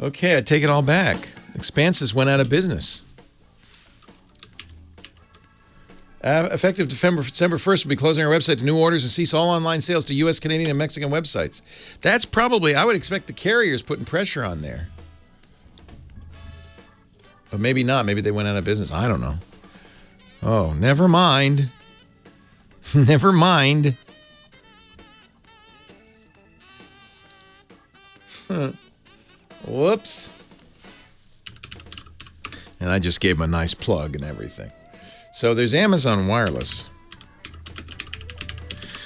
Okay, I take it all back. Expansys went out of business. Effective December 1st, we'll be closing our website to new orders and cease all online sales to U.S., Canadian, and Mexican websites. That's probably, I would expect the carriers putting pressure on there. But maybe not. Maybe they went out of business. I don't know. Oh, never mind. Never mind. Whoops. And I just gave him a nice plug and everything. So there's Amazon Wireless.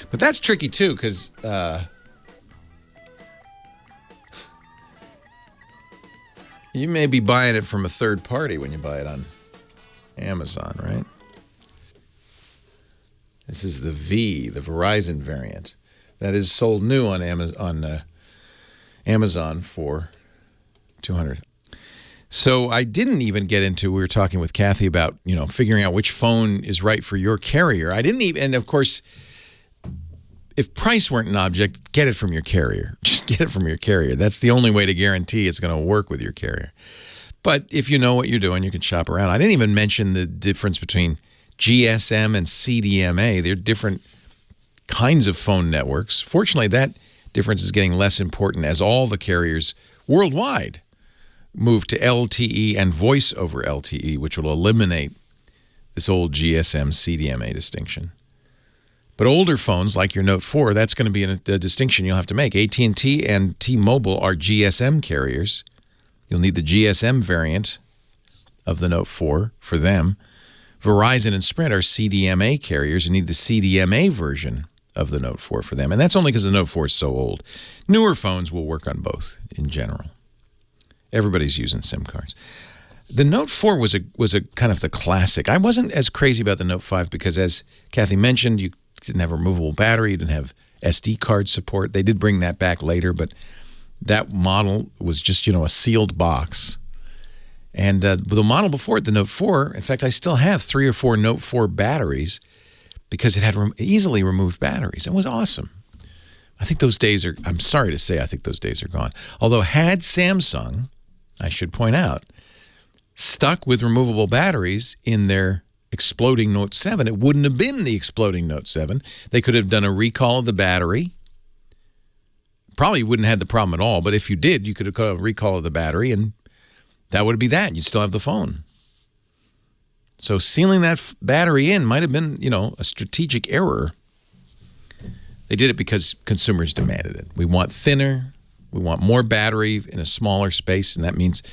But that's tricky too, because you may be buying it from a third party when you buy it on Amazon, right? This is the V, the Verizon variant. That is sold new on Amazon for $200. So I didn't even get into, we were talking with Kathy about, figuring out which phone is right for your carrier. I didn't even, and of course, if price weren't an object, get it from your carrier. Just get it from your carrier. That's the only way to guarantee it's going to work with your carrier. But if you know what you're doing, you can shop around. I didn't even mention the difference between GSM and CDMA. They're different kinds of phone networks. Fortunately, that difference is getting less important as all the carriers worldwide move to LTE and voice over LTE, which will eliminate this old GSM CDMA distinction. But older phones like your Note 4, that's going to be a distinction you'll have to make. AT&T and T-Mobile are GSM carriers. You'll need the GSM variant of the Note 4 for them. Verizon and Sprint are CDMA carriers. You need the CDMA version of the Note 4 for them. And that's only because the Note 4 is so old. Newer phones will work on both in general. Everybody's using SIM cards. The Note 4 was a kind of the classic. I wasn't as crazy about the Note 5 because, as Kathy mentioned, you didn't have a removable battery, you didn't have SD card support. They did bring that back later, but that model was just, a sealed box. And the model before it, the Note 4, in fact, I still have 3 or 4 Note 4 batteries because it had easily removed batteries. It was awesome. I think those days are, I'm sorry to say, I think those days are gone. Although had Samsung, I should point out, stuck with removable batteries in their exploding Note 7, it wouldn't have been the exploding Note 7. They could have done a recall of the battery. Probably wouldn't have had the problem at all, but if you did, you could have done a recall of the battery, and that would be that. You'd still have the phone. So sealing that battery in might have been, a strategic error. They did it because consumers demanded it. We want thinner. We want more battery in a smaller space, and that means,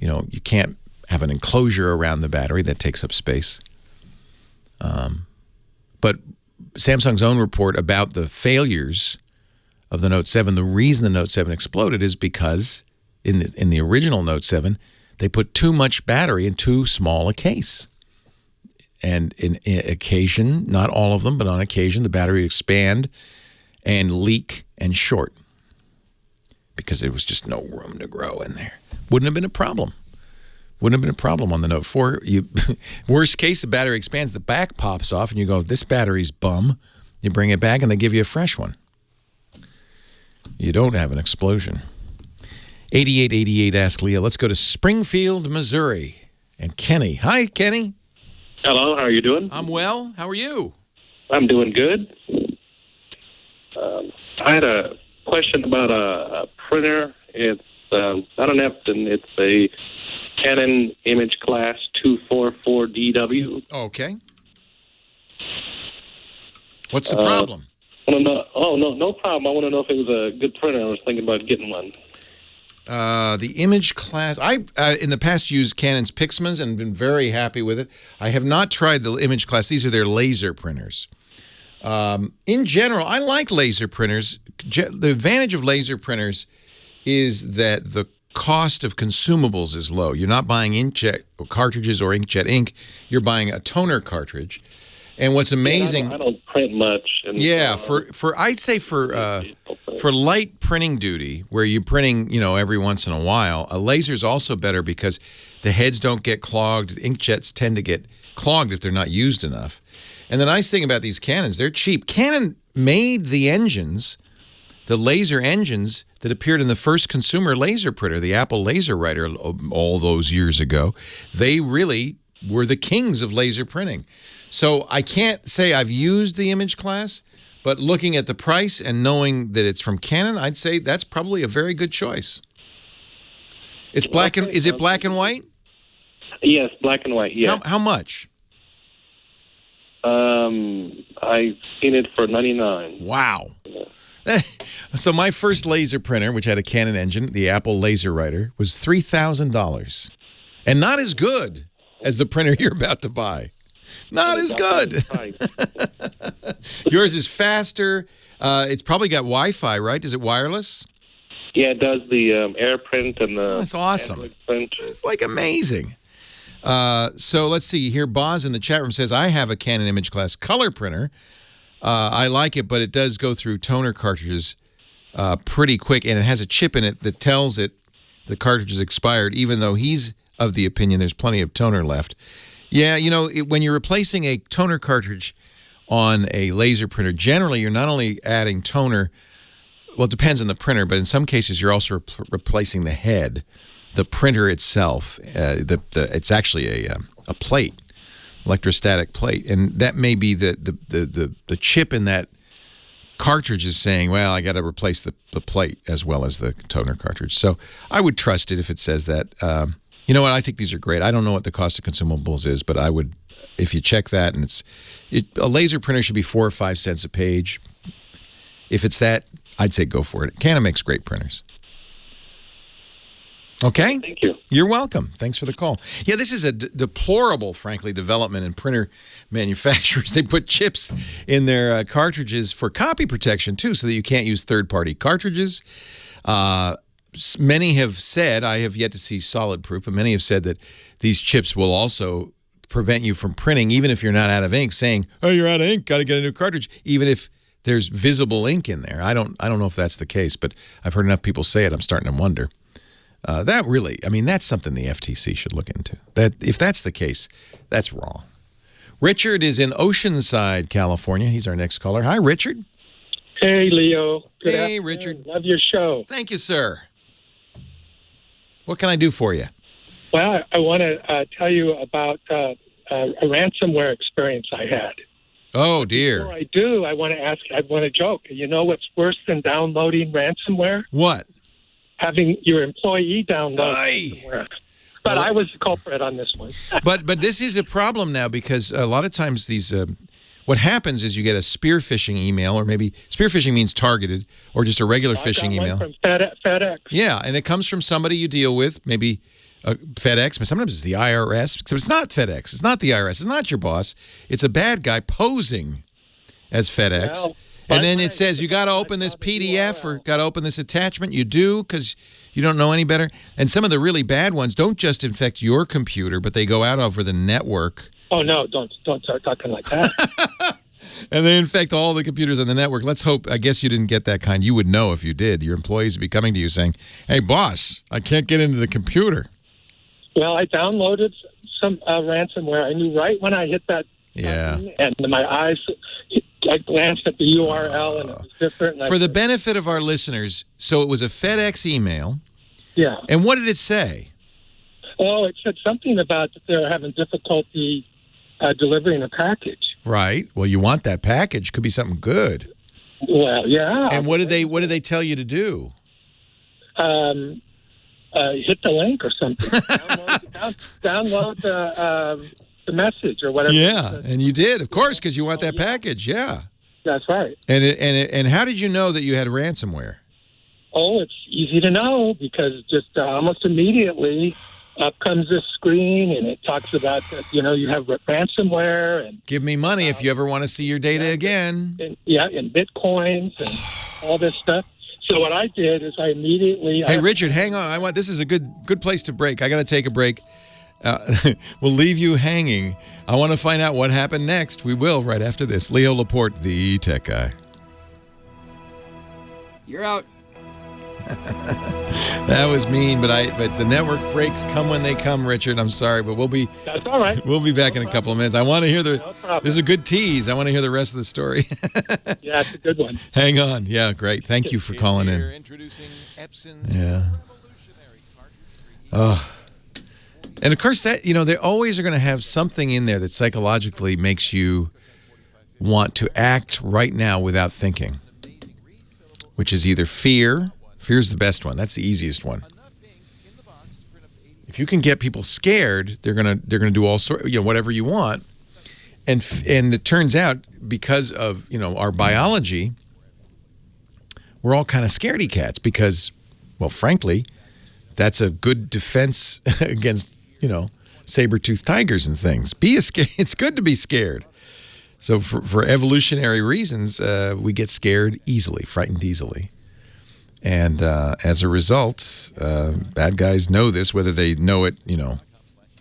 you can't have an enclosure around the battery that takes up space. But Samsung's own report about the failures of the Note 7, the reason the Note 7 exploded is because in the original Note 7, they put too much battery in too small a case. And in occasion, not all of them, but on occasion, the battery would expand and leak and short because there was just no room to grow in there. Wouldn't have been a problem. Wouldn't have been a problem on the Note 4. Worst case, the battery expands, the back pops off, and you go, this battery's bum. You bring it back, and they give you a fresh one. You don't have an explosion. 8888 Ask Leah. Let's go to Springfield, Missouri. And Kenny. Hi, Kenny. Hello, how are you doing? I'm well. How are you? I'm doing good. I had a question about a printer. It's not an Epson. It's a Canon Image Class 244DW. Okay. What's the problem? No problem. I want to know if it was a good printer. I was thinking about getting one. The Image Class, I in the past used Canon's Pixmas and been very happy with it. I have not tried the Image Class. These are their laser printers. In general, I like laser printers. The advantage of laser printers is that the cost of consumables is low. You're not buying inkjet cartridges or inkjet ink. You're buying a toner cartridge. And what's amazing, I don't print much. And, I'd say for light printing duty, where you're printing, every once in a while, a laser is also better because the heads don't get clogged. Inkjets tend to get clogged if they're not used enough. And the nice thing about these Canons, they're cheap. Canon made the engines, the laser engines that appeared in the first consumer laser printer, the Apple Laser Writer, all those years ago. They really were the kings of laser printing. So I can't say I've used the Image Class, but looking at the price and knowing that it's from Canon, I'd say that's probably a very good choice. It's black and is it black and white? Yes, black and white. Yeah. How much? I've seen it for $99. Wow. So my first laser printer, which had a Canon engine, the Apple Laser Writer, was $3,000, and not as good as the printer you're about to buy. Not as good. Yours is faster. It's probably got Wi-Fi, right? Is it wireless? Yeah, it does the AirPrint and the... That's awesome. Android print. It's like amazing. So let's see. Here, Boz in the chat room says, I have a Canon Image Class color printer. I like it, but it does go through toner cartridges pretty quick, and it has a chip in it that tells it the cartridge is expired, even though he's of the opinion there's plenty of toner left. Yeah, when you're replacing a toner cartridge on a laser printer, generally you're not only adding toner, well, it depends on the printer, but in some cases you're also replacing the head, the printer itself. It's actually a plate, electrostatic plate, and that may be the chip in that cartridge is saying, well, I got to replace the plate as well as the toner cartridge. So I would trust it if it says that. You know what? I think these are great. I don't know what the cost of consumables is, but I would, if you check that, and a laser printer should be 4 or 5 cents a page. If it's that, I'd say go for it. Canon makes great printers. Okay? Thank you. You're welcome. Thanks for the call. Yeah, this is a deplorable, frankly, development in printer manufacturers. They put chips in their cartridges for copy protection, too, so that you can't use third-party cartridges. many have said, I have yet to see solid proof, but many have said that these chips will also prevent you from printing, even if you're not out of ink, saying, oh, you're out of ink, got to get a new cartridge, even if there's visible ink in there. I don't know if that's the case, but I've heard enough people say it, I'm starting to wonder. That really, I mean, that's something the FTC should look into. That if that's the case, that's wrong. Richard is in Oceanside, California. He's our next caller. Hi, Richard. Hey, Leo. Good Hey, afternoon. Richard. Love your show. Thank you, sir. What can I do for you? Well, I want to tell you about a ransomware experience I had. Oh, dear. Before I do, I want to joke. You know what's worse than downloading ransomware? What? Having your employee download ransomware. But I was the culprit on this one. But this is a problem now because a lot of times these, what happens is you get a spear phishing email, or maybe spear phishing means targeted, or just a regular phishing email. From FedEx. Yeah, and it comes from somebody you deal with, maybe FedEx, but sometimes it's the IRS. So it's not FedEx, it's not the IRS, it's not your boss. It's a bad guy posing as FedEx. Well, and then it says you got to open this PDF or got to open this attachment. You do because you don't know any better. And some of the really bad ones don't just infect your computer, but they go out over the network. Oh, no, don't start talking like that. And they infect all the computers on the network. Let's hope, I guess you didn't get that kind. You would know if you did. Your employees would be coming to you saying, hey, boss, I can't get into the computer. Well, I downloaded some ransomware. I knew right when I hit that button, and my eyes, I glanced at the URL, and it was different. And For the benefit of our listeners, so it was a FedEx email. Yeah. And what did it say? Oh, it said something about that they're having difficulty delivering a package. Right. Well, you want that package. Could be something good. Well, yeah. And what did they tell you to do? Hit the link or something. download the message or whatever. Yeah, and you did, of course, because you want that package. Yeah. That's right. And how did you know that you had ransomware? Oh, it's easy to know because just almost immediately up comes this screen and it talks about that, you have ransomware and give me money if you ever want to see your data again. And Bitcoins and all this stuff. So what I did is I immediately. Hey, Richard, hang on. This is a good place to break. I got to take a break. We'll leave you hanging. I want to find out what happened next. We will right after this. Leo Laporte, the tech guy. You're out. That was mean, but the network breaks come when they come, Richard. I'm sorry, but That's all right. We'll be back in a couple of minutes. I want to hear this is a good tease. I want to hear the rest of the story. Yeah, it's a good one. Hang on. Yeah, great. Thank you for calling in. Introducing Epson's yeah. Oh. And of course that, they always are going to have something in there that psychologically makes you want to act right now without thinking, which is either fear. Fear's the best one. That's the easiest one. If you can get people scared, they're gonna do all sorts, whatever you want. And it turns out because of our biology, we're all kind of scaredy cats because, well, frankly, that's a good defense against saber-toothed tigers and things. It's good to be scared. So for evolutionary reasons, we get scared easily, frightened easily. And as a result, bad guys know this, whether they know it,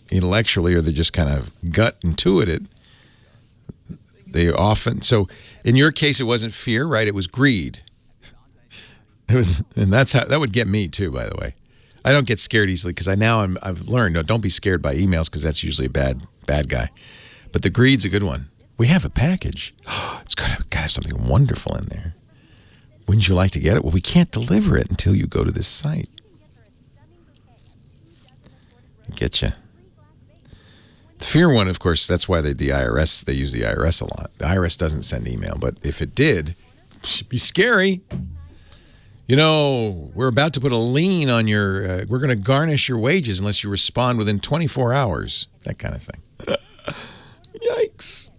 intellectually or they just kind of gut intuit it. They often, so in your case, it wasn't fear, right? It was greed. And that's how, that would get me too, by the way. I don't get scared easily because I've learned, no, don't be scared by emails because that's usually a bad guy. But the greed's a good one. We have a package. It's got to have something wonderful in there. Wouldn't you like to get it? Well, we can't deliver it until you go to this site. Get you. The fear one, of course, that's why the IRS, they use the IRS a lot. The IRS doesn't send email, but if it did, it'd be scary. We're about to put a lien on your, we're going to garnish your wages unless you respond within 24 hours. That kind of thing. Yikes.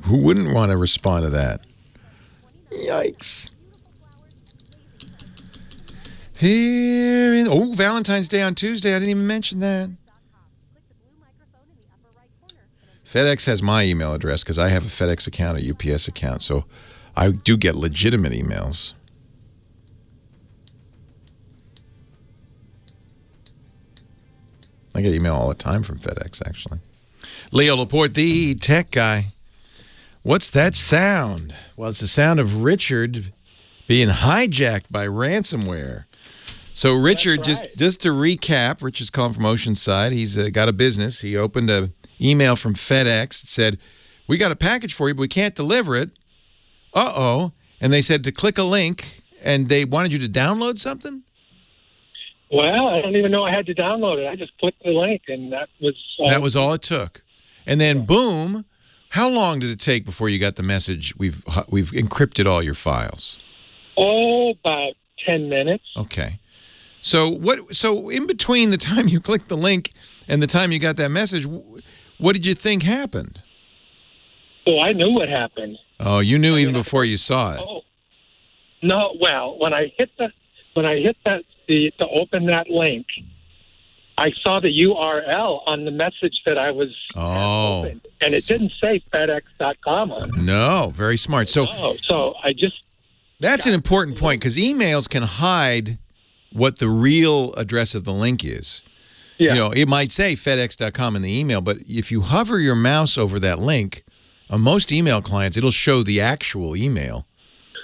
Who wouldn't want to respond to that? Yikes. Valentine's Day on Tuesday. I didn't even mention that. FedEx has my email address because I have a FedEx account, a UPS account, so I do get legitimate emails. I get email all the time from FedEx, actually. Leo Laporte, the tech guy. What's that sound? Well, it's the sound of Richard being hijacked by ransomware. So Richard, just to recap, Richard's calling from Oceanside. He's got a business. He opened an email from FedEx that said, we got a package for you, but we can't deliver it. Uh-oh. And they said to click a link, and they wanted you to download something? Well, I don't even know I had to download it. I just clicked the link, and that was... that was all it took. And then, boom, how long did it take before you got the message, we've encrypted all your files? Oh, about 10 minutes. Okay. So in between the time you clicked the link and the time you got that message, what did you think happened? Oh, I knew what happened. Oh, you knew even before you saw it. Oh, no. Well, when I hit to open that link, I saw the URL on the message that I was opened, and it didn't say FedEx.com on it. No, very smart. So I just... That's an important point, because emails can hide what the real address of the link is. Yeah. You know, it might say FedEx.com in the email, but if you hover your mouse over that link, on most email clients, it'll show the actual email.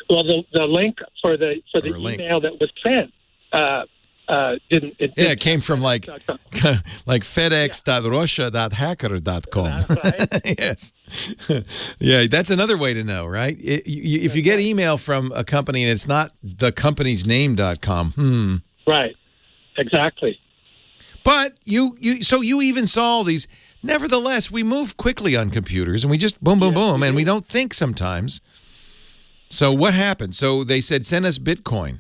Well, the link for the email that was sent didn't. It came from like fedex.russia.hacker.com. Right. Yes. Yeah, that's another way to know, right? If you get email from a company and it's not the company's name.com. Right. Exactly. But you even saw all these. Nevertheless, we move quickly on computers, and we just boom, boom, boom, and we don't think sometimes. So what happened? So they said, send us Bitcoin.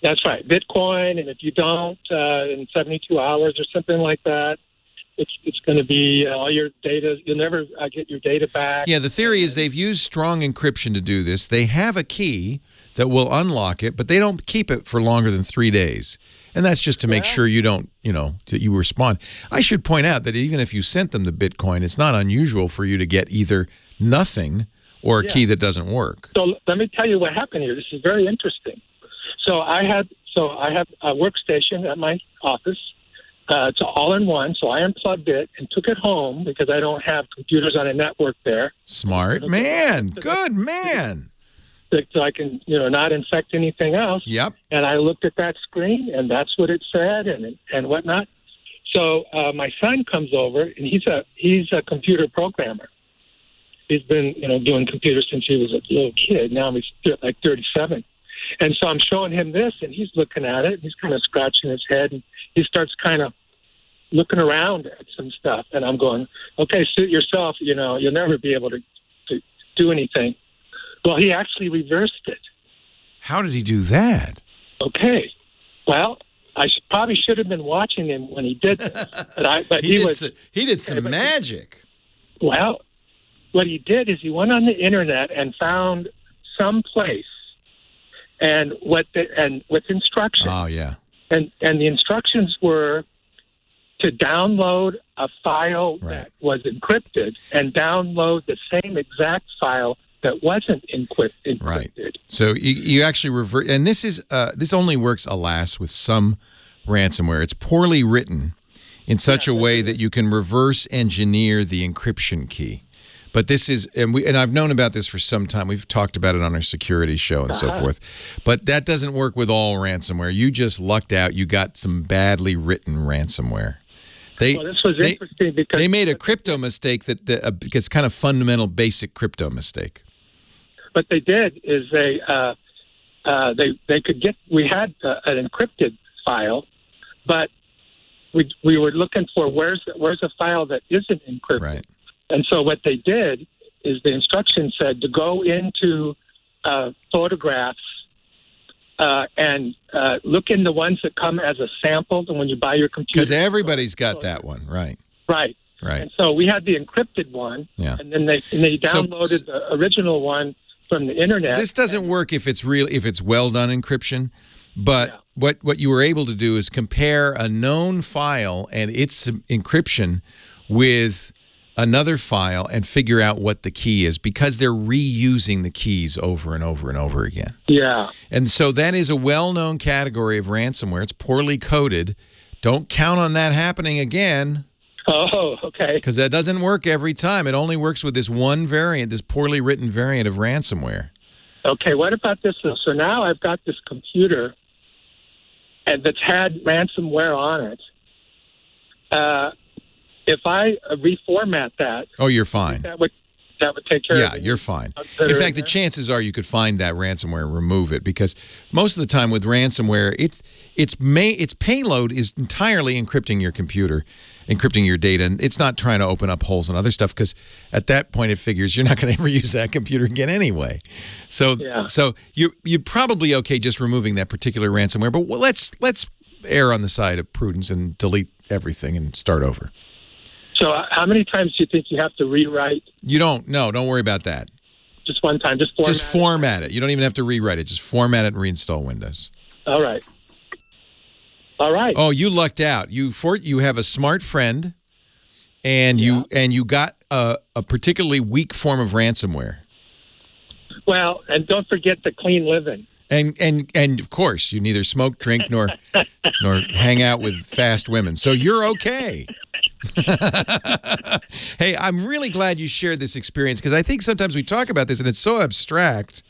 That's right, Bitcoin, and if you don't, in 72 hours or something like that, it's going to be all your data. You'll never get your data back. Yeah, the theory is they've used strong encryption to do this. They have a key that will unlock it, but they don't keep it for longer than 3 days. And that's just to make sure you don't, that you respond. I should point out that even if you sent them the Bitcoin, it's not unusual for you to get either nothing or a key that doesn't work. So let me tell you what happened here. This is very interesting. So I have a workstation at my office. It's all-in-one, so I unplugged it and took it home because I don't have computers on a network there. Smart man. Good man. So I can, not infect anything else. Yep. And I looked at that screen, and that's what it said, and whatnot. So my son comes over, and he's a computer programmer. He's been, doing computers since he was a little kid. Now he's like 37. And so I'm showing him this, and he's looking at it. And he's kind of scratching his head, and he starts kind of looking around at some stuff. And I'm going, okay, suit yourself. You'll never be able to do anything. Well, he actually reversed it. How did he do that? Okay. Well, I probably should have been watching him when he did this. But he did some magic. Well, what he did is he went on the internet and found some place with instructions. Oh, yeah. And the instructions were to download a file that was encrypted and download the same exact file that wasn't encrypted. Right. So you actually revert, and this only works, alas, with some ransomware. It's poorly written in such a way that you can reverse engineer the encryption key. But this is, and I've known about this for some time. We've talked about it on our security show and so forth. But that doesn't work with all ransomware. You just lucked out. You got some badly written ransomware. This was interesting because they made a crypto mistake it's kind of fundamental, basic crypto mistake. What they did is they could get. We had an encrypted file, but we were looking for where's a file that isn't encrypted. Right. And so what they did is the instruction said to go into photographs and look in the ones that come as a sample when you buy your computer. Because everybody's got that one, right? Right. And so we had the encrypted one, and then they downloaded the original one from the internet. This doesn't work if it's well done encryption, but what you were able to do is compare a known file and its encryption with another file and figure out what the key is, because they're reusing the keys over and over and over again. Yeah. And so that is a well-known category of ransomware. It's poorly coded, Don't count on that happening again. Oh, okay. Because that doesn't work every time. It only works with this one variant, this poorly written variant of ransomware. Okay, what about this? So now I've got this computer and that's had ransomware on it. If I reformat that... Oh, you're fine. That would take care of it. Yeah, you're fine. In fact, the chances are you could find that ransomware and remove it, because most of the time with ransomware, its payload is entirely encrypting your computer, encrypting your data, and it's not trying to open up holes and other stuff, because at that point it figures you're not going to ever use that computer again anyway. So you're probably okay just removing that particular ransomware, but let's err on the side of prudence and delete everything and start over. So how many times do you think you have to rewrite? You don't. No, don't worry about that. Just one time. Just format it. You don't even have to rewrite it. Just format it and reinstall Windows. All right. All right. Oh, you lucked out. You have a smart friend, and you got a particularly weak form of ransomware. Well, and don't forget the clean living. And of course, you neither smoke, drink, nor hang out with fast women. So you're okay. Hey, I'm really glad you shared this experience, because I think sometimes we talk about this and it's so abstract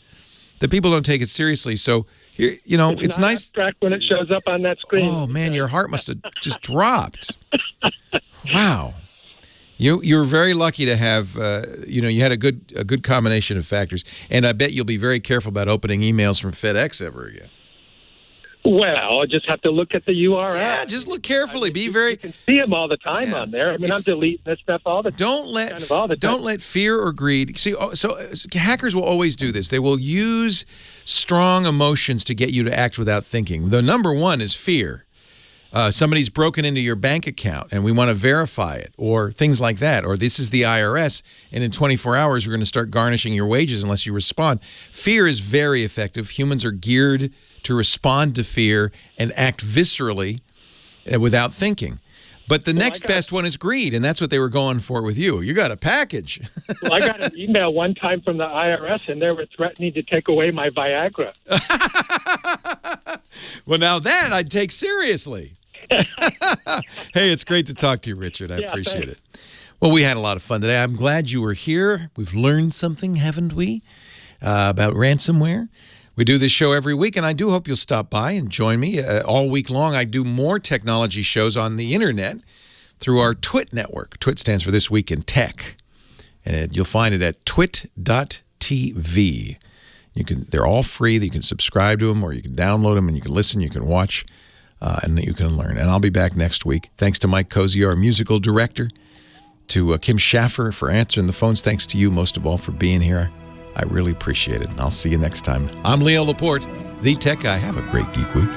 that people don't take it seriously. So here, it's nice. Abstract when it shows up on that screen. Oh man, your heart must have just dropped. Wow. You're very lucky to have, you had a good combination of factors, and I bet you'll be very careful about opening emails from FedEx ever again. Well, I just have to look at the URL. Yeah, just look carefully. You can see them all the time on there. I mean, I'm deleting this stuff all the time. Don't let fear or greed. See, so hackers will always do this. They will use strong emotions to get you to act without thinking. The number one is fear. Somebody's broken into your bank account and we want to verify it, or things like that, or this is the IRS and in 24 hours we're going to start garnishing your wages unless you respond. Fear is very effective. Humans are geared to respond to fear and act viscerally without thinking. But the next best one is greed, and that's what they were going for with you. You got a package. Well, I got an email one time from the IRS, and they were threatening to take away my Viagra. Well, now that I'd take seriously. Hey, it's great to talk to you, Richard. I appreciate it. Well, we had a lot of fun today. I'm glad you were here. We've learned something, haven't we, about ransomware. We do this show every week, and I do hope you'll stop by and join me. All week long, I do more technology shows on the internet through our TWIT network. TWIT stands for This Week in Tech. And you'll find it at twit.tv. They're all free. You can subscribe to them, or you can download them, and you can listen, you can watch, and you can learn. And I'll be back next week. Thanks to Mike Cozy, our musical director, to Kim Schaffer for answering the phones. Thanks to you, most of all, for being here. I really appreciate it, and I'll see you next time. I'm Leo Laporte, the Tech Guy. Have a great Geek Week.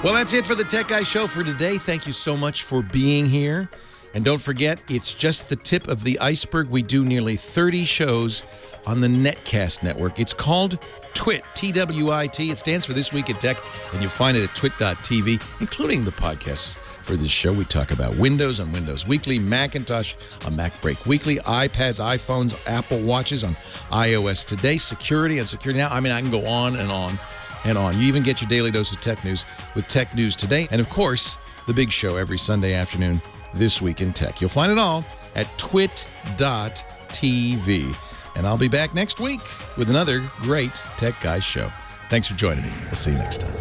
Well, that's it for the Tech Guy Show for today. Thank you so much for being here. And don't forget, it's just the tip of the iceberg. We do nearly 30 shows on the Netcast network. It's called TWIT, T-W-I-T. It stands for This Week in Tech, and you'll find it at twit.tv, including the podcasts for this show. We talk about Windows on Windows Weekly, Macintosh on Mac Break Weekly, iPads, iPhones, Apple Watches on iOS Today, security on Security Now. I mean, I can go on and on and on. You even get your daily dose of tech news with Tech News Today. And, of course, the big show every Sunday afternoon, This Week in Tech. You'll find it all at twit.tv. And I'll be back next week with another great Tech Guys show. Thanks for joining me. We'll see you next time.